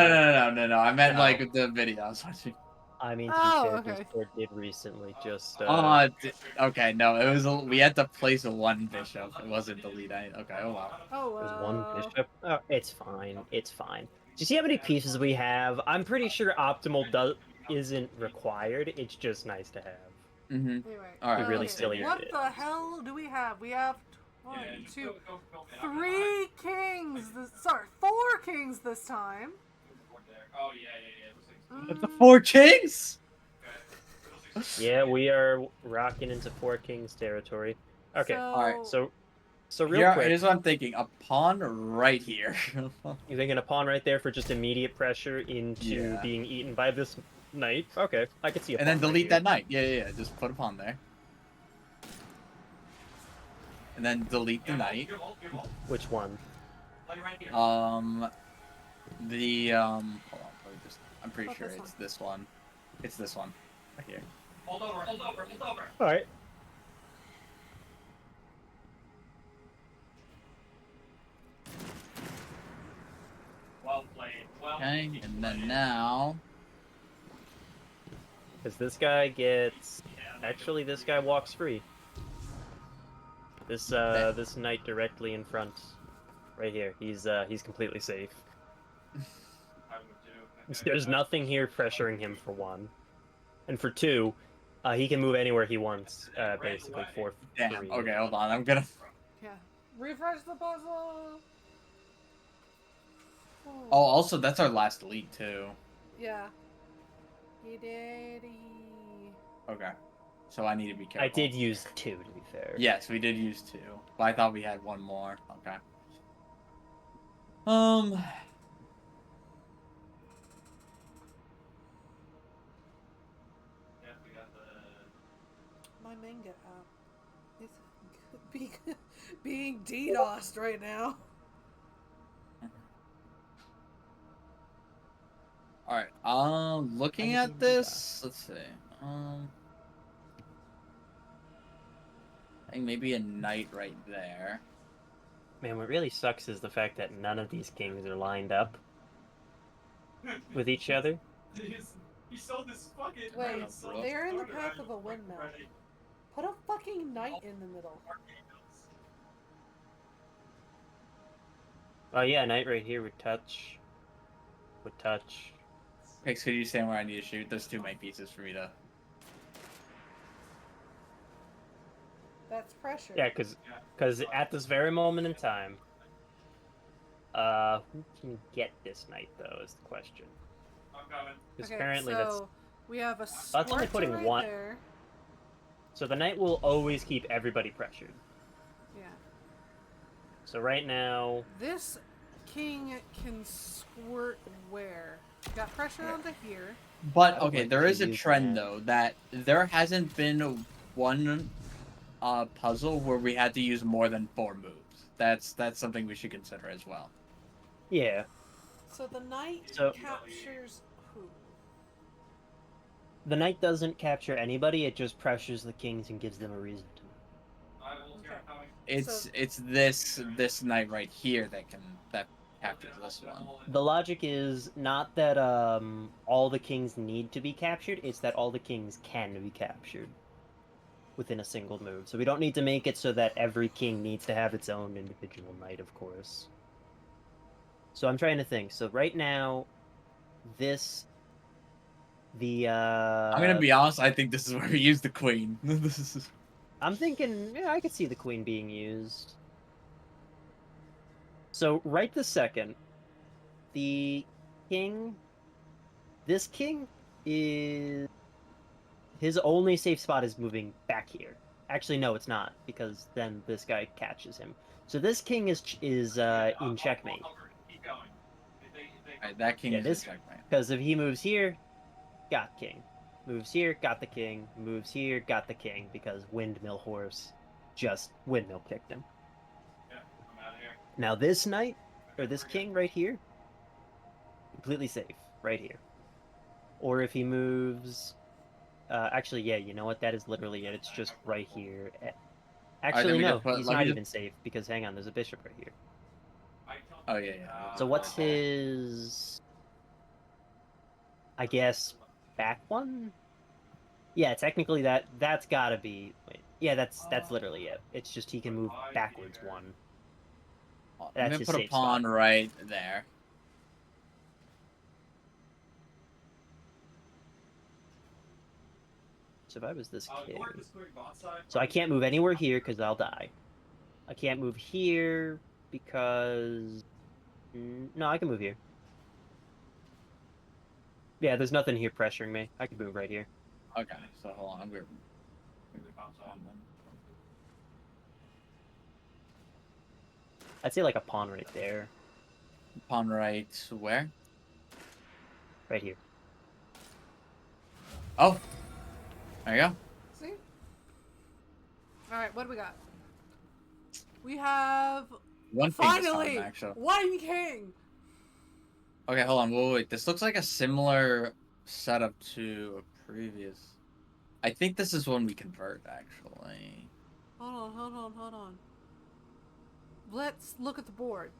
I meant No. like the video I was watching. I mean, to Oh, be fair, okay. Discord did recently just. Okay, no, it was we had to place a one bishop. It wasn't delete. Okay, oh wow. Oh. There's one bishop. Oh, it's fine. It's fine. Do you see how many pieces we have? I'm pretty sure optimal isn't required. It's just nice to have. Mm-hmm. Anyway. All right. Really silly What idea. the hell do we have? We have one, two, three kings. Four kings this time. Oh yeah. Mm, The four kings. Yeah, we are rocking into Four Kings territory. Okay, So, Alright, so So real quick, here's what I'm thinking: a pawn right here. you're thinking a pawn right there for just immediate pressure into Yeah. being eaten by this knight. Okay, I could see a And pawn then delete right that knight. Yeah. Just put a pawn there. And then delete the knight. here. Which one? Hold on, let me just. I'm pretty Oh, sure this it's this one. It's this one, right here. Hold over. All right. Well played. Okay, and then now. Because this guy gets. Actually, this guy walks free. This knight directly in front, right here. He's completely safe. I would do. There's nothing here pressuring him for one, and for two, he can move anywhere he wants. Basically for Damn. three. Okay, hold on. I'm gonna. Yeah. Refresh the puzzle. Oh, also that's our last delete too. Yeah. He did. Okay. So I need to be careful. I did use two, to be fair. Yes, we did use 2, but I thought we had one more. Okay. Yeah, we got the. My manga app is being DDoSed right now. All right. Looking at this, let's see. I think maybe a knight right there. Man, what really sucks is the fact that none of these kings are lined up with each other. He sold this fucking. Wait, bro. they're in the path of a windmill. Put a fucking knight in the middle. Oh yeah, knight right here would touch. Would touch. Pix, could you stand where I need to shoot? There's 2 main pieces for me to. That's pressure. Yeah, because at this very moment in time, who can get this knight though is the question. I'm coming. Because Okay, apparently so we have a That's only scorcher putting right one- there. so the knight will always keep everybody pressured. Yeah. So right now, This king can squirt where? Got pressure onto here. But I would okay, like there to is a use trend that. though that there hasn't been one puzzle where we had to use more than 4 moves. That's something we should consider as well. yeah, So the knight So- captures who? the knight doesn't capture anybody. It just pressures the kings and gives them a reason to. I will Okay. start coming. It's this knight right here that captures this one. The logic is not that all the kings need to be captured, it's that all the kings can be captured within a single move. So we don't need to make it so that every king needs to have its own individual knight, of course. So I'm trying to think. So right now, I'm gonna be honest. I think this is where we use the queen. This is. I'm thinking, yeah, I could see the queen being used. So right this second, the king, this king is his only safe spot is moving back here. Actually, no, it's not because then this guy catches him. So this king is in checkmate Keep going. Alright, that king Yeah, is this- a checkmate. because if he moves here, got king. Moves here, got the king. Moves here, got the king because windmill horse just windmill kicked him. Yeah, I'm out of here. Now this knight, or this king right here, completely safe, right here. Or if he moves... actually, yeah, you know what? That is literally it. It's just right here. Actually, me no, just put- he's let me not just- even safe, because hang on, there's a bishop right here. Oh yeah. So what's his... I guess, back one? Yeah, technically that's gotta be... Wait, yeah, that's literally it. It's just he can move backwards one. I'm That's gonna his put a safe pawn spot. right there. So if I was this king... Work this quick bonsai. So I can't move anywhere here because I'll die. I can't move here because... No, I can move here. Yeah, there's nothing here pressuring me. I can move right here. Okay, so hold on. I'm gonna. I'd say like a pawn right there, Pawn right where? right here. Oh, there you go. See? Alright, what do we got? We have... One king this Finally! time, actually. One king! Okay, hold on. Wait. This looks like a similar setup to a previous. I think this is one we convert, actually. Hold on. Let's look at the board.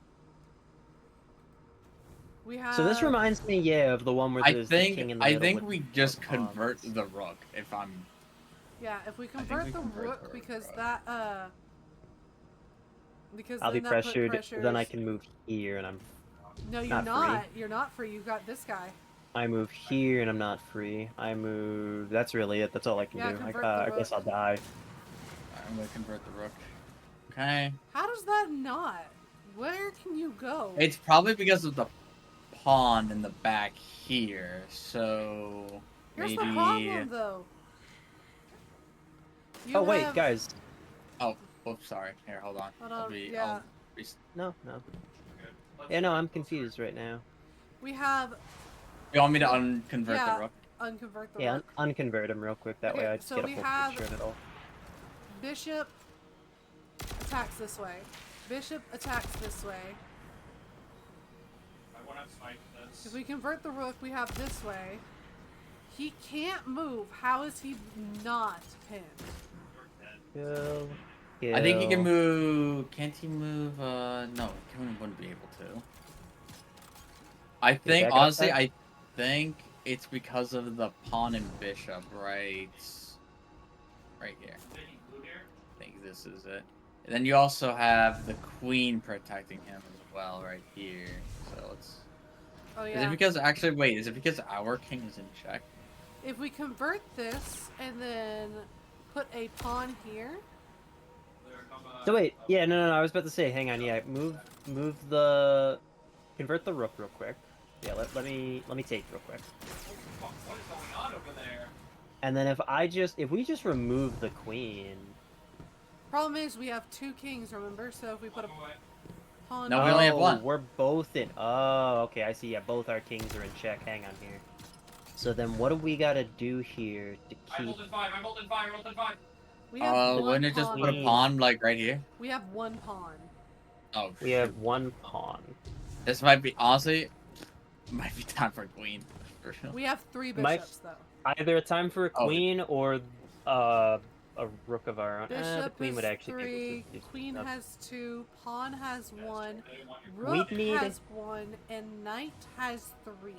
We have... So this reminds me, yeah, of the one where there's the king in the middle. I think with we the just four pawns. convert the rook. If I'm. Yeah, if we convert the rook, because that, because I'll be then that pressured, then I can move here, and I'm... No, you're not not. free. You're not free. You got this guy. I move here, and I'm not free. I move... That's really it. That's all I can Yeah, do. convert I the guess I'll rook. die. I'm gonna convert the rook. Okay. How does that not? Where can you go? It's probably because of the pawn in the back here. So Here's maybe. the problem, though. You Oh, wait, have- guys. Oh, oops, sorry. Here, hold on. Hold I'll on, be. yeah. I'll be... No. Yeah, no, I'm confused right now. We have You want me to unconvert Yeah. the rook? unconvert the Yeah, rook. unconvert him real quick. That way Okay, I just so get a we full have- picture of it all. Bishop attacks this way. Bishop attacks this way. I want to fight this. If we convert the rook, we have this way. He can't move. How is he not pinned? Kill. I think he can move. Can't he move? No, he wouldn't be able to. I think, back up honestly, there? I think it's because of the pawn and bishop, right? Right here. I think this is it. And then you also have the queen protecting him as well, right here. So let's. Oh Is it yeah. because actually? Wait, is it because our king is in check? If we convert this and then put a pawn here. So wait, yeah, no, I was about to say, hang on, yeah, move the, convert the rook real quick. Yeah, let me take real quick. What is going on over there? And then if we just remove the queen. Problem is we have two kings, remember? So if we put a pawn. No, we only have one. We're both in. Oh, okay, I see. Yeah, both our kings are in check. Hang on here. So then, what do we gotta do here to I'm keep? holding 5. I'm holding 5. I'm holding 5. We have one wouldn't it just pawn. put a pawn like right here? We have one pawn. Oh, We have one pawn. This might be honestly, might be time for a queen. For sure. We have three Mike- bishops though. Either a time for a Oh. queen or a rook of our own. The Bishop queen is would actually be three. able to do Queen stuff. has two. Pawn has one. We'd Rook need- has one, and knight has three.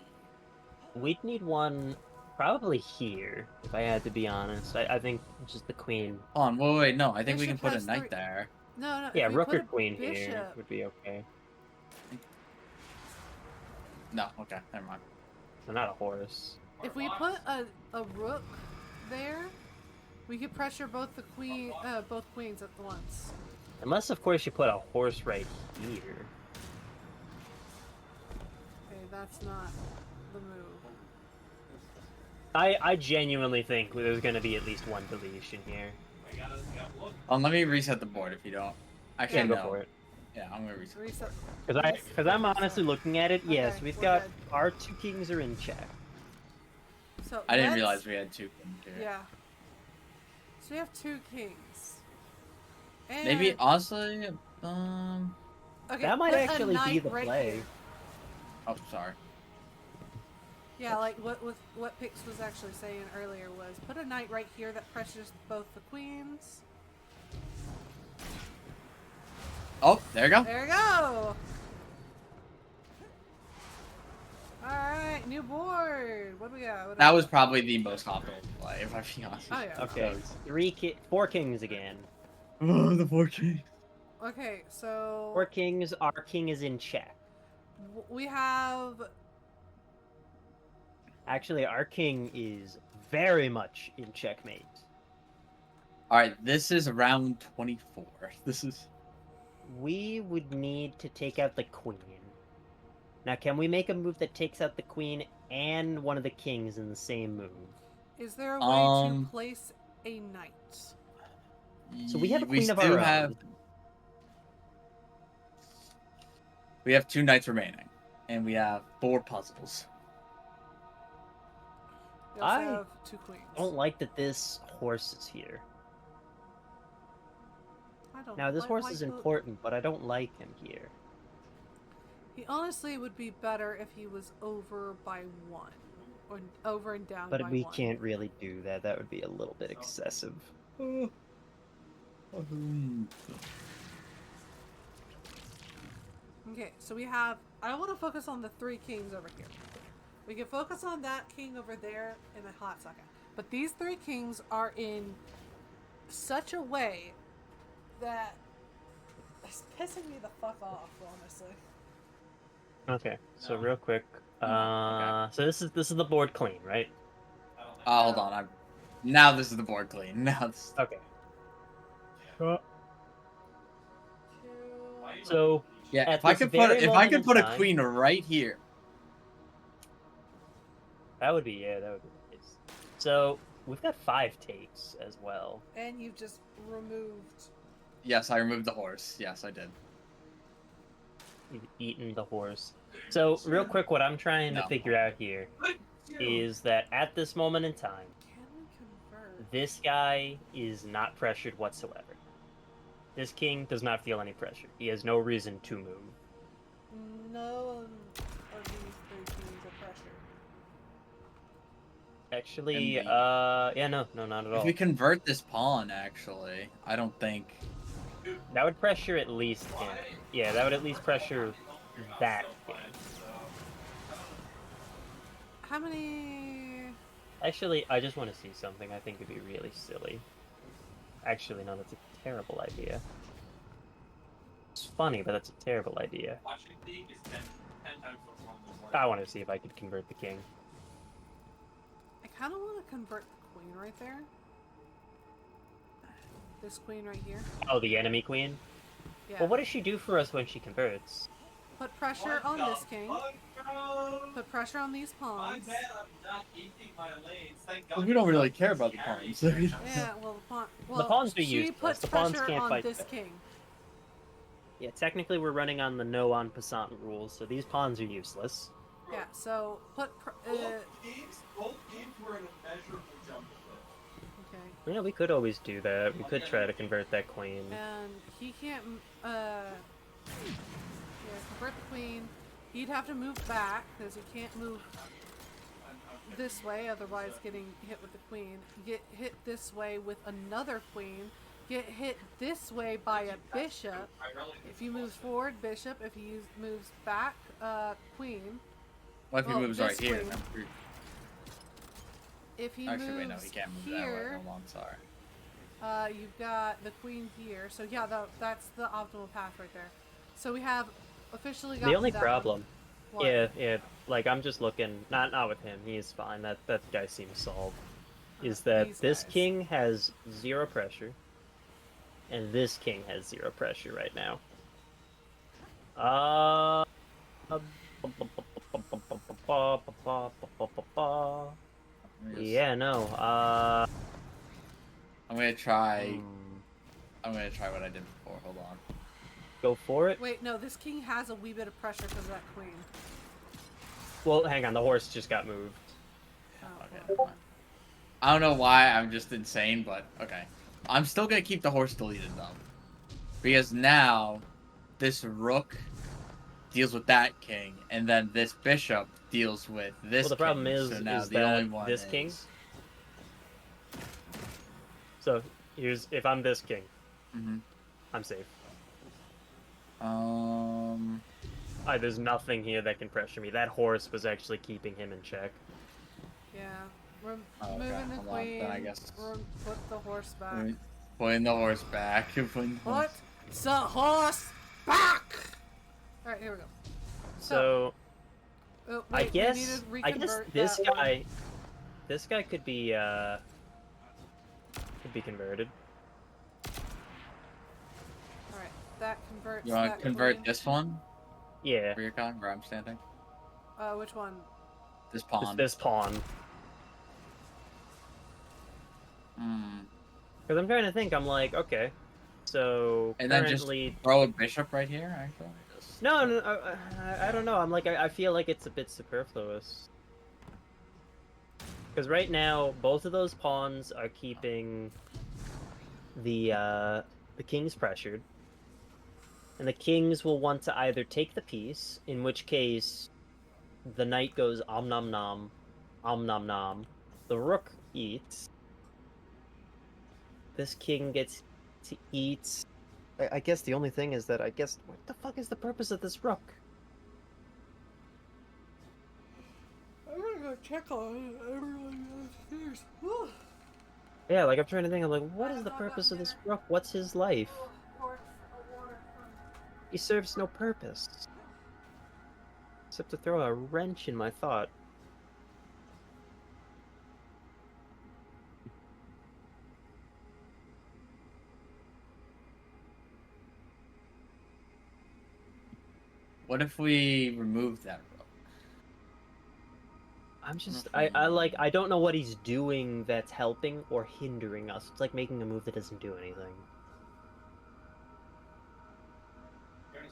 We'd need one probably here, if I had to be honest. I think just the queen. Hold on, wait, no. I think we can Bishop put a has knight three. there. No. Yeah, if we rook put or a queen here bishop, would be okay. No, okay, never mind. So not a horse. If we put a rook there, we could pressure both both queens at once. Unless, of course, you put a horse right here. Okay, that's not the move. I genuinely think there's going to be at least one deletion here. Let me reset the board if you don't. Actually, Yeah, go no. for it. Yeah, I'm gonna reset. Reset. Because I'm honestly looking at it. Yes, Okay, we've we're got good. our two kings are in check. So I didn't let's- realize we had two kings here. Yeah. So we have two kings. And, Maybe honestly, okay, That might put a actually be knight the right play. here. oh sorry. Yeah, like what Pix was actually saying earlier was put a knight right here that pressures both the queens. Oh, there you go. There we go. All right, new board. What do we got? What do That we was got? probably the most optimal play, if I'm being honest. Oh yeah. Okay, four kings again. Oh, the 4K. Okay, so Four kings. Our king is in check. we have Actually, our king is very much in checkmate. All right, this is round 24. This is. We would need to take out the queen. Now, can we make a move that takes out the queen and one of the kings in the same move? Is there a way to Um, place a knight? So we have a queen of still our have. own. We have 2 knights remaining, and we have 4 puzzles. We also I have 2 queens. don't like that this horse is here. I don't Now, this like- horse like is the- important, but I don't like him here. He honestly would be better if he was over by 1. Or over and down But by we 1. can't really do that. That would be a little bit excessive. Okay, so we have... I want to focus on the 3 kings over here. We can focus on that king over there in a hot second. But these 3 kings are in such a way that it's pissing me the fuck off, honestly. Okay, so real quick. Okay. So this is the board clean, right? Hold on. Now this is the board clean. Now this... Okay. Two... So Yeah, At if I this could put very if I moment could in put a time- queen right here. that would be that would be nice. So we've got 5 takes as well. And you've just removed... Yes, I removed the horse. Yes, I did. You've eaten the horse. So real quick, what I'm trying to No. figure out here is that at this moment in time, Can we convert? this guy is not pressured whatsoever. This king does not feel any pressure. He has no reason to move. No of these 3 kings are pressured. Actually, And yeah, no, not at If all. we convert this pawn, actually, I don't think. That would pressure at least him. Yeah, that would at least pressure that king. How many... Actually, I just want to see something. I think it'd be really silly. Actually, no, that's a terrible idea. It's funny, but that's a terrible idea. Watching League is 10 times more fun than I want to see if I could convert the king. I kind of want to convert the queen right there. This queen right here. Oh, the enemy queen? Yeah. Well, what does she do for us when she converts? Put pressure on this king. Put pressure on these My pawns. bad, I'm not eating my lanes. Thank Well, God. we don't really care about the pawns. Yeah, well, the pawn. Well, pawns be she useless. puts The pawns pressure can't on fight this back. king. Yeah, technically we're running on the no en passant rules, so these pawns are useless. Yeah, so put. Both games were in a measurable jump. Okay. Yeah, we could always do that. We could try to convert that queen. And he can't. Yeah, convert the queen. He'd have to move back because he can't move this way, otherwise getting hit with the queen. Get hit this way with another queen. Get hit this way by a bishop. If he moves forward, bishop. If he moves back, queen. What if he Well, moves right this here? queen. If he Actually, moves wait, no, he can't move here, that way. Hold on, sorry. you've got the queen here. So yeah, that's the optimal path right there. So we have officially got The only that problem, one. yeah, like I'm just looking, not with him. He's fine. That guy seems solved. Is that These this guys. king has 0 pressure, and this king has 0 pressure right now. Yeah, no. I'm gonna try. Hmm. I'm gonna try what I did before. Hold on. Go for it. Wait, no, this king has a wee bit of pressure because of that queen. Well, hang on. The horse just got moved. Oh, Okay, well. never mind. I don't know why I'm just insane, but okay. I'm still gonna keep the horse deleted though, because now this rook deals with that king, and then this bishop deals with this. Well, the problem king. is, so now is the only that one this is... king. So here's if I'm this king, Mhm. I'm safe. There's nothing here that can pressure me. That horse was actually keeping him in check. Yeah. We're Oh, okay, moving the hold on, queen. then I guess- Put the horse back. Putting the horse back. Putting the horse- Put the horse back! Alright, here we go. So Oh, I wait, we need guess to I guess reconvert this that one. guy could be converted. Alright, that converts You want that to convert queen. this one? Yeah, Where you're going? Where I'm standing? Which one? This pawn. this pawn. Hmm. Because I'm trying to think. I'm like, okay, so And then just currently, throw a bishop right here. Actually, No, no, I don't know. I'm like, I feel like it's a bit superfluous. Because right now, both of those pawns are keeping the kings pressured. And the kings will want to either take the piece, in which case the knight goes om nom nom, om nom nom. The rook eats. This king gets to eat. I guess the only thing is that what the fuck is the purpose of this rook? I'm gonna go check on everyone downstairs. Yeah, like I'm trying to think. I'm like, what is the purpose of this rook? What's his life? He serves no purpose except to throw a wrench in my thought. What if we remove that rook? I'm just, I don't know what he's doing that's helping or hindering us. It's like making a move that doesn't do anything.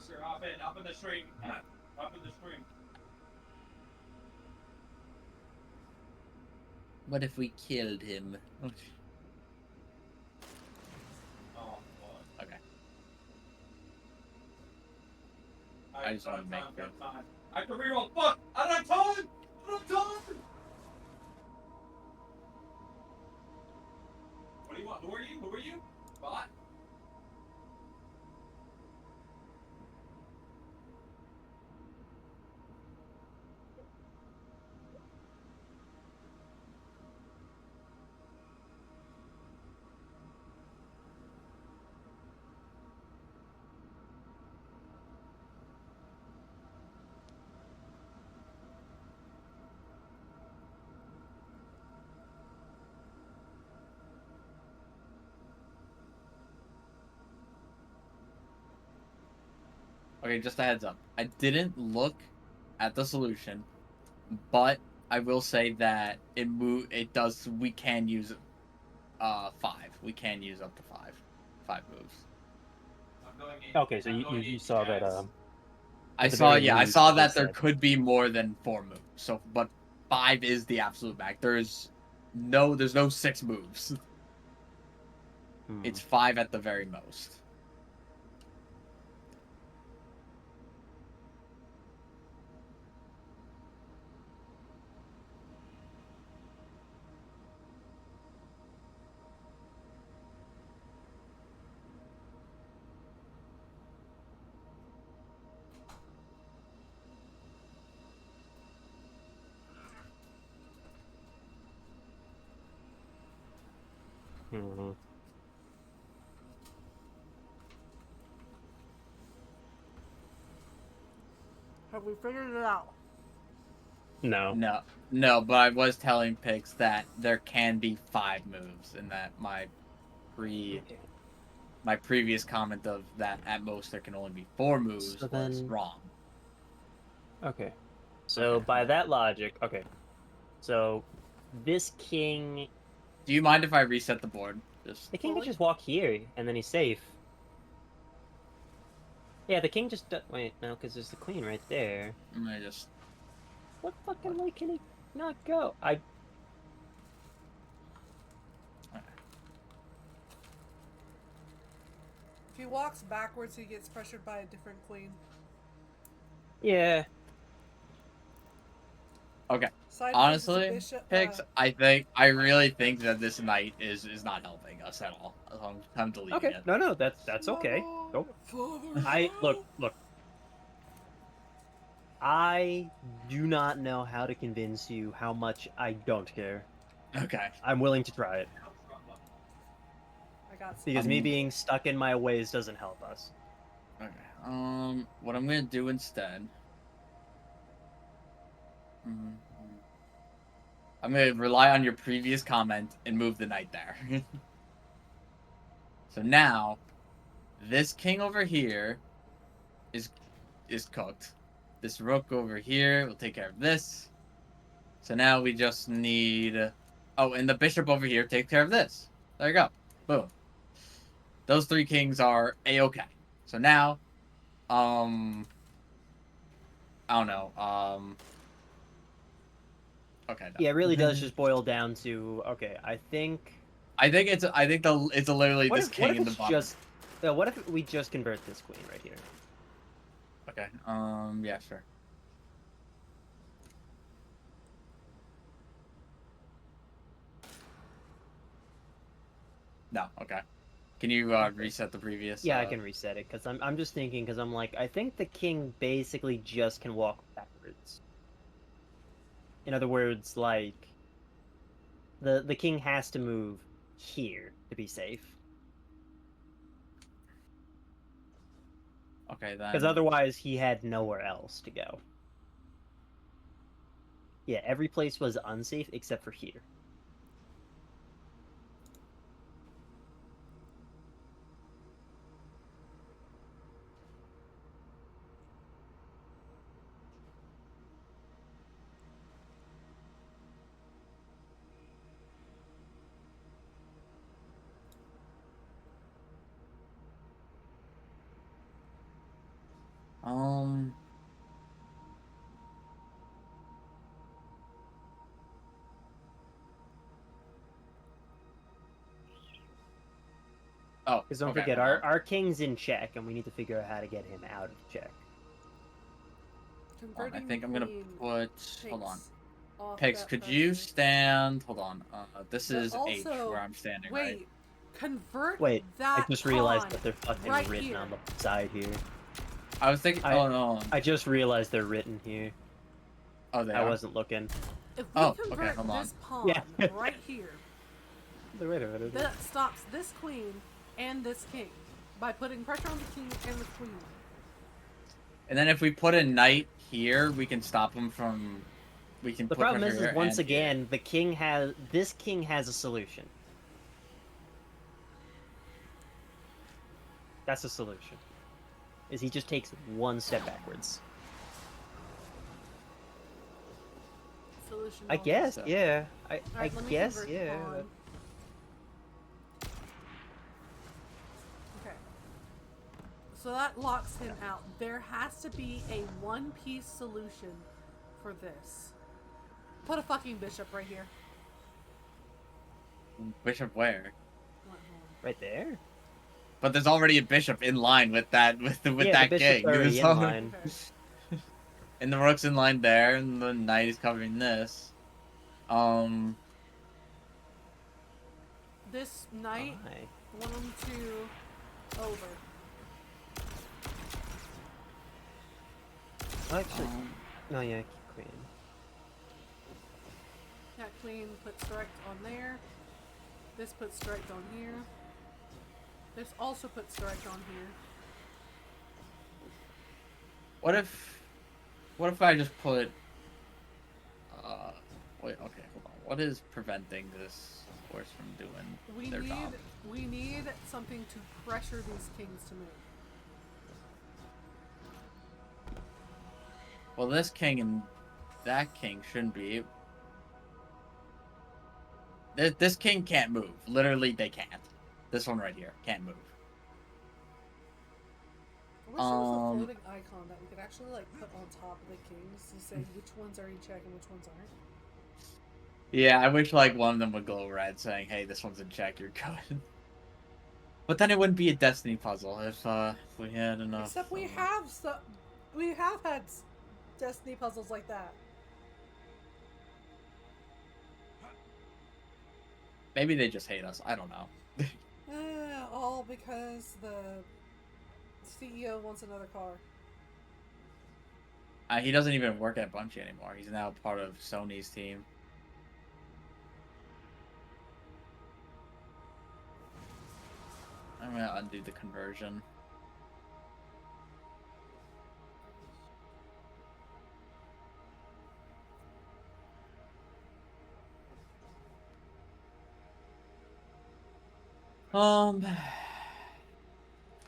Sir, up in the stream. Up in the stream. What if we killed him? Oh, fuck. Okay. I just want to make time. I have to reroll. Fuck! I don't have time! I don't have time! What do you want? Who are you? Who are you? Bot? Okay, just a heads up. I didn't look at the solution, but I will say that it does. We can use 5. We can use up to 5 moves. I'm going in. Okay, so you saw that. I At the saw, very yeah, I least, saw what they that there said. could be more than 4 moves. So, but 5 is the absolute max. There's no 6 moves. It's 5 at the very most. Mm-hmm. Have we figured it out? No. No, but I was telling Pix that there can be 5 moves, and that my previous comment of that at most there can only be 4 moves So was then- wrong. Okay. So Okay. by that logic, okay. So this king, Do you mind if I reset the board? the king could just walk here and then he's safe. Yeah, the king just wait no, because there's the queen right there. I just What fucking way can he not go? I. If he walks backwards, he gets pressured by a different queen. Yeah. Okay. Side Honestly, bishop, Pix, I really think that this knight is not helping us at all. I'm deleting Okay. it. No, that's okay. Nope. Look. I do not know how to convince you how much I don't care. Okay. I'm willing to try it. I got some. Because me being stuck in my ways doesn't help us. Okay. What I'm gonna do instead. I'm gonna rely on your previous comment and move the knight there. So now, this king over here is cooked. This rook over here will take care of this. So now we just need. Oh, and the bishop over here takes care of this. There you go. Boom. Those 3 kings are a-okay. So now, I don't know. Okay. No. Yeah, it really does just boil down to okay. I think it's literally what this if, what king if in the it's bottom. just what if we just convert this queen right here? Okay. Yeah, sure. No. Okay. Can you reset the previous? Yeah, I can reset it because I'm just thinking because I'm like I think the king basically just can walk backwards. In other words, like the king has to move here to be safe Okay because then. otherwise he had nowhere else to go. Yeah, every place was unsafe except for here. Um. Oh. Because don't Okay, forget, hold on. our king's in check, and we need to figure out how to get him out of check. I think I'm gonna queen put. Hold on. takes off Pigs, that could you pressure. stand? Hold on. This But is H also, where I'm standing, wait, right? convert Wait, I that just realized pawn that they're fucking right written here. on the side here. I was thinking. Oh no. I just realized they're written here. Oh, they I are. wasn't looking. If we Oh, okay, convert hold on. this pawn Yeah. right here, Wait a minute. that stops this queen and this king by putting pressure on the king and the queen. And then if we put a knight here, we can stop him from. We can. The put problem pressure is here once and here. again, this king has a solution. That's the solution. Is he just takes one step backwards. Solution. I guess, So- yeah. I Alright, let me guess, convert the yeah. pawn. Okay. So that locks him out. There has to be a one-piece solution for this. Put a fucking bishop right here. Bishop where? Right there? But there's already a bishop in line with that Yeah, that the bishop's king. already There's in all- line. Okay. And the rook's in line there, and the knight is covering this. This knight, Why? 1 2 over. Oh, actually, no, yeah, queen. That queen puts direct on there. This puts direct on here. This also puts direct on here. What if I just put? Wait. Okay, hold on. What is preventing this horse from doing their job? We need something to pressure these kings to move. Well, this king and that king shouldn't be. This king can't move. Literally, they can't. This one right here can't move. I wish there was a floating icon that we could actually like put on top of the kings to say which ones are in check and which ones aren't. Yeah, I wish like one of them would glow red, saying, "Hey, this one's in check. You're good." But then it wouldn't be a destiny puzzle if we had enough. Except we have had destiny puzzles like that. Maybe they just hate us. I don't know. All because the CEO wants another car. He doesn't even work at Bungie anymore. He's now part of Sony's team. I'm gonna undo the conversion.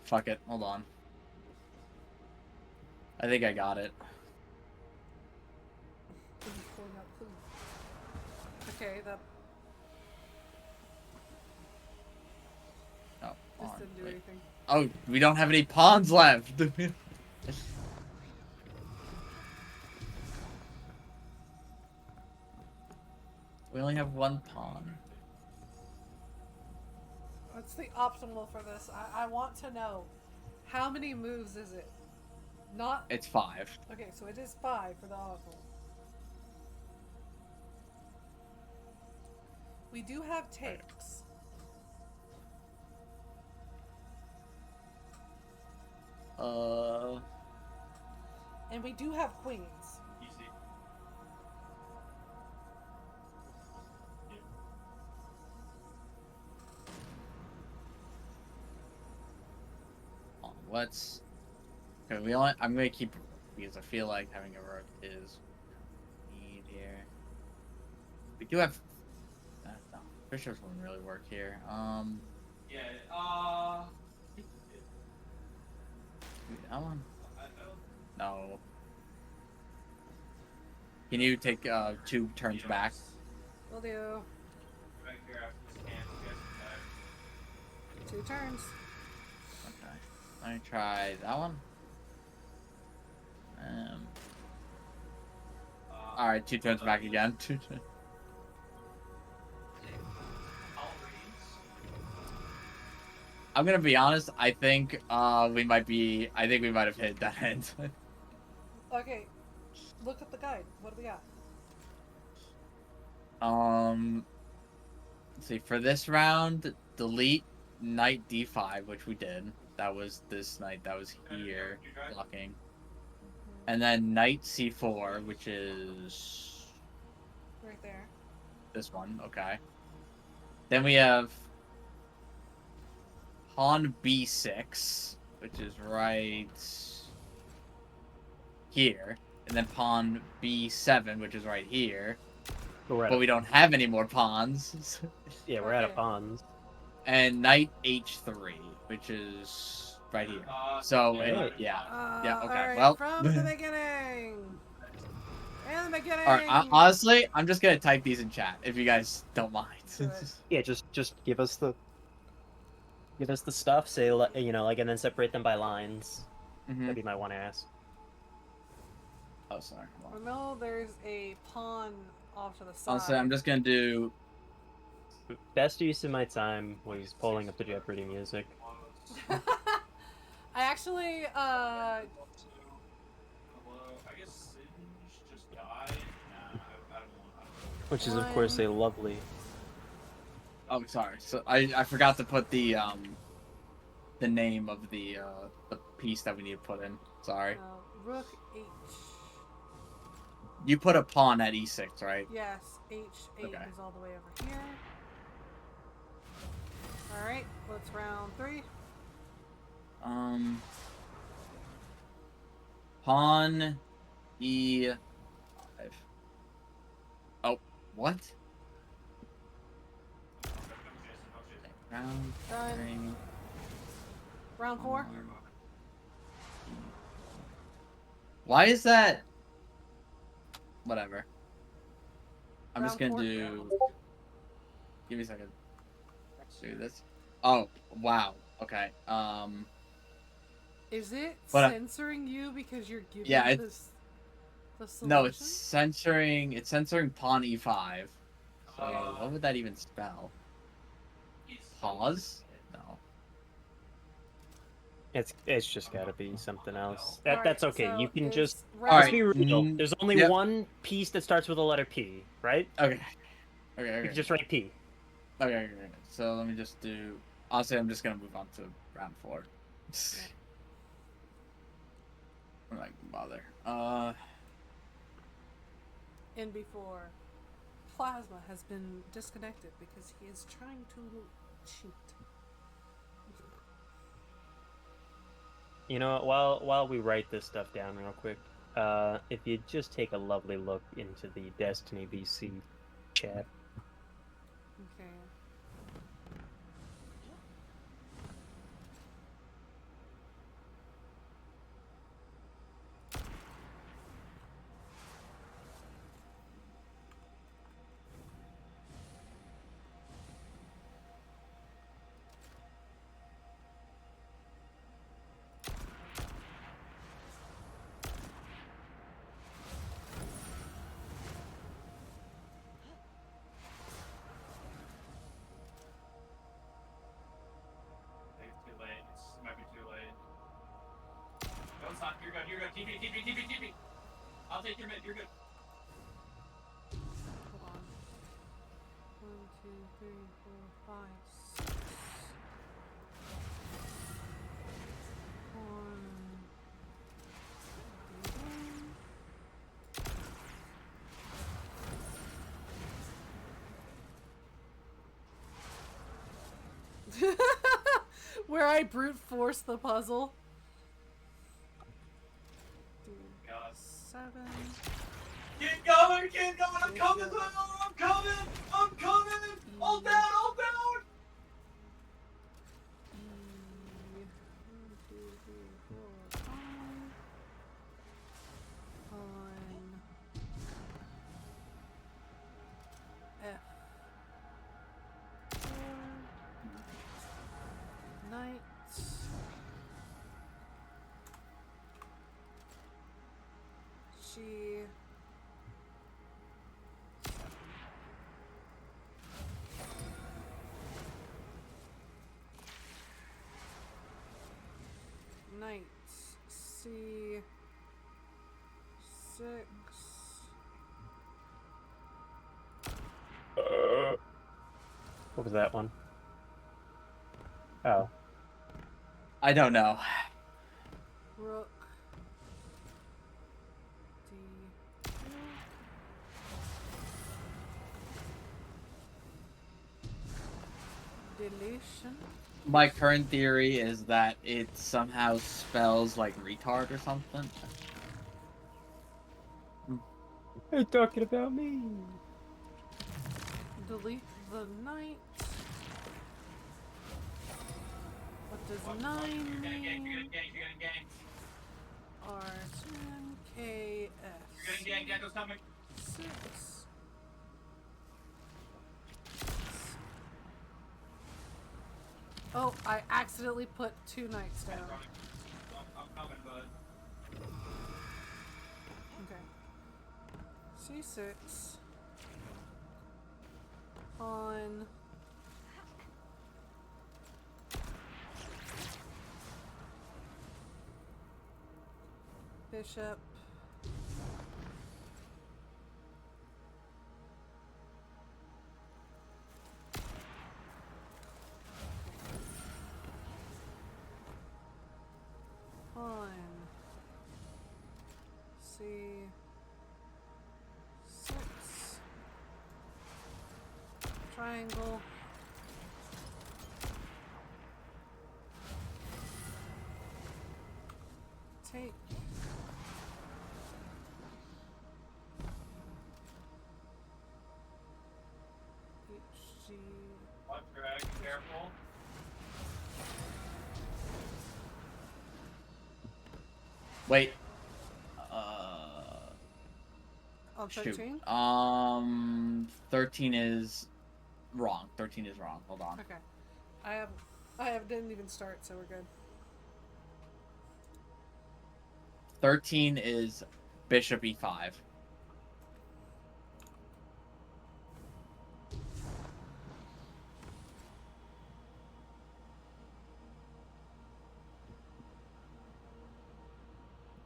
Fuck it. Hold on. I think I got it. Okay, that Oh, this on. didn't do Wait. anything. Oh, we don't have any pawns left. We only have one pawn. What's the optimal for this? I want to know. How many moves is it? Not... It's 5. Okay, so it is 5 for the optimal. We do have takes. And we do have queens. Easy. Let's. Okay, we only. I'm gonna keep because I feel like having a rook is need here. We do have. No, bishops wouldn't really work here. Yeah. That one. I don't. No. Can you take 2 turns back? Will do. Back here after this can. You guys can 2 turns. Okay. Let me try that one. All right, 2 turns back again. 2 turns. I'm gonna be honest. I think we might be. I think we might have hit that end. Okay. Look at the guide. What do we got? Let's see. For this round, delete knight d5, which we did. That was this knight that was here blocking, and then knight c4, which is Right there. this one. Okay. Then we have pawn b6, which is right here, and then pawn b7, which is right here. But we don't have any more pawns. Yeah, we're out of pawns. And knight h3, which is right here. So yeah. Yeah, okay, Alright, well. from the beginning. In the beginning. Alright, honestly, I'm just gonna type these in chat if you guys don't mind. Yeah, just give us the stuff. Say you know, like, and then separate them by lines. That'd be my one ask. Oh, sorry. I know there's a pawn off to the side. Honestly, I'm just gonna do. Best use of my time was pulling up the Jeopardy music. I actually, I guess Singe just died. Nah, I don't know. Which is, of course, a lovely. Oh, sorry. So I forgot to put the name of the piece that we need to put in. Sorry. rook H. You put a pawn at e6, right? Yes, H8 Okay. is all the way over here. Alright, let's round 3. Pawn e5. Oh, what? Round Done. 3. Round 4. Why is that? Whatever. I'm Round just gonna 4. do. Give me a second. Do this. Oh wow. Okay. Is it But, censoring you because you're giving yeah, this the solution? No, it's censoring. It's censoring pawn e5. So what would that even spell? Pause? No. It's just gotta be something else. Alright, That's okay. so You can it's just round- let's be real. There's only Yep. one piece that starts with the letter P, right? Okay. You Okay. can just write P. Okay. So let me just do. Honestly, I'm just gonna move on to round 4. I'm not gonna bother. And before, Plasma has been disconnected because he is trying to cheat. You know, while we write this stuff down real quick, if you just take a lovely look into the Destiny VC chat. Okay. TP. I'll take your mid. You're good. Hold on. 1, 2, 3, 4, 5, 6. Where I brute force the puzzle. 3, 7. Keep going. I'm coming. I'm coming. All down. E, 1, 2, 3, 4, 5. On F. 4. Knight. G. 7. Knight. C. 6. What was that one? Oh. I don't know. Rook. D. 2. Deletion. My current theory is that it somehow spells like retard or something. Are you talking about me? Delete the knight. What does 9 mean? You're getting ganked. R10 KS. You're getting ganked. Gecko's coming. 6. Oh, I accidentally put 2 knights down. I'm coming, bud. Okay. C6. On. Bishop. On. C6. Triangle. Take. HG. Left drag. Careful. Wait. On Shoot. 13? 13 is wrong. 13 is wrong. Hold on. Okay. I didn't even start, so we're good. 13 is bishop e5.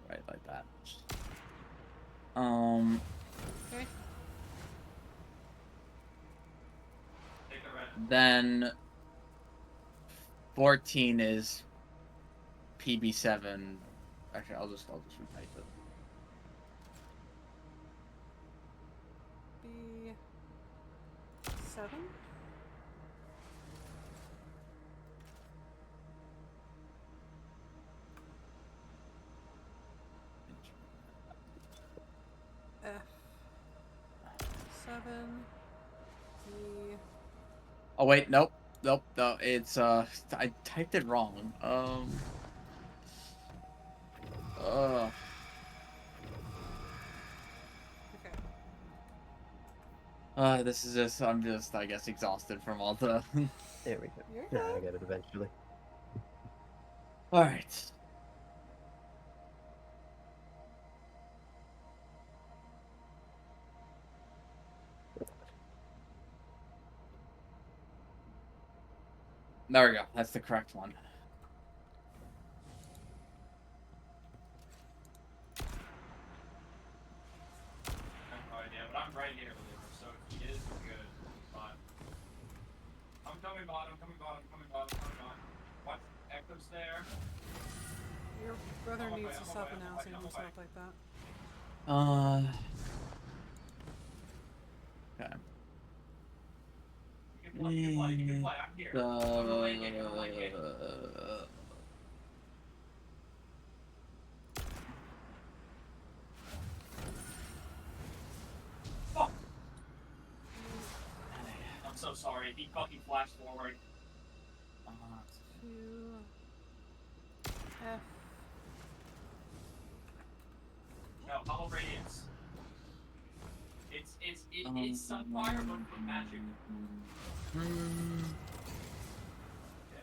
Right, like that. Okay. Take the red. Then 14 is PB7. Actually, I'll just retype it. B7? F7. D. Oh wait, nope, no, it's I typed it wrong. Okay. This is just I'm just I guess exhausted from all the. There we go. You're Yeah, I good. get it eventually. All right. There we go. That's the correct one. coming bottom. Watch Echo's there. Your brother needs to stop announcing himself like that. Okay. You can play. I'm here. Fuck! I'm so sorry. He fucking flashed forward. 2 F. No, Hollow Radiance. It's Sunfire, but from magic. Yeah,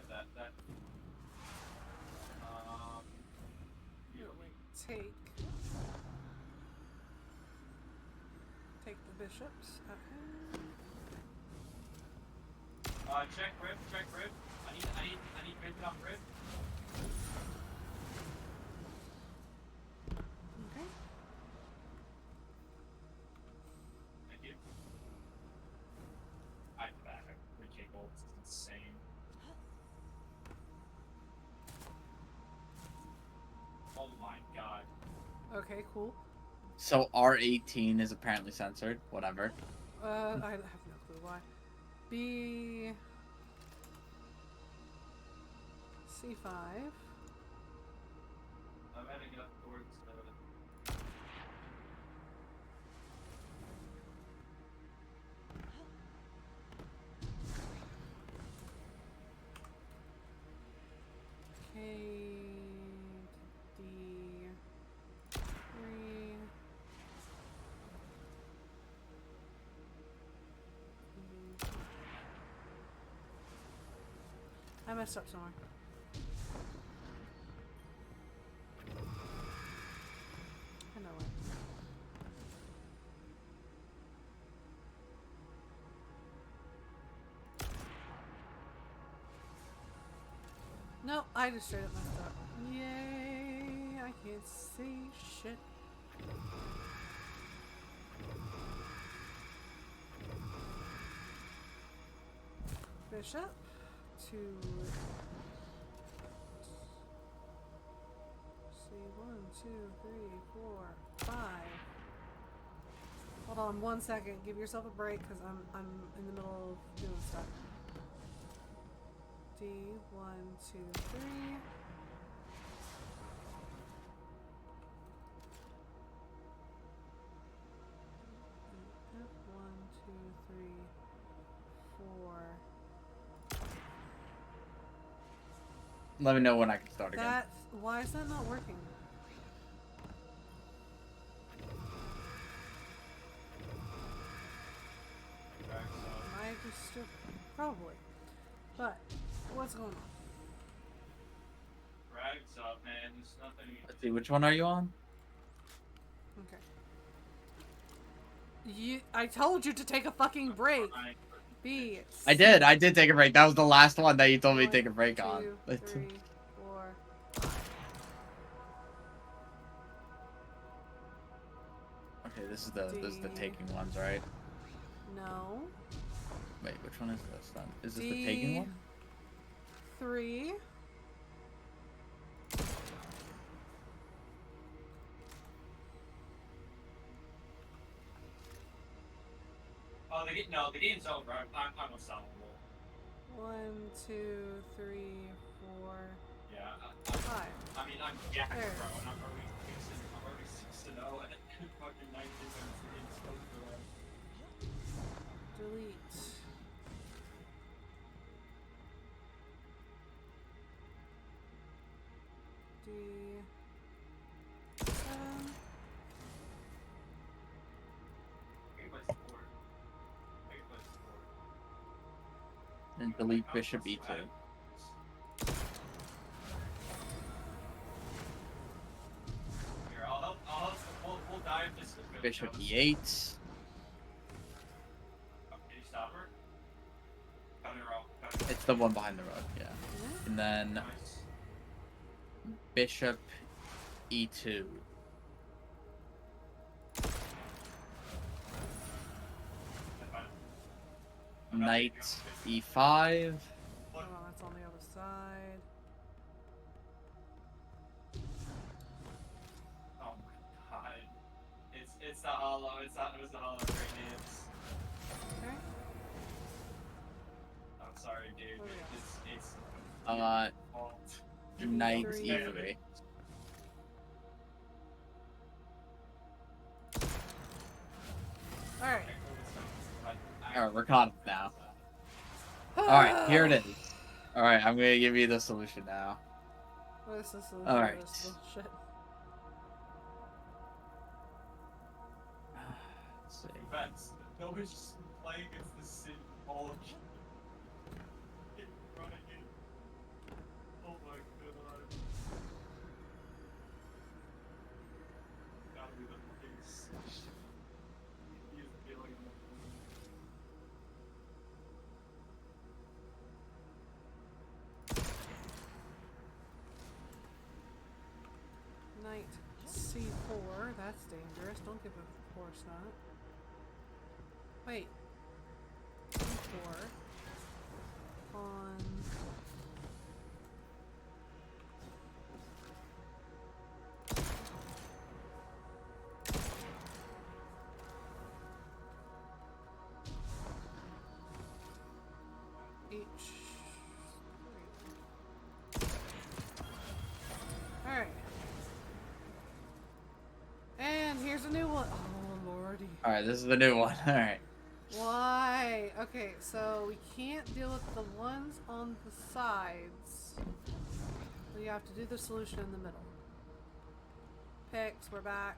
that. Take the bishops. Okay. Check Riv. I need Riv on Riv. Okay. Thank you. I back. Recable. It's insane. Oh my god. Okay, cool. So R18 is apparently censored. Whatever. I have no clue why. B C5. I'm heading up towards K D 3. I messed up somewhere. I know it. No, I just straight up messed up. Yay! I can't see shit. Bishop to see 1, 2, 3, 4, 5. Hold on 1 second. Give yourself a break because I'm in the middle of doing stuff. D 1, 2, 3. F 1, 2, 3, 4. Let me know when I can start again. Why is that not working? Am I just stupid? Probably. But what's going on? Rags up, man. There's nothing. Let's see, which one are you on? Okay. I told you to take a fucking break. B. I did take a break. That was the last one that you told me to take a break 2, on. 3, 4. Okay, this is the taking ones, right? No. Wait, which one is this then? Is this the taking one? 3. Oh, the game's over. I'm unstoppable. 1, 2, 3, 4. Yeah. 5. I mean, I'm jacked, There. bro, and I'm already 6-0, and fucking 90 minutes in scope for that. Delete. D. 7. And delete Bishop E2. Here, I'll help. We'll dive this. Bishop E8. Can you stop her? Cut her off. It's the one behind the road, yeah. And then Nice. Bishop E2. Knight E5. Hold on, that's on the other side. Oh my god. It's the hollow. It was the hollow grenades. Okay. I'm sorry, dude. What do we It's fault. Knight Three. E3. Alright. Alright, we're caught up now. Alright, here it is. Alright, I'm gonna give you the solution now. This is Alright. bullshit. Let's see. Defense. Nobody's just playing against the Sin all of you. Running in. Oh my god. Gotta be the fucking shit. He is feeling Knight C4. That's dangerous. Don't give a horse not. Wait. C4. On. H3. Alright. And here's a new one. Oh lordy. Alright, this is the new one. Alright. Why? Okay, so we can't deal with the ones on the sides. We have to do the solution in the middle. Picks, we're back.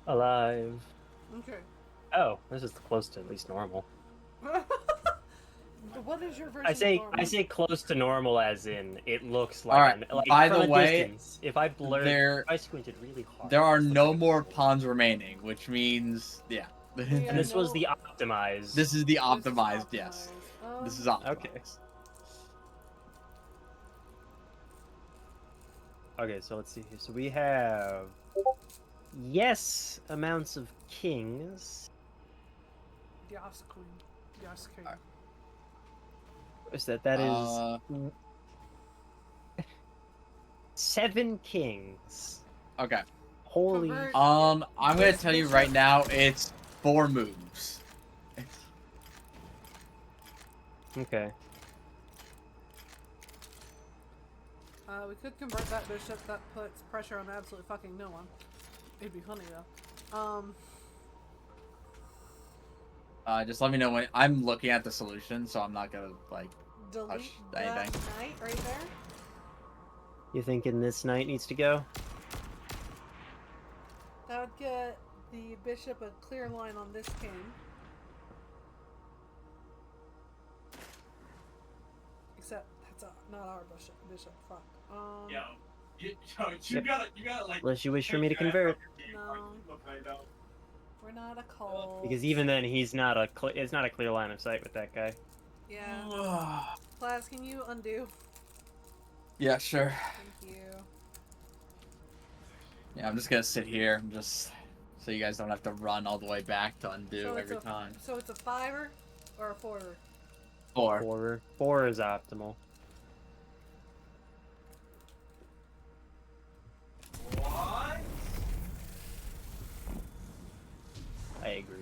Alive. Okay. Oh, this is close to at least normal. What is your version I say of normal? I say close to normal as in it looks like. Alright, like by from the a way, distance, if I blurred, there- if I squinted really hard. There are it looks no like- more pawns remaining, which means, yeah. Yeah. And this was no- the optimized. This is the This is optimized, yes. This is optimized. Okay. Okay, so let's see here. So we have yes amounts of kings. Yas queen. Yas king. Is that is 7 kings? Okay. Holy. Convert- I'm gonna This tell you bishop- right now, it's 4 moves. Okay. We could convert that bishop. That puts pressure on absolutely fucking no one. It'd be funny though. Just let me know when I'm looking at the solution, so I'm not gonna like. Delete Hush, that anything. knight right there. You thinking this knight needs to go? That would get the bishop a clear line on this king. Except that's not our bishop. Fuck. Yo, you gotta like. Unless you wish for me to convert. No. We're not a cult. Because even then, he's not a. It's not a clear line of sight with that guy. Yeah. Plaz, can you undo? Yeah, sure. Thank you. Yeah, I'm just gonna sit here, just so you guys don't have to run all the way back to undo So it's every a- time. So it's a 5er or a 4er? 4. 4 is optimal. What? I agree.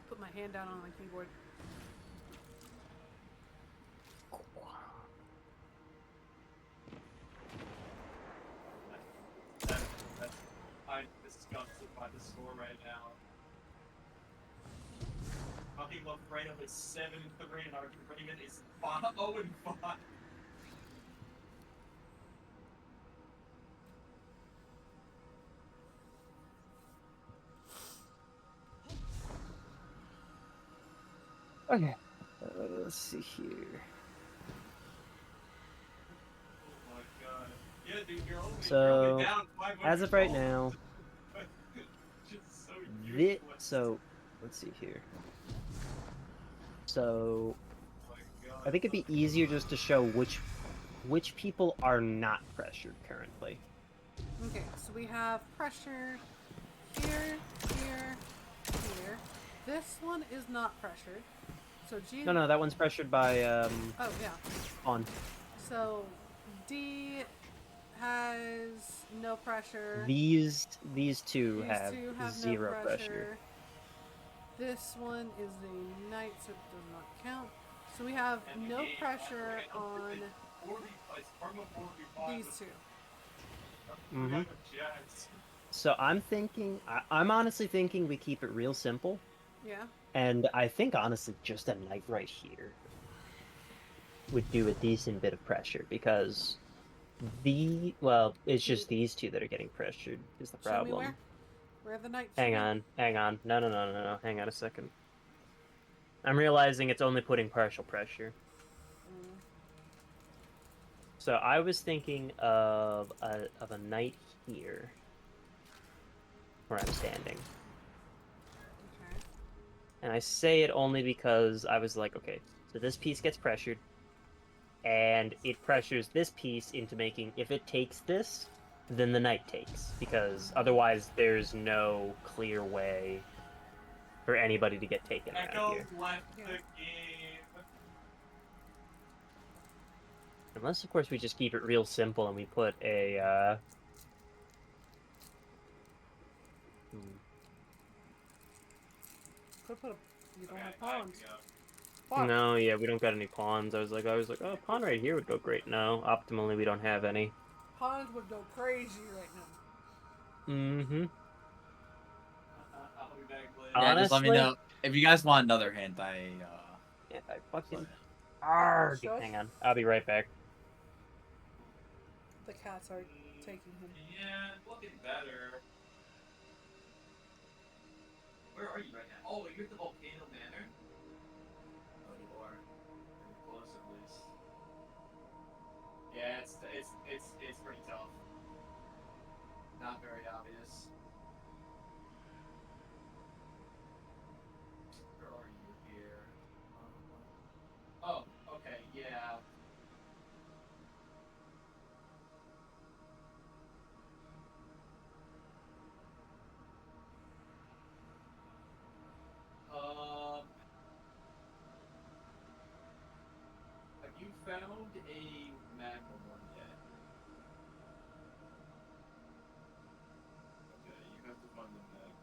Put my hand down on my keyboard. I'm disgusted by the score right now. Fucking Lafredo is 7-3 and our Raymond is 0-5. Okay. Let's see here. Oh my god. Yeah, dude, you're only, So, you're only down 500 As of right goals. now, Just so this, useless. so let's see here. So Oh my god. I think it'd be easier just to show which people are not pressured currently. Okay, so we have pressure here, here, here. This one is not pressured. So G. No, that one's pressured by Oh yeah. on. So D has no pressure. These two These have two have zero no pressure. This one is a knight, so it does not count. So we have no pressure on these two. Mm-hmm. So I'm honestly thinking we keep it real simple. Yeah. And I think honestly just a knight right here would do a decent bit of pressure because it's just these two that are getting pressured is the Show me problem. where? Where the knight should Hang be? on. No. Hang on a second. I'm realizing it's only putting partial pressure. So I was thinking of a knight here, where I'm standing. Okay. And I say it only because I was like, okay, so this piece gets pressured, and it pressures this piece into making, if it takes this, then the knight takes, because otherwise there's no clear way for anybody to get taken around Echo here. left Yeah. the game. Unless, of course, we just keep it real simple and we put a, Could put a. You don't Okay, have I have pawns. to go. Fuck. No, yeah, we don't got any pawns. I was like, oh, pawn right here would go great. No, optimally, we don't have any. Pawns would go crazy right now. Mm-hmm. I'll be back later. Yeah, just let me Honestly, know if you guys want another hint. yeah, I fucking... So- Arrgh. Shush. Hang on, I'll be right back. The cats are taking him. Yeah, it's looking better. Where are you right now? Oh, you're at the Volcano Manor? Oh, you are. Pretty close at least. Yeah, it's pretty tough. Not very obvious. Where are you here? Oh, okay, yeah. Have you found a Magnum one yet? Okay, you have to find the Magnum.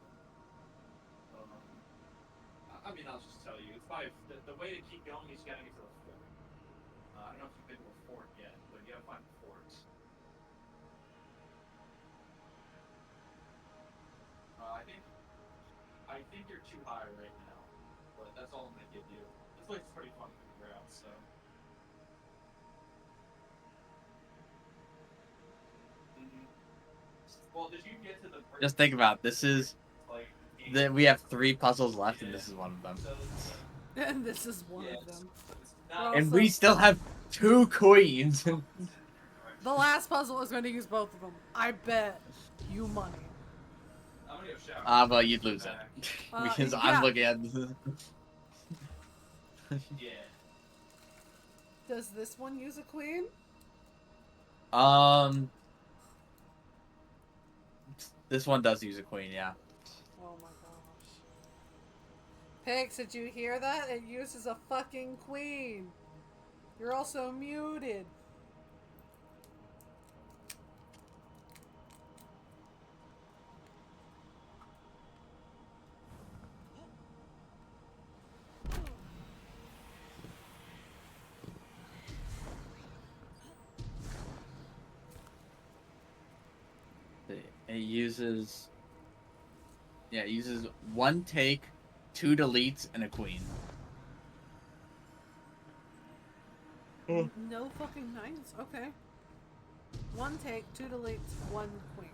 I mean, I'll just tell you. It's the way to keep going is you gotta get to the fort. I don't know if you've been to a fort yet, but you gotta find the forts. I think you're too high right now, but that's all I'm gonna give you. This place is pretty fun to figure out, so. Well, did you get to the? Just think about it. This is Like, we have 3 puzzles left, and this is one of them. And this is one of them. not, And Also- we still have 2 queens. The last puzzle is going to use both of them. I bet you money. I'm gonna go shower. But you'd lose it because yeah. I'm looking at. Yeah. Does this one use a queen? This one does use a queen, yeah. Oh my gosh. Pix, did you hear that? It uses a fucking queen. You're also muted. It uses 1 take, 2 deletes, and a queen. No fucking nice. Okay. 1 take, 2 deletes, 1 queen.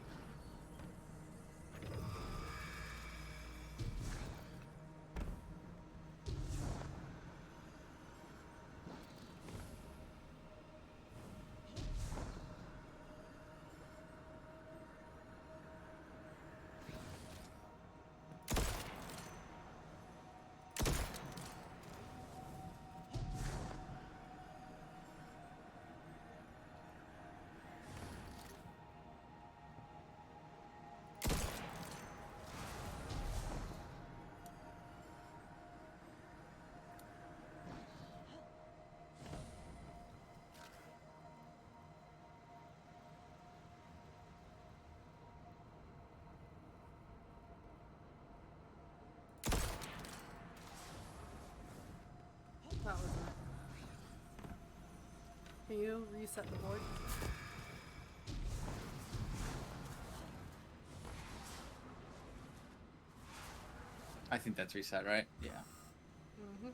Can you reset the board? I think that's reset, right? Yeah. Mm-hmm.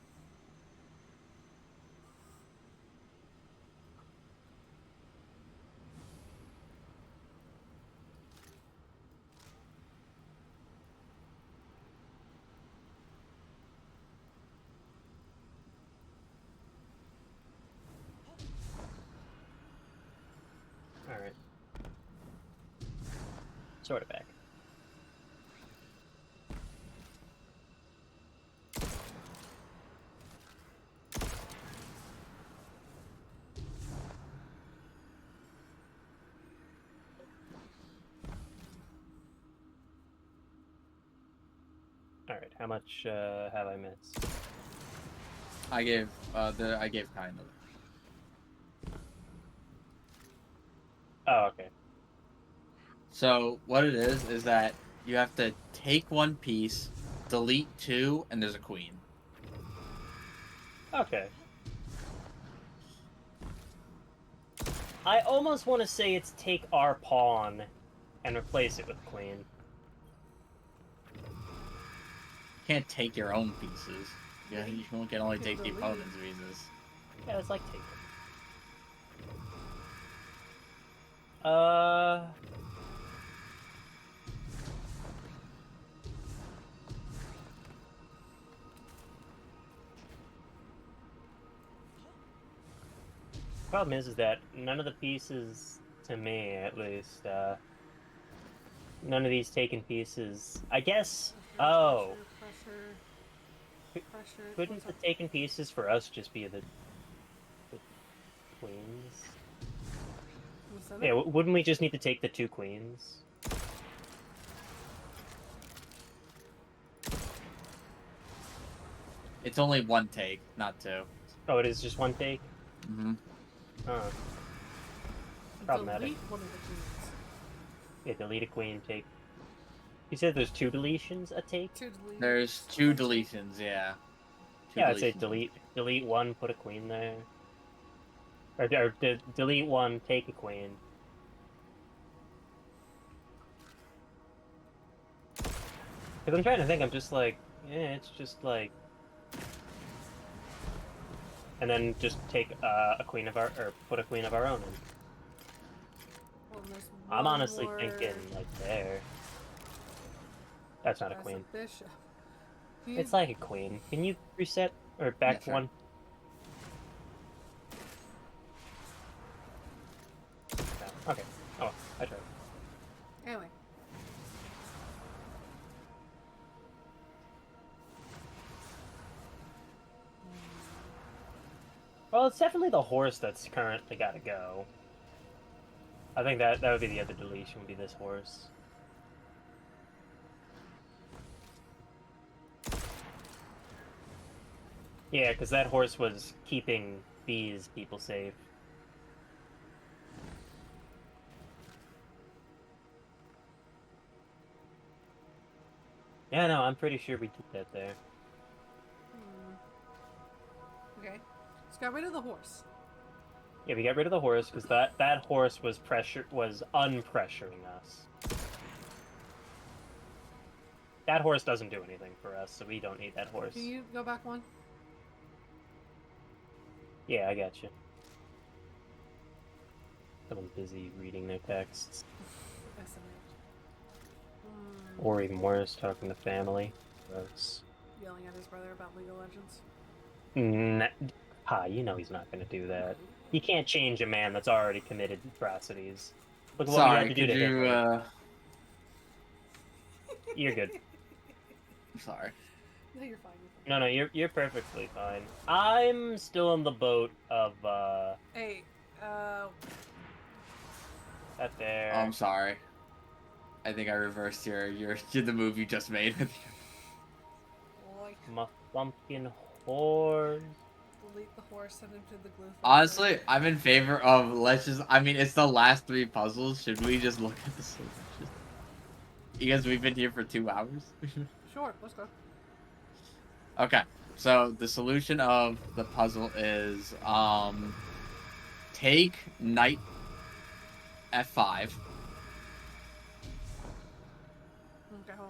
Alright. Sort of back. Alright, how much have I missed? I gave kind of. Oh, okay. So what it is that you have to take one piece, delete two, and there's a queen. Okay. I almost want to say it's take our pawn and replace it with queen. Can't take your own pieces. Yeah, you can only take the delete. opponent's pieces. Yeah, it's like take them. Problem is that none of the pieces, to me at least, none of these taken pieces. I guess. Oh, Pressure. couldn't the taken pieces for us just be the queens? Yeah, wouldn't we just need to take the two queens? It's only one take, not two. Oh, it is just one take? Mm-hmm. Oh. Problematic. Delete one of the queens. Yeah, delete a queen, take... You said there's two deletions a take? Two deletes. There's two deletions, yeah. Yeah, I'd say delete one, put a queen there. Or delete one, take a queen. Because I'm trying to think, I'm just like, yeah, it's just like... And then just take a queen of our... Or put a queen of our own in. Well, there's I'm one honestly more... thinking, like, there. That's not a That's queen. a bishop. It's like a queen. Can you reset or back Yeah, sure. one? No. Okay. Oh, I tried. Anyway. Well, it's definitely the horse that's currently got to go. I think that would be the other deletion. Would be this horse. Yeah, because that horse was keeping these people safe. Yeah, no, I'm pretty sure we did that there. Okay. Let's get rid of the horse. Yeah, we got rid of the horse because that horse was unpressuring us. That horse doesn't do anything for us, so we don't need that horse. Can you go back one? Yeah, I got you. Someone's busy reading their texts. Or even worse, talking to family. Gross. Yelling at his brother about League of Legends. You know he's not going to do that. He can't change a man that's already committed atrocities. Look at what we had to do to him. You're good. I'm sorry. No, you're fine. No, you're perfectly fine. I'm still in the boat of Hey, that there. Oh, I'm sorry. I think I reversed your the move you just made. My pumpkin horse. Delete the horse, send him to the glue. Honestly, I'm in favor of I mean, it's the last three puzzles. Should we just look at the solutions? Because we've been here for 2 hours. Sure, let's go. Okay, so the solution of the puzzle is take knight f5. Okay, hold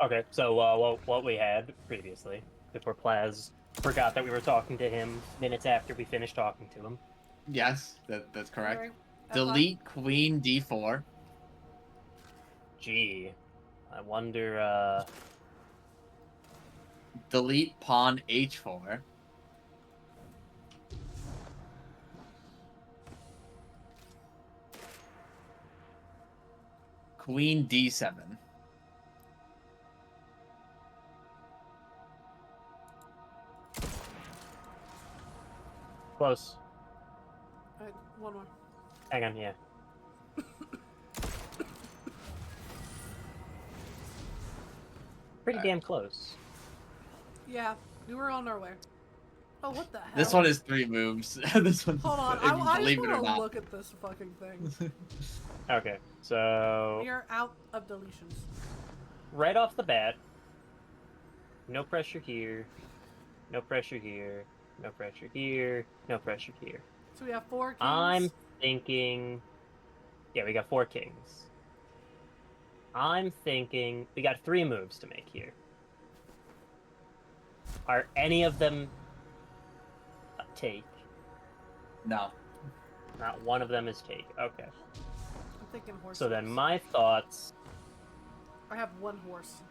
on. Okay, so what we had previously, before Plaz forgot that we were talking to him minutes after we finished talking to him. Yes, that's correct. Okay, F5. Delete queen d4. Gee, I wonder. Delete pawn h4. Queen d7. Close. Alright, one more. Hang on, yeah. Pretty damn close. Yeah, we were on our way. Oh, what the hell? This one is 3 moves. This one. Hold on, If you I just believe it or want to not. look at this fucking thing. Okay, so We are out of deletions. right off the bat, no pressure here, no pressure here, no pressure here, no pressure here. So we have 4 kings. I'm thinking, yeah, we got 4 kings. I'm thinking we got 3 moves to make here. Are any of them a take? No. Not one of them is take. Okay. I'm thinking horse. So then my thoughts. I have 1 horse.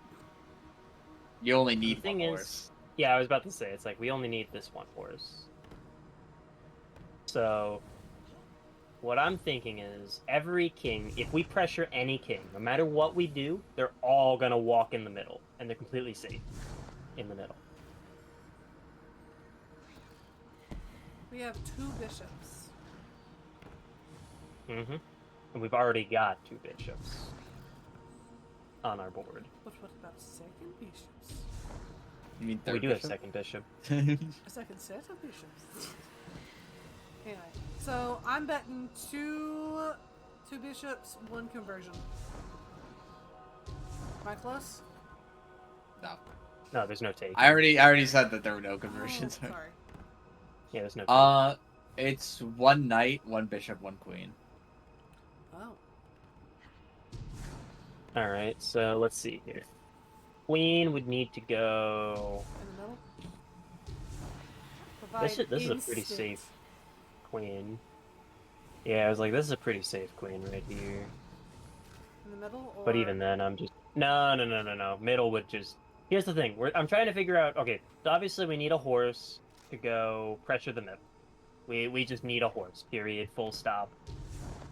You only need The thing one is- horse. Yeah, I was about to say, it's like we only need this 1 horse. So, what I'm thinking is, every king, if we pressure any king, no matter what we do, they're all gonna walk in the middle, and they're completely safe in the middle. We have 2 bishops. Mm-hmm. And we've already got 2 bishops on our board. But what about 2nd bishops? You mean third We do have bishop? 2nd bishop. A 2nd set of bishops. Anyway, so I'm betting 2 bishops, 1 conversion. Am I close? No. No, there's no take. I already said that there were no conversions. Oh, sorry. Yeah, there's no take. It's 1 knight, 1 bishop, 1 queen. Oh. Alright, so let's see here. Queen would need to go... In the middle? This Provide is a pretty instant. safe queen. Yeah, I was like, this is a pretty safe queen right here. In the middle? Or... But even then, I'm just... No. Middle would just... Here's the thing. I'm trying to figure out... Okay, so obviously we need a horse to go pressure the middle. We just need a horse, period, full stop.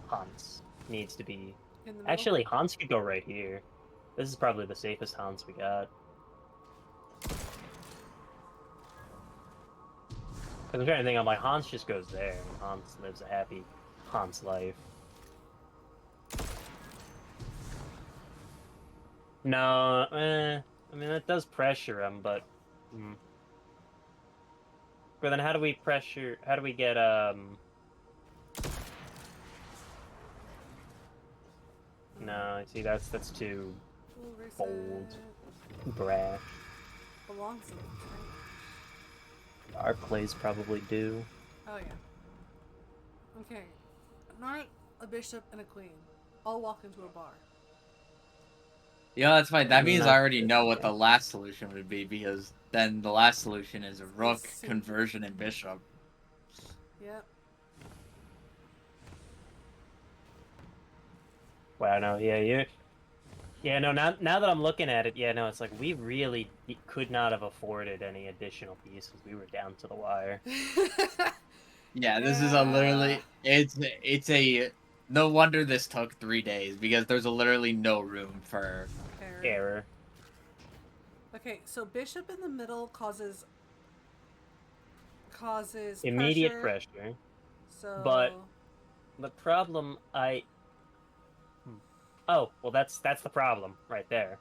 Hans needs to be... In the middle? Actually, Hans could go right here. This is probably the safest Hans we got. Because I'm trying to think, I'm like, Hans just goes there, and Hans lives a happy Hans life. No, I mean, that does pressure him, but... But then how do we pressure... How do we get, No, see, that's too We'll reset. bold. Brash. Belongs in it, right? Our plays probably do. Oh, yeah. Okay. A knight, a bishop, and a queen. All walk into a bar. Yeah, that's fine. That means Not I already know what okay. the last solution would be, because then the last solution is rook, see. conversion, and bishop. Yep. Wow, no, yeah, yeah, no, now that I'm looking at it, yeah, no, it's like, we really could not have afforded any additional pieces. We were down to the wire. Yeah, this is a literally... It's a... No wonder this took 3 days, because there's literally no room for... Error. Okay, so bishop in the middle causes Immediate pressure. So But the problem, Oh, well, that's the problem right there.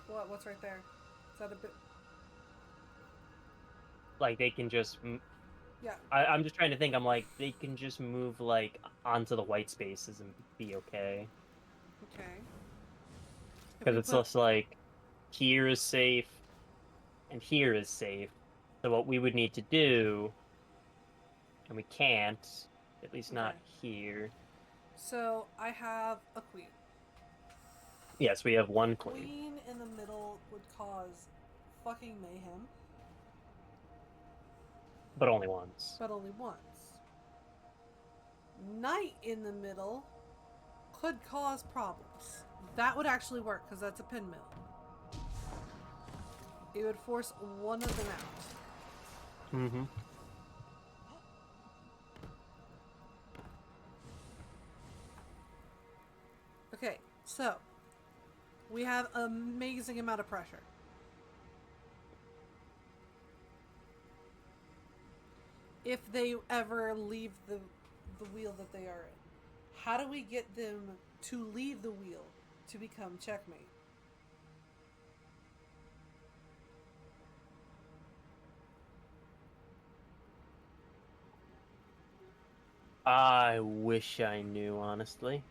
what's right there? Is that a bit? Like, they can just... Yeah. I'm just trying to think, I'm like, they can just move, like, onto the white spaces and be okay. Okay. If Because we it's put- just like, here is safe, and here is safe. So what we would need to do And we can't. At least not Okay. here. So I have a queen. Yes, we have one queen. Queen in the middle would cause fucking mayhem, But only once. but only once. Knight in the middle could cause problems. That would actually work because that's a pinmill. It would force one of them out. Mm-hmm. Okay, so we have an amazing amount of pressure. If they ever leave the wheel that they are in, how do we get them to leave the wheel to become checkmate? I wish I knew, honestly.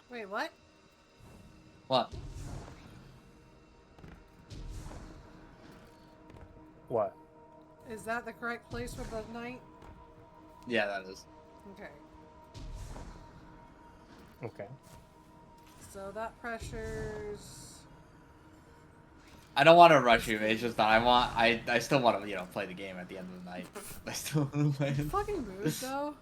Wait, what? What? What? Is that the correct place for the knight? Yeah, that is. Okay. Okay. So that pressure's... I don't want to rush you. It's just that I still want to play the game at the end of the night. I still want to play it. Fucking mood, though.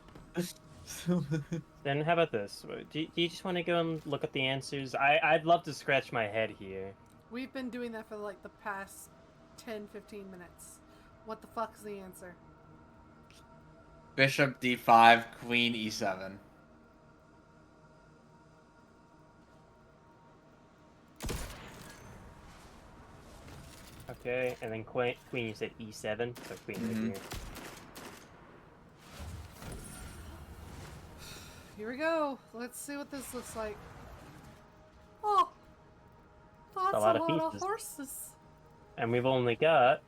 Then how about this? Do you just want to go and look at the answers? I'd love to scratch my head here. We've been doing that for like the past 10, 15 minutes. What the fuck's the answer? Bishop d5, queen e7. Okay, and then queen you said e7, so queen right here. Here we go. Let's see what this looks like. Oh! That's a lot of pieces. horses. And we've only got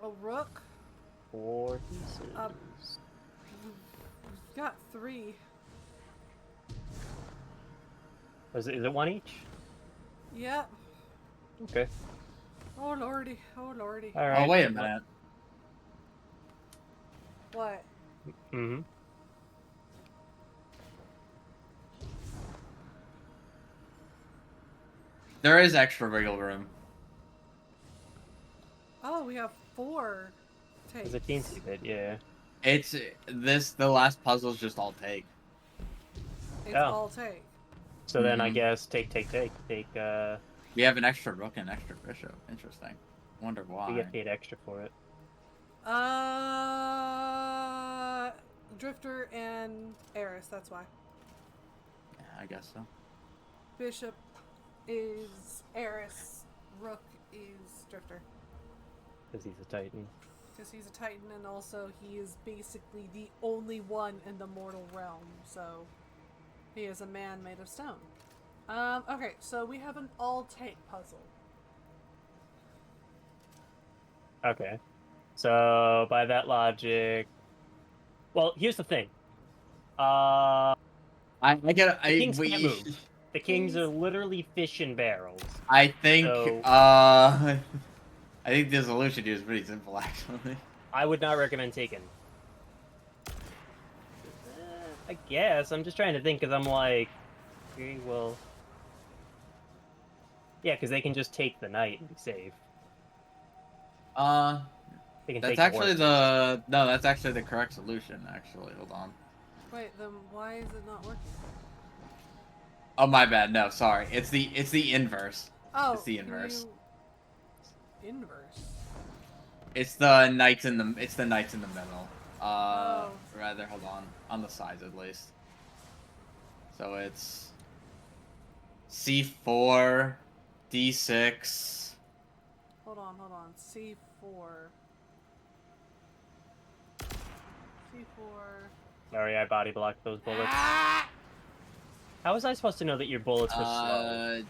A rook. 4 pieces. We've got 3. Is it one each? Yep. Okay. Oh lordy. Oh lordy. All right. Oh, wait a minute. What? Mm-hmm. There is extra wiggle room. Oh, we have 4 takes. There's a teensy bit, yeah. It's the last puzzle's just all take. It's Oh. all take. So then I Mhm. guess take. We have an extra rook and extra bishop. Interesting. Wonder why. We get paid extra for it. Drifter and Eris, that's why. Yeah, I guess so. Bishop is Eris, Rook is Drifter. Because he's a titan. Because he's a Titan and also he is basically the only one in the mortal realm, so he is a man made of stone. Okay, so we have an all-take puzzle. Okay. So by that logic, well, here's the thing. I get. The kings can't move. The kings are literally fish in barrels. I think. So- I think the solution here is pretty simple, actually. I would not recommend taking. I guess I'm just trying to think because I'm like, okay, well, yeah, because they can just take the knight and be safe. They can That's take actually the no. That's actually the correct solution. Actually, hold on. Wait, then why is it not working? Oh my bad. No, sorry. It's the inverse. Oh, It's the can inverse. you... Inverse? It's the knights in the middle. Oh. Rather, hold on the sides at least. So it's C4, D6. Hold on. C4. Sorry, I body blocked those bullets. Ah! How was I supposed to know that your bullets were slow?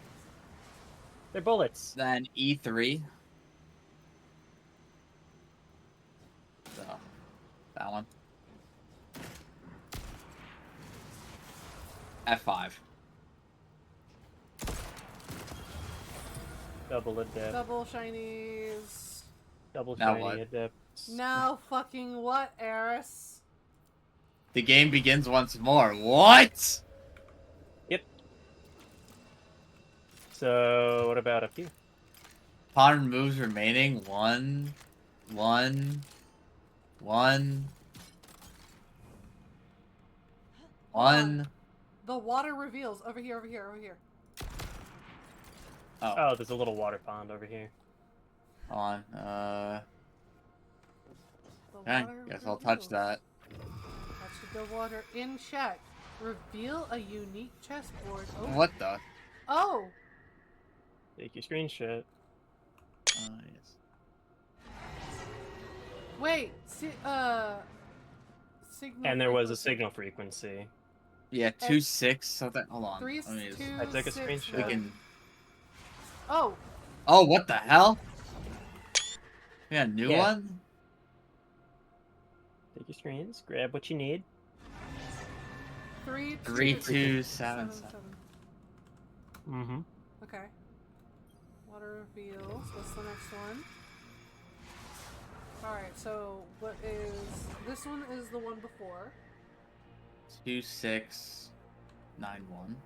They're bullets. Then E3. So, that one. F5. Double adept. Double shinies. Double Now shiny what? adepts. Now fucking what, Eris? The game begins once more. What? Yep. So, what about up here? Upon moves remaining, one. The water reveals. Over here. Oh, there's a little water pond over here. On. The Okay, water guess I'll touch reveals. that. Touch the water in check. Reveal a unique chessboard. Oh. What the? Oh. Take your screenshot. Yes. Wait. Signal. And there was a frequency. signal frequency. Yeah, 2-6. So that. Hold on. Three, Let me just- two, I took a 6, screenshot. We 1. can. Oh. Oh, what the hell? We got a new Yeah. one? Take your screens, grab what you need. 3, 3, 2, 2, 7, 7. Mm-hmm. Okay. Water reveals. What's the next one? Alright, so what is... This one is the one before. 2, 6, 9, 1.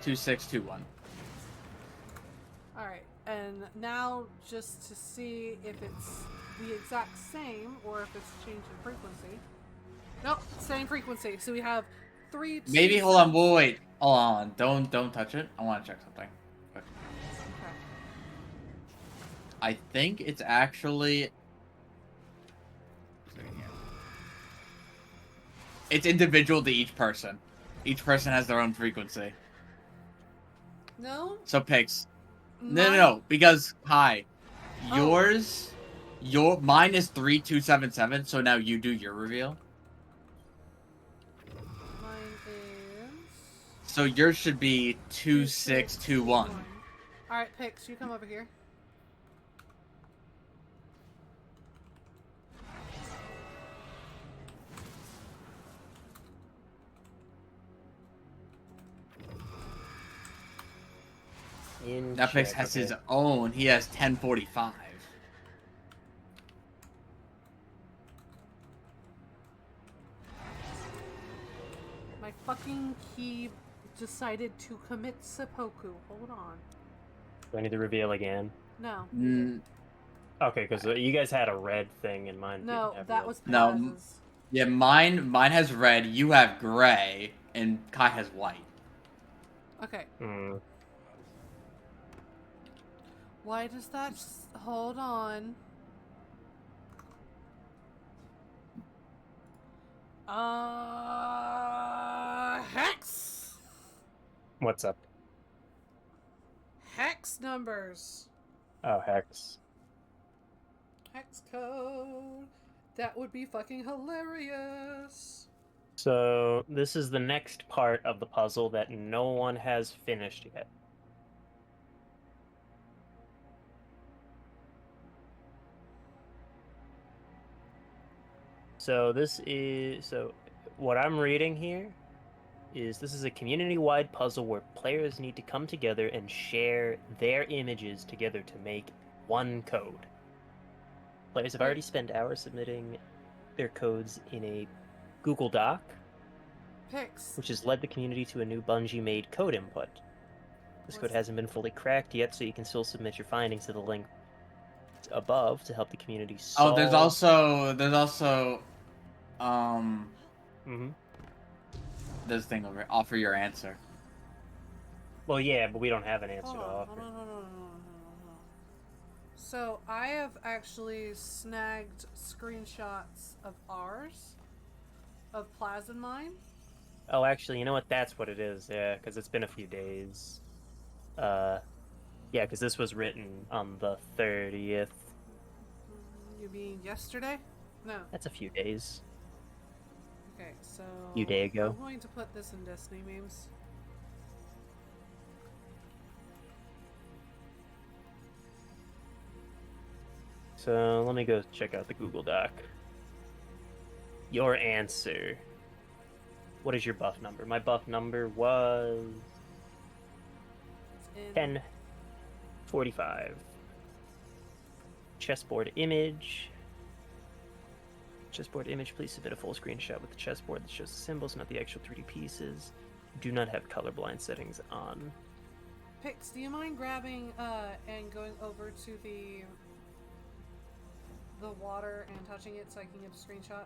2, 6, 2, 1. Alright, and now just to see if it's the exact same or if it's a change in frequency. Nope, same frequency. So we have 3, 2, Maybe, hold on, 7. wait. Hold on. Don't touch it. I want to check something. Okay. Okay. I think it's actually... It's individual to each person. Each person has their own frequency. No? So picks. No. Because, hi. Yours... Mine is 3277, so now you do your reveal. Mine is... So yours should be 2621. Alright, Pix, you come over here. Now Pix has his own. He has 1045. My fucking key decided to commit seppuku. Hold on. Do I need to reveal again? No. Okay, because you guys had a red thing in mind. No, that red. was No. Plaz's. Yeah, mine has red, you have gray, and Kai has white. Okay. Hmm. Why does that... Hold on. Hex! What's up? Hex numbers. Oh, hex. Hex code. That would be fucking hilarious. So, this is the next part of the puzzle that no one has finished yet. So what I'm reading here is this is a community-wide puzzle where players need to come together and share their images together to make one code. Players have already spent hours submitting their codes in a Google Doc, Pix. which has led the community to a new Bungie-made code input. This code hasn't been fully cracked yet, so you can still submit your findings to the link above to help the community solve... Oh, there's also Mm-hmm. This thing will offer your answer. Well, yeah, but we don't have an answer Hold to on, offer. hold on, hold on, hold on, hold on. So I have actually snagged screenshots of ours, of Plasm Mine. Oh, actually, you know what? That's what it is. Yeah, because it's been a few days. Yeah, because this was written on the 30th. You mean yesterday? No. That's a few days. Okay, so Few day ago. I'm going to put this in Destiny memes. So let me go check out the Google Doc. Your answer. What is your buff number? My buff number was It's in 1045. Chessboard image. Chessboard image, please submit a full screenshot with the chessboard that shows the symbols, not the actual 3D pieces. Do not have colorblind settings on. Pix, do you mind grabbing and going over to the water and touching it so I can get a screenshot?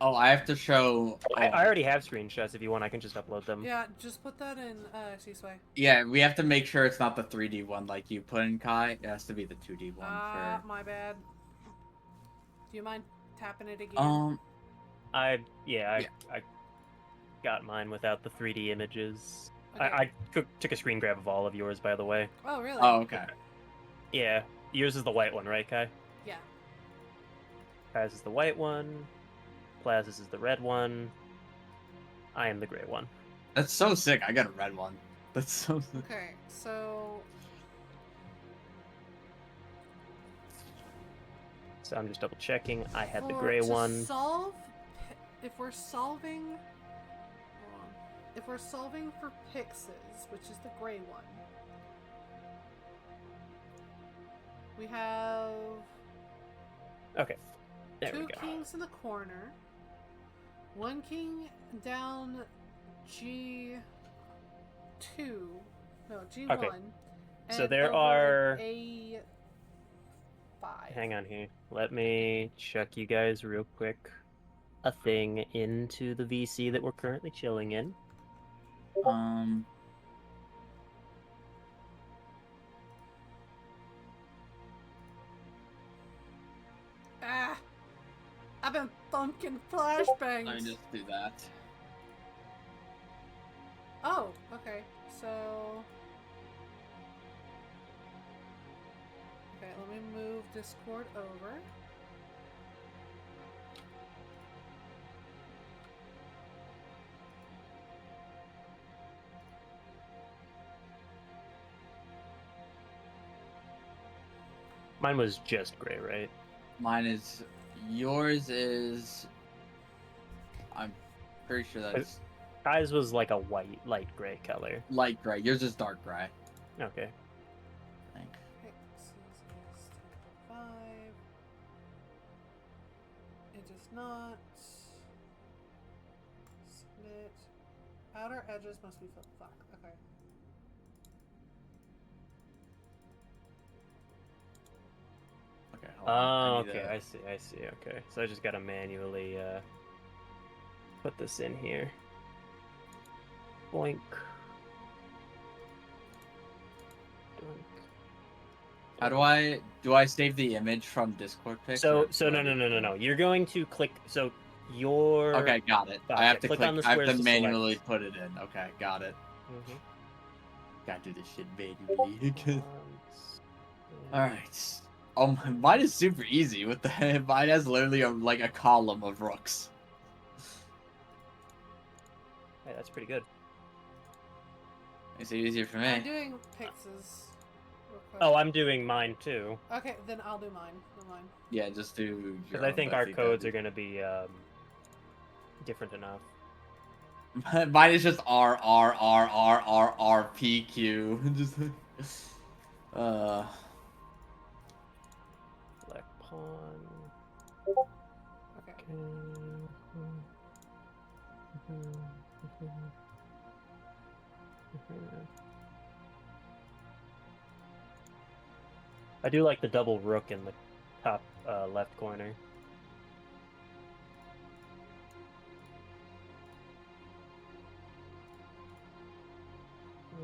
Oh, I have to show. I already have screenshots. If you want, I can just upload them. Yeah, just put that in C-Sway. Yeah, we have to make sure it's not the 3D one like you put in Kai. It has to be the 2D one Ah, for. my bad. Do you mind tapping it again? I got mine without the 3D images. Okay. I took a screen grab of all of yours, by the way. Oh, really? Oh, okay. Yeah, yours is the white one, right, Kai? Yeah. Kai's is the white one. Plaz's is the red one. I am the gray one. That's so sick. I got a red one. That's so sick. Okay, so So I'm just double checking. I had the for- gray to one. Solve, if we're solving, hold on. If we're solving for Pixes, which is the gray one, we have Okay, there we two go. kings in the corner, one king down G2, no G1. Okay, so and there over are- A5. Hang on here. Let me check you guys real quick. A thing into the VC that we're currently chilling in. Ah, I've been thunking flashbangs. Let me just do that. Oh, okay. So, okay, let me move Discord over. Mine was just gray, right? Mine is. Yours is. I'm pretty sure that's Kai's was like a white, light gray color. light gray. Yours is dark gray. Okay. I think. Pixels is 5. It does not. Split. Outer edges must be filled. Fuck. Okay. Okay. Hold on. Oh, I need okay. to- I see. Okay. So I just gotta manually put this in here. Boink. Doink. How do I save the image from Discord pics? So or no. You're going to click. So your. Okay, got it. Gotcha. I have to Click click. on the I have squares to to manually select. put it in. Okay, got it. Mhm. Gotta do this shit manually. Fonts, All right. Mine is super easy. With the mine has literally like a column of rooks. Hey, that's pretty good. It's easier for I'm me. doing Pixes. real quick. Oh, I'm doing mine too. Okay, then I'll do mine. Do mine. Yeah, just do. Because I think our codes are going to be different enough. Mine is just R Just. Black pawn. Okay. I do like the double rook in the top left corner.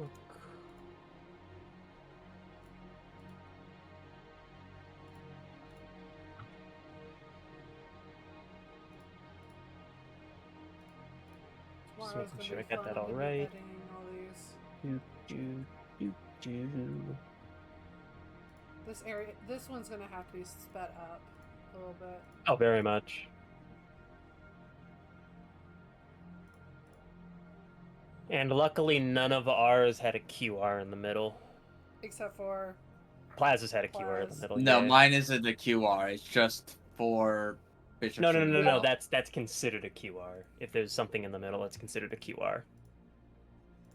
Just Tomorrow's making gonna sure be I got fun. that I'm all gonna be right. editing all these. Do. This one's gonna have to be sped up a little bit. Oh, very much. And luckily, none of ours had a QR in the middle. Except for Plaza's had a QR in the Plaz. middle. No, Yeah. mine isn't a QR. It's just for bishops. No. in the middle. That's considered a QR. If there's something in the middle, it's considered a QR.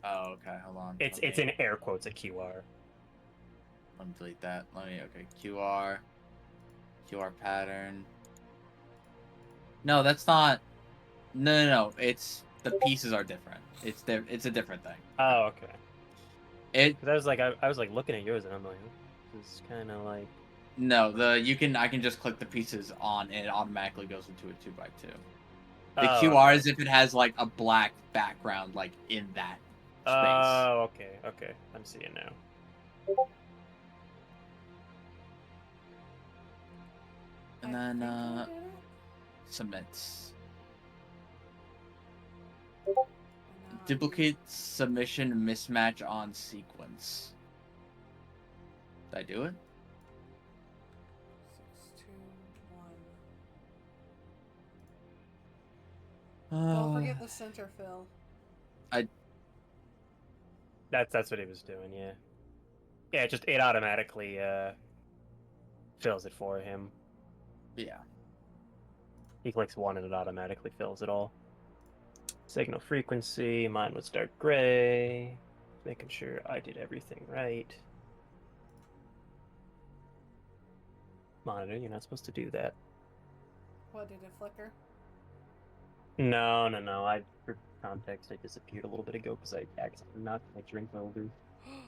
Oh, okay. Hold on. It's Let me- in air quotes a QR. Let me delete that. Okay. QR pattern. No, that's not. No. It's the pieces are different. It's a different thing. Oh, okay. It Because I was like looking at yours and I'm like, oh, this is kind of like. no I can just click the pieces on and it automatically goes into a 2x2. The Oh, QR okay. is if it has like a black background like in that space. Oh, okay. I'm seeing now. And I then think I did it. submits. And now I Duplicate submission mismatch on sequence. Did I do it? do 6, 2, 1. Don't forget the center fill. That's what he was doing. Yeah. Yeah. It automatically fills it for him. Yeah. He clicks one and it automatically fills it all. Signal frequency. Mine was dark gray. Making sure I did everything right. Monitor, you're not supposed to do that. What, did it flicker? No. For context, I disappeared a little bit ago because I accidentally knocked my drink over.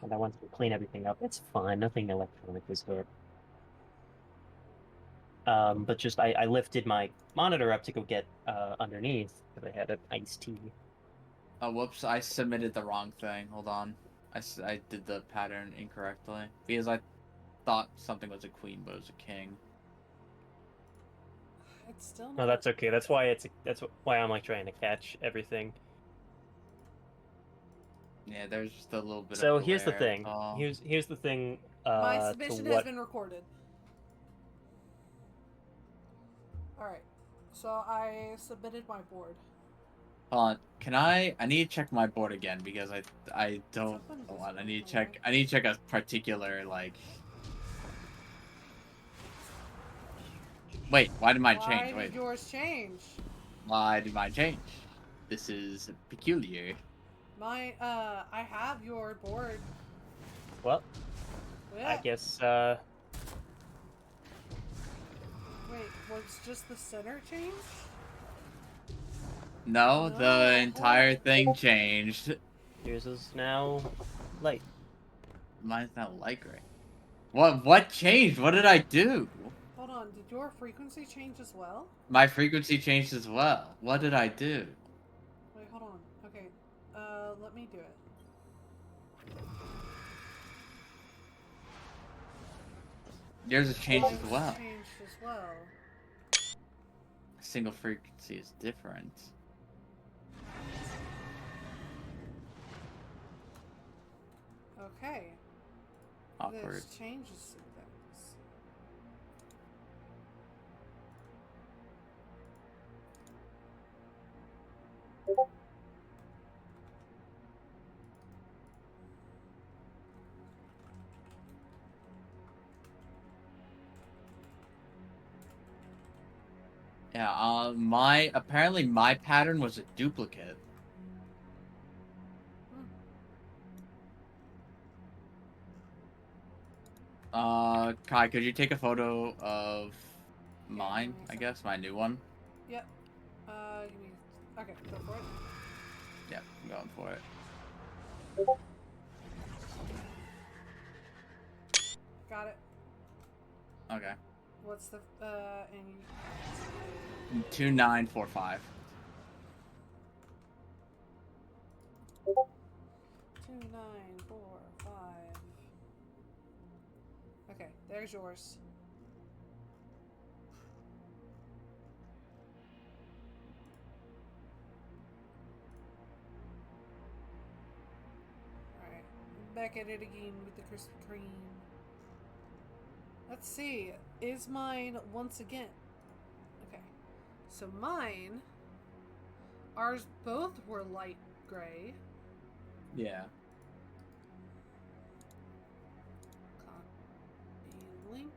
And I wanted to clean everything up. It's fine. Nothing electronic was hit. But just I lifted my monitor up to go get underneath because I had an iced tea. Oh, whoops! I submitted the wrong thing. Hold on. I did the pattern incorrectly because I thought something was a queen, but it was a king. It's still not. No, that's okay. That's why why I'm like trying to catch everything. Yeah, there's just a little bit. So of here's the glare, thing. that's all. Here's the thing. My To submission what has been recorded. Alright. So I submitted my board. Hold on. Can I need to check my board again because I don't. Something Hold just on. I went need to away. check. I need to check a particular like. Wait. Why did mine change? Why Wait. did yours change? Why did mine change? This is peculiar. My I have your board. Well, Yeah. I guess Wait, was just the center change? No, No, the entire thing changed. yours is now light. Mine's not light gray. What changed? What did I do? Hold on, did your frequency change as well? My frequency changed as well. What did I do? Wait, hold on. Okay, let me do it. Yours has changed as Yours well. changed as well. Single frequency is different. Okay. Awkward. This changes some things. Yeah, apparently my pattern was a duplicate. Kai, could you take a photo of mine, I guess, my new one? Yep. Give me. Okay, go for it. Yep, I'm going for it. Got it. Okay. What's the and 2945. 2945. Okay, there's yours. Alright, back at it again with the Krispy Kreme. Let's see, is mine once again? Okay, so mine, ours both were light gray. Yeah. Copy link.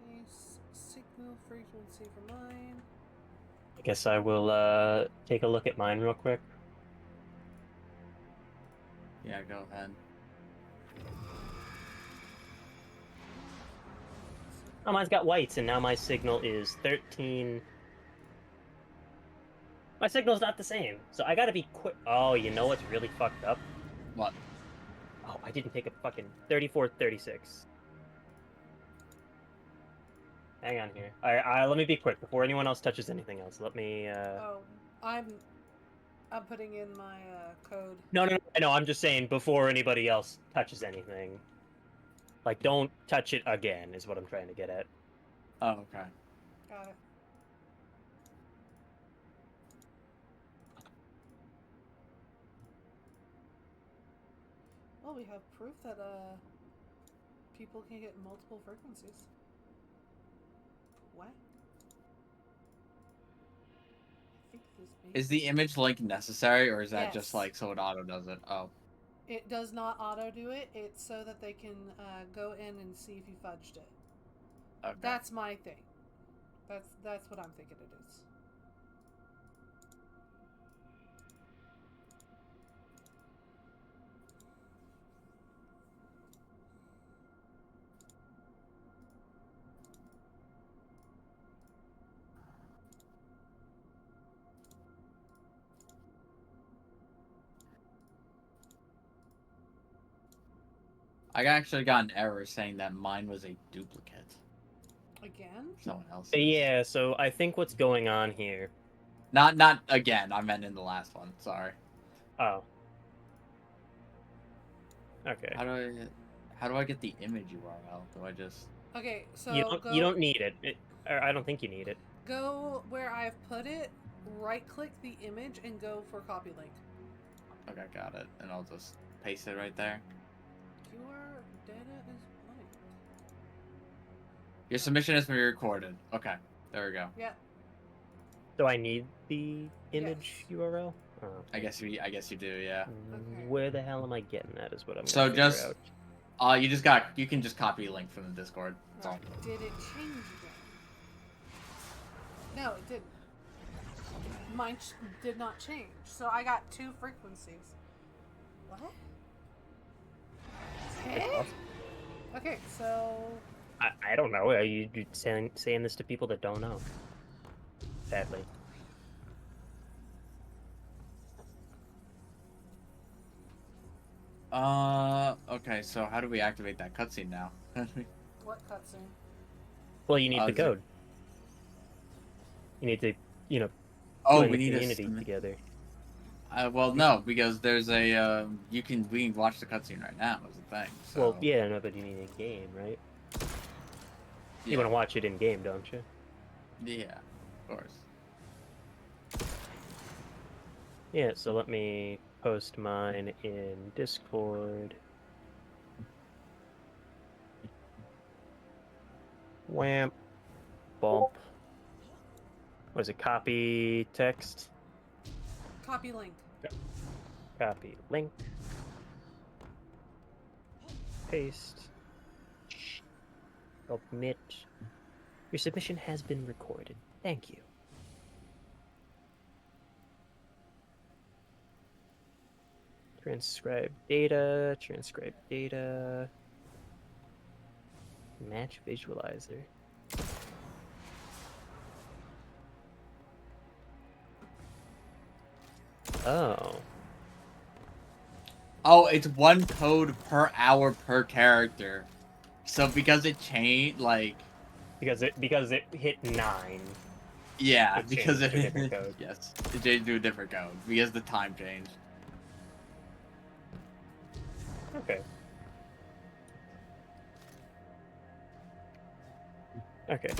Paste signal frequency for mine. I guess I will take a look at mine real quick. Yeah, go ahead. Oh, mine's got whites, and now my signal is 13. My signal's not the same, so I gotta be quick. Oh, you know what's really fucked up? What? Oh, I didn't take a fucking 34, 36. Hang on here. Alright, let me be quick before anyone else touches anything else. Let me, Oh, I'm putting in my code. No, I know, I'm just saying before anybody else touches anything. Like, don't touch it again, is what I'm trying to get at. Oh, okay. Got it. Well, we have proof that people can get multiple frequencies. What? I think this may... Is the image link necessary, or is that Yes. just like so it auto does it? Oh. It does not auto do it. It's so that they can go in and see if you fudged it. Okay. That's my thing. That's what I'm thinking it is. I actually got an error saying that mine was a duplicate. Again? Someone else. Yeah, so I think what's going on here... Not again. I meant in the last one. Sorry. Oh. Okay. How do I get the image URL? Do I just... Okay, so You don't need it. Or I don't think you need it. Go where I've put it, right-click the image, and go for copy link. Okay, got it. And I'll just paste it right there. Your data is blank. Your submission has been recorded. Okay, there we go. Yeah. Do I need the image Yes. URL? Oh. I guess you do, yeah. Okay. Where the hell am I getting at is what I'm So gonna figure just out. you can just copy a link from the Discord. That's all. Alright, did it change again? No, it didn't. Mine did not change. So I got 2 frequencies. What? Eh? Okay, so... I don't know. Are you saying this to people that don't know? Sadly. Okay, so how do we activate that cutscene now? What cutscene? Well, you need the is it- code. You need to, Oh, join we the need community together. well, no, because there's a we can watch the cutscene right now. Is the thing. So, Well, yeah, no, but you need a game, right? You want to watch it in game, don't you? Yeah, of course. Yeah. So let me post mine in Discord. Wham. Bump. What is it? Copy text. Copy link. Copy link. Paste. Submit. Your submission has been recorded. Thank you. Transcribe data. Transcribe data. Match visualizer. Oh. Oh, it's 1 code per hour per character. So because it changed, like, Because it hit 9. yeah, It because changed it to a different code. yes, it changed to a different code because the time changed. Okay. Okay.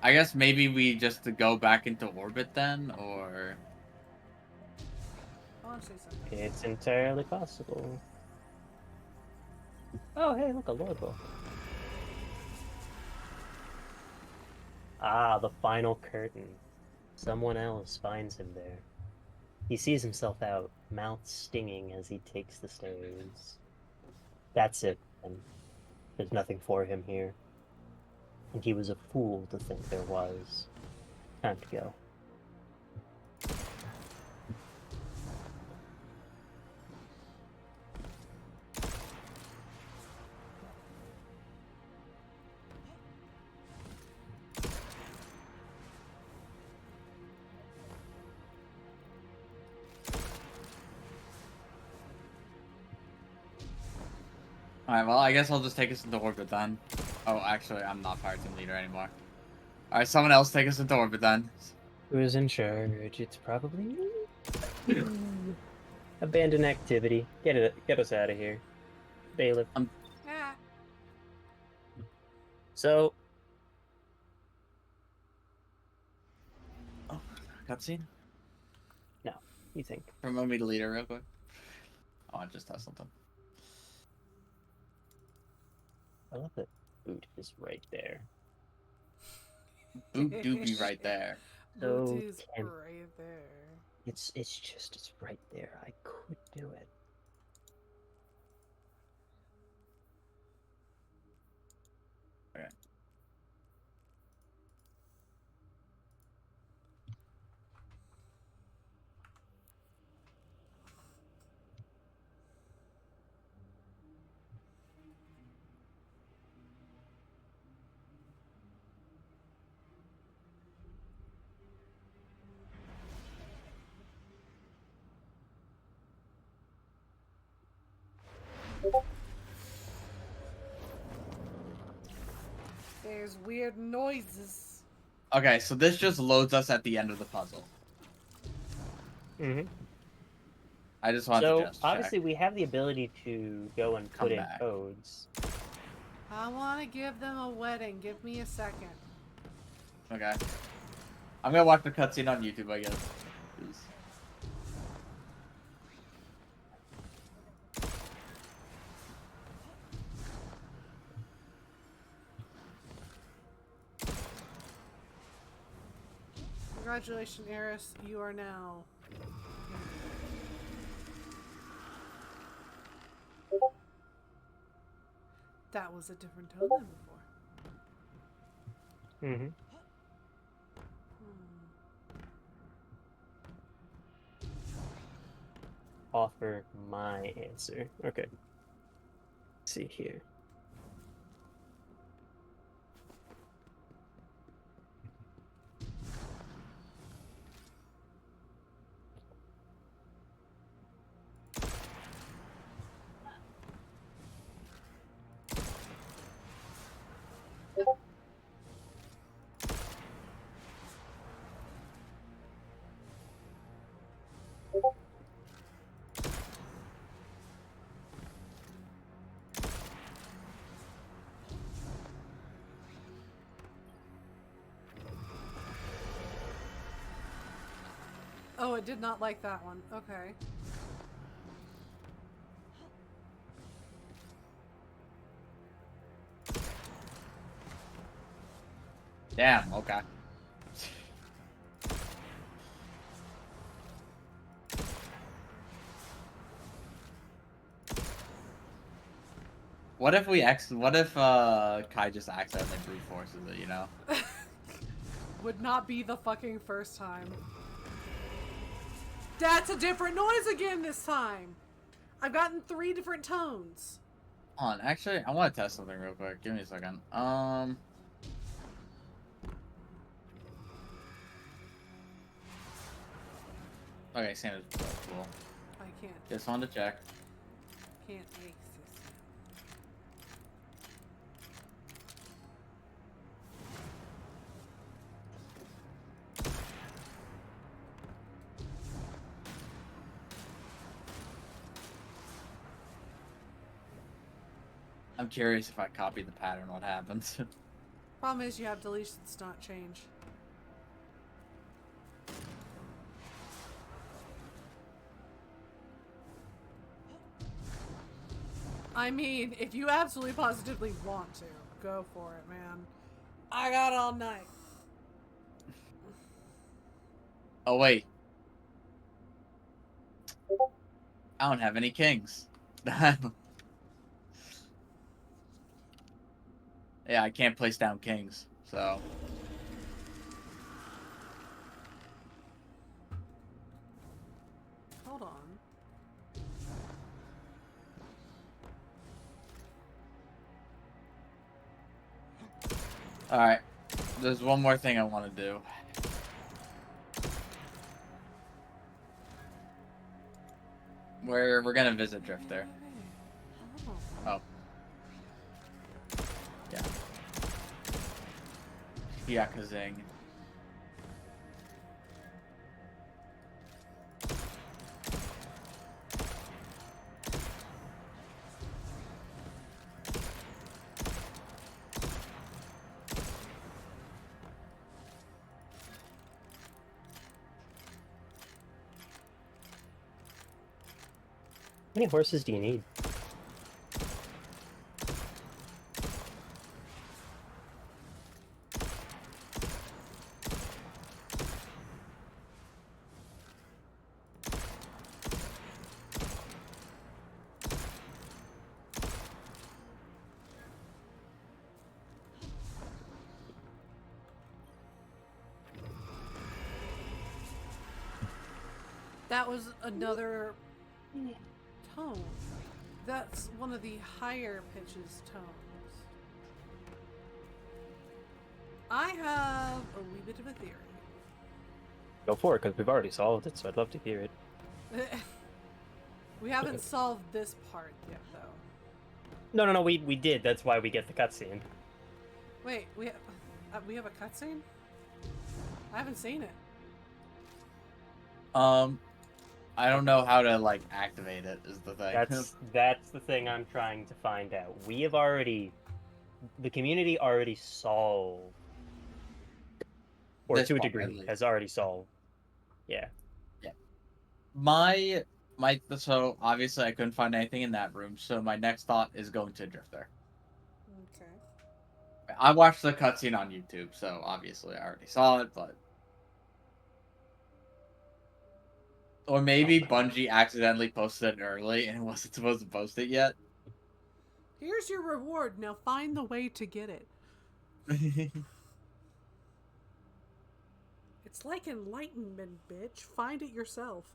I guess maybe we just go back into orbit then, or... I want to say something. It's entirely possible. Oh, hey, look, a lore book. Ah, the final curtain. Someone else finds him there. He sees himself out, mouth stinging as he takes the stairs. That's it, then. There's nothing for him here. And he was a fool to think there was. Time to go. Alright, well, I guess I'll just take us into orbit then. Oh, actually, I'm not Fireteam leader anymore. Alright, someone else take us into orbit then. Who's in charge? It's probably me. Abandon activity. Get us out of here. Bailiff. Yeah. So, Oh, cutscene? no. You think? Promote me to leader real quick. Oh, I just test something. I love that boot is right there. Boot do be right there. So Boot is temp- right there. It's right there. I could do it. Okay. There's weird noises. Okay, so this just loads us at the end of the puzzle. Mm-hmm. I just wanted So, to just obviously, check. we have the ability to go and Come put in back. codes. I want to give them a wedding. Give me a second. Okay. I'm gonna watch the cutscene on YouTube, I guess. Please. Congratulations, Eris. You are now. That was a different tone than before. Mm-hmm. Offer my answer. Okay. Let's see here. Oh, it did not like that one. Okay. Damn, okay. What if Kai just accidentally brute forces it, you know? Would not be the fucking first time. That's a different noise again this time. I've gotten 3 different tones. Hold on, actually, I want to test something real quick. Give me a second. Okay, Santa's cool. I can't Just wanted to check. access. I'm curious if I copy the pattern, what happens? Problem is, you have deletions not change. I mean, if you absolutely positively want to, go for it, man. I got all night. Oh wait, I don't have any kings. Yeah, I can't place down kings, so. Hold on. Alright, there's one more thing I want to do. We're gonna visit Drifter. Oh. Yeah. Yakazing. How many horses do you need? That was another tone. That's one of the higher pitches tones. I have a wee bit of a theory. Go for it, because we've already solved it, so I'd love to hear it. We haven't solved this part yet, though. No, we did. That's why we get the cutscene. Wait, we have a cutscene? I haven't seen it. I don't know how to like activate it. Is the thing. That's the thing I'm trying to find out. We have already, the community already solved, or This to a part, degree, at least. has already solved. Yeah. Yeah. So obviously I couldn't find anything in that room. So my next thought is going to Drifter. Okay. I watched the cutscene on YouTube, so obviously I already saw it, but. Or maybe Bungie accidentally posted it early and wasn't supposed to post it yet. Here's your reward. Now find the way to get it. It's like enlightenment, bitch. Find it yourself.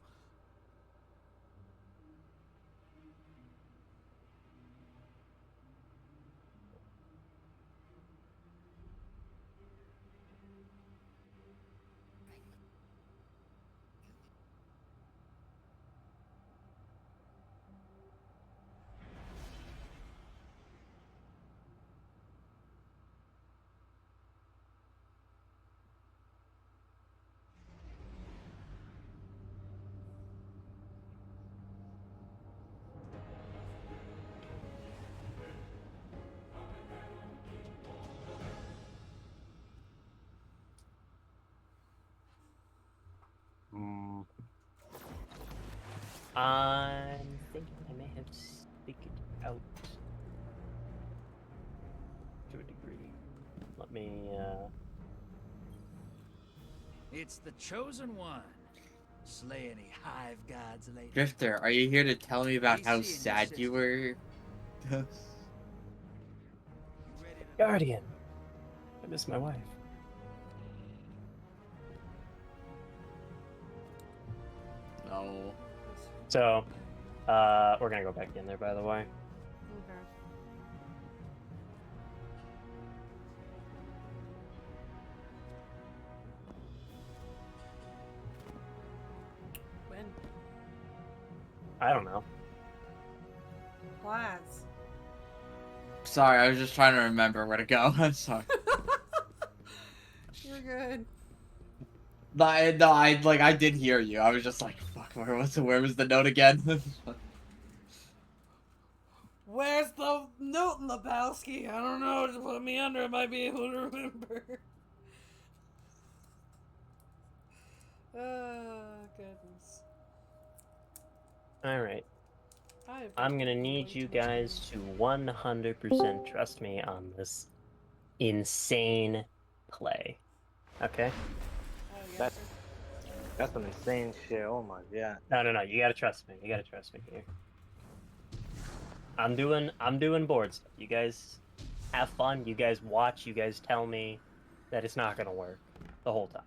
I'm thinking I may have figured it out to a degree. Let me, It's the chosen one. Slay any hive gods lately. Drifter, are you here to tell me about We how see in your sad you were? Guardian. I miss my wife. No. So, we're gonna go back in there, by the way. Okay. When? I don't know. Class. Sorry, I was just trying to remember where to go. I'm sorry. You're good. I did hear you. I was just like, fuck, where was the note again? Where's the note, Lebowski? I don't know. Just put me under. I might be able to remember. Goodness. Alright. I've I'm gonna way need too you much guys to 100% trust me on this insane play. Okay? Oh, yeah, That's sure. that's some insane shit. Oh my god. No. You gotta trust me. You gotta trust me here. I'm doing board stuff. You guys have fun. You guys watch. You guys tell me that it's not gonna work the whole time.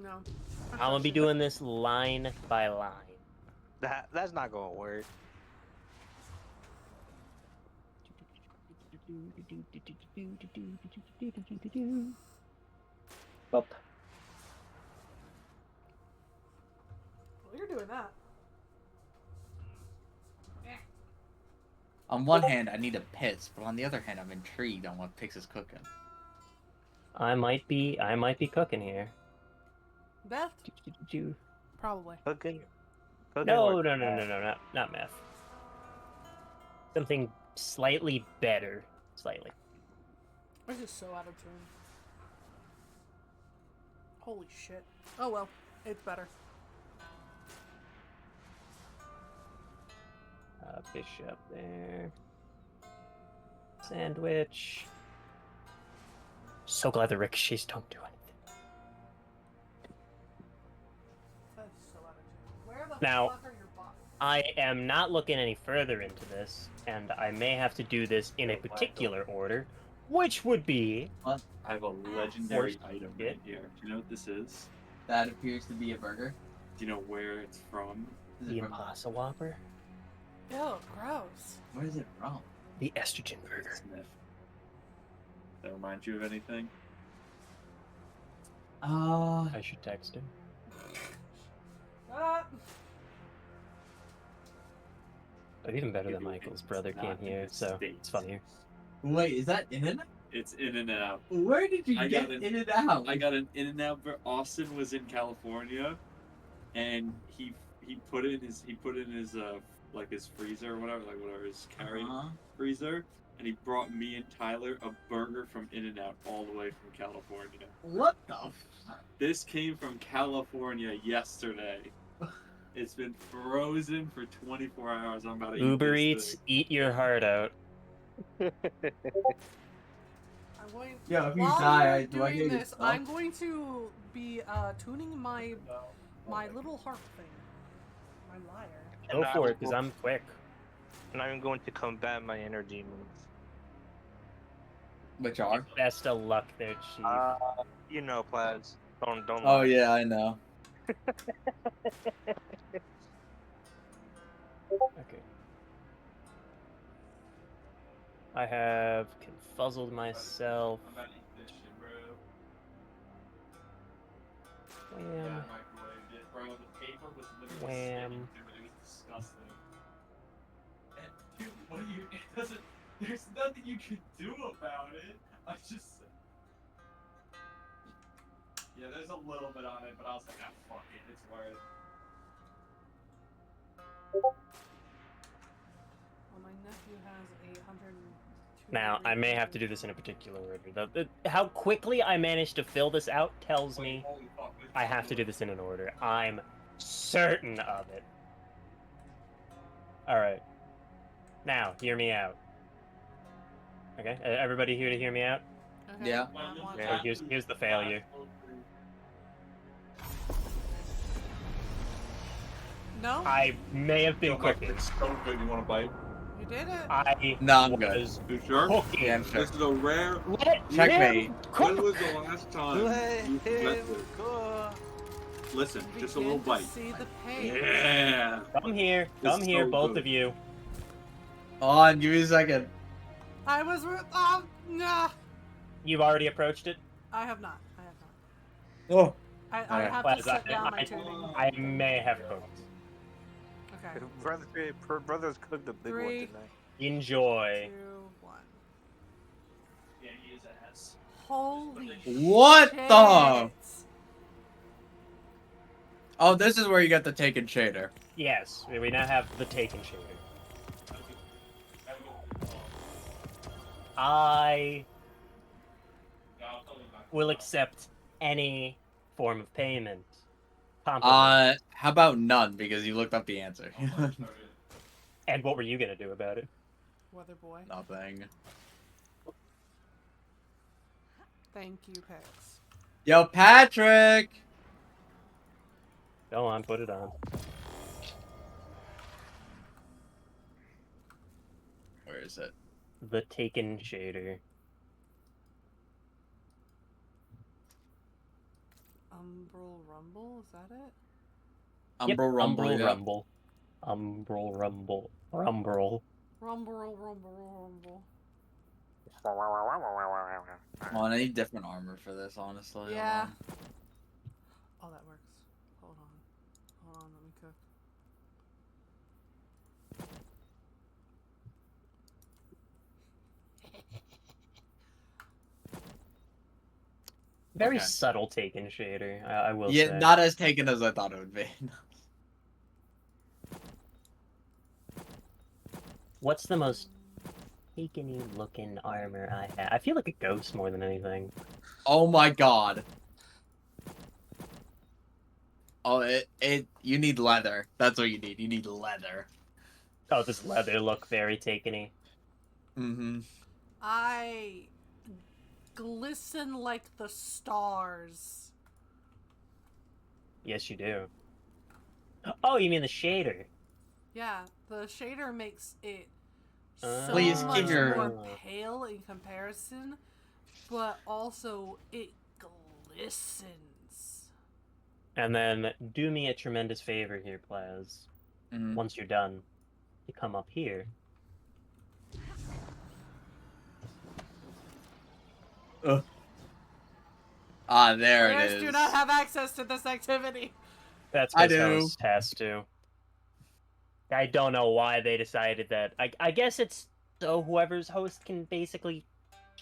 No. I'm gonna be doing this line by line. That's not gonna work. Up. Well, you're doing that. On one hand, I need a piss, but on the other hand, I'm intrigued on what Pix is cooking. I might be cooking here. Beth? Probably. Cooking No, works. not meth. Something slightly better. Slightly. This is so out of tune. Holy shit. Oh well, it's better. Bishop there. Sandwich. So glad the ricochets don't do anything. That is so out of tune. Where the Now, fuck are your bots? I am not looking any further into this, and I may have to do this in a particular order, which would be... I have a legendary Force item it. right here. Do you know what this is? That appears to be a burger. Do you know where it's from? Is The it from- Impossible Whopper? Ew, gross. Where is it from? The estrogen burger. Sniff. That reminds you of anything? I should text him. Ah! But even better Give than you a Michael's hint, brother it's came not in here, the so States. it's funnier. Wait, is that In and Out? It's In and Out. Where did you I get got it. In and Out? I got an In and Out. Austin was in California, and he put it in his like his freezer or whatever, like whatever his carry freezer, and he brought me and Tyler a burger from In and Out all the way from California. What the? This came from California yesterday. It's been frozen for 24 hours. I'm about to Uber eat Eats, eat your heart out. I'm going. Yo, if you While die, you're do I doing get your this, stuff? I'm going to be tuning my little harp thing. My lyre. Go for it, because I'm quick. And I'm going to combat my inner demons. Which are? Best of luck there, Chief. You know, Plaz. Don't Oh lie. yeah, I know. Okay. I have confuzzled myself. I'm about to eat this shit, bro. Wham. Yeah, I microwaved it, bro. The paper was literally Wham. sticking to it. It was disgusting. And, dude, what do you? It doesn't. There's nothing you can do about it. I just. Yeah, there's a little bit on it, but I was like, ah, fuck it. It's worth. Well, my nephew has 802. Now, I may have to do this in a particular order. How quickly I managed to fill this out tells me Holy fuck, this I is have to do good. this in an order. I'm certain of it. Alright. Now, hear me out. Okay, everybody here to hear me out? Okay, Yeah. I'm on Yeah. So here's the failure. No? I may have been cooking. It's so good. You want a bite? You did it? I No, I'm good. was You sure? cooking. Yeah, I'm sure. This is a rare. Let Checkmate. him When cook. was the last time Let you him listen? cook. Listen, just a Begin little to bite. See the pain. Yeah. Come here, This come is here, so both good. of you. Hold on, give me a second. I was. Nah. You've already approached it. I have not. I have not. Oh. I Alright. have Well, to set down my tuning. I may have cooked. Okay. Brothers cooked a big one 3, tonight. Enjoy. 2, 1. Yeah, he is ass. Holy What shit. the? Oh, this is where you get the taken shader. Yes, we now have the taken shader. I will accept any form of payment. Compliment. How about none? Because you looked up the answer. And what were you gonna do about it? Weather boy. Nothing. Thank you, Pex. Yo, Patrick! Go on, put it on. Where is it? The Taken shader. Umbral Rumble, is that it? Umbral Rumble. Umbral Yep. Rumble. Umbral Rumble. Rumble. Rumble. Oh, I need different armor for this, honestly. Yeah. Oh, that works. Hold on, let me cook. Very Okay. subtle Taken shader, I will Yeah, say. not as taken as I thought it would be. What's the most Taken-y looking armor I have? I feel like a ghost more than anything. Oh my god. Oh, you need leather. That's what you need. You need leather. Oh, this leather look very Taken-y. Mm-hmm. I glisten like the stars. Yes, you do. Oh, you mean the shader? Yeah, the shader makes it so Please much give your- more pale in comparison, but also it glistens. And then do me a tremendous favor here, Plaz. Mhm. Once you're done, you come up here. Ah, there it Players is. do not have access to this activity. That's I because do. host has to. I don't know why they decided that. I guess it's so whoever's host can basically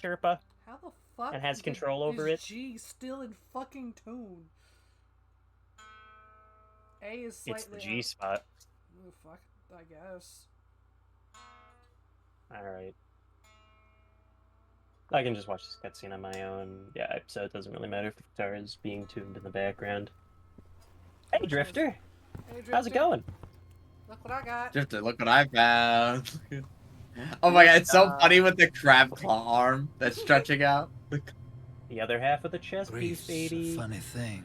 Sherpa. How the fuck And has control over is it. G still in fucking tune? A is slightly It's the G spot. Oh, fuck, I guess. Alright. I can just watch this cutscene on my own. Yeah, so it doesn't really matter if the guitar is being tuned in the background. Hey, Drifter! Hey, Drifter. How's it going? Look what I got. Drifter, look what I found. Oh my god, it's so funny with the crab claw arm that's stretching out. The other half of the chest piece, Grief's baby. a funny thing.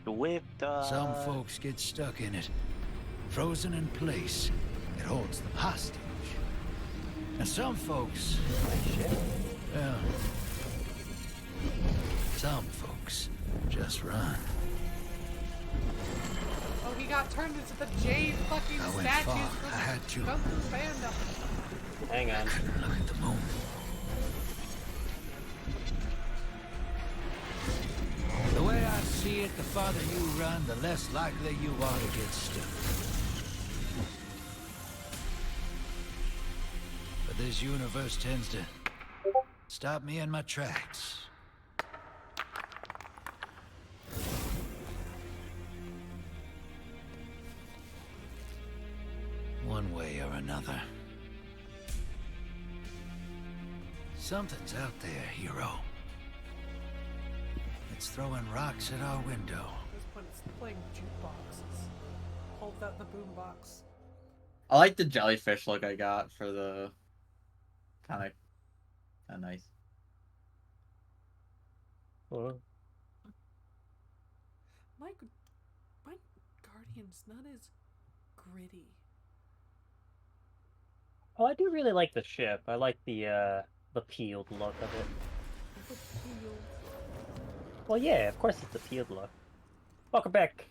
With Some folks get stuck in it, frozen in place. It holds them hostage. And some folks, well, some folks just run. Oh, he got turned into the jade fucking I went statues far. from I had to. Kung Fu Panda. Hang on. Look at the moon. The way I see it, the farther you run, the less likely you are to get stuck. But this universe tends to stop me in my tracks. One way or another. Something's out there, hero. It's throwing rocks at our window. At this point, it's playing jukeboxes. Hold out the boombox. I like the jellyfish look I got for the kind of nice. Well, My Guardian's not as gritty. oh, I do really like the ship. I like the peeled look of it. The peeled. Well, yeah, of course it's a peeled look. Welcome back,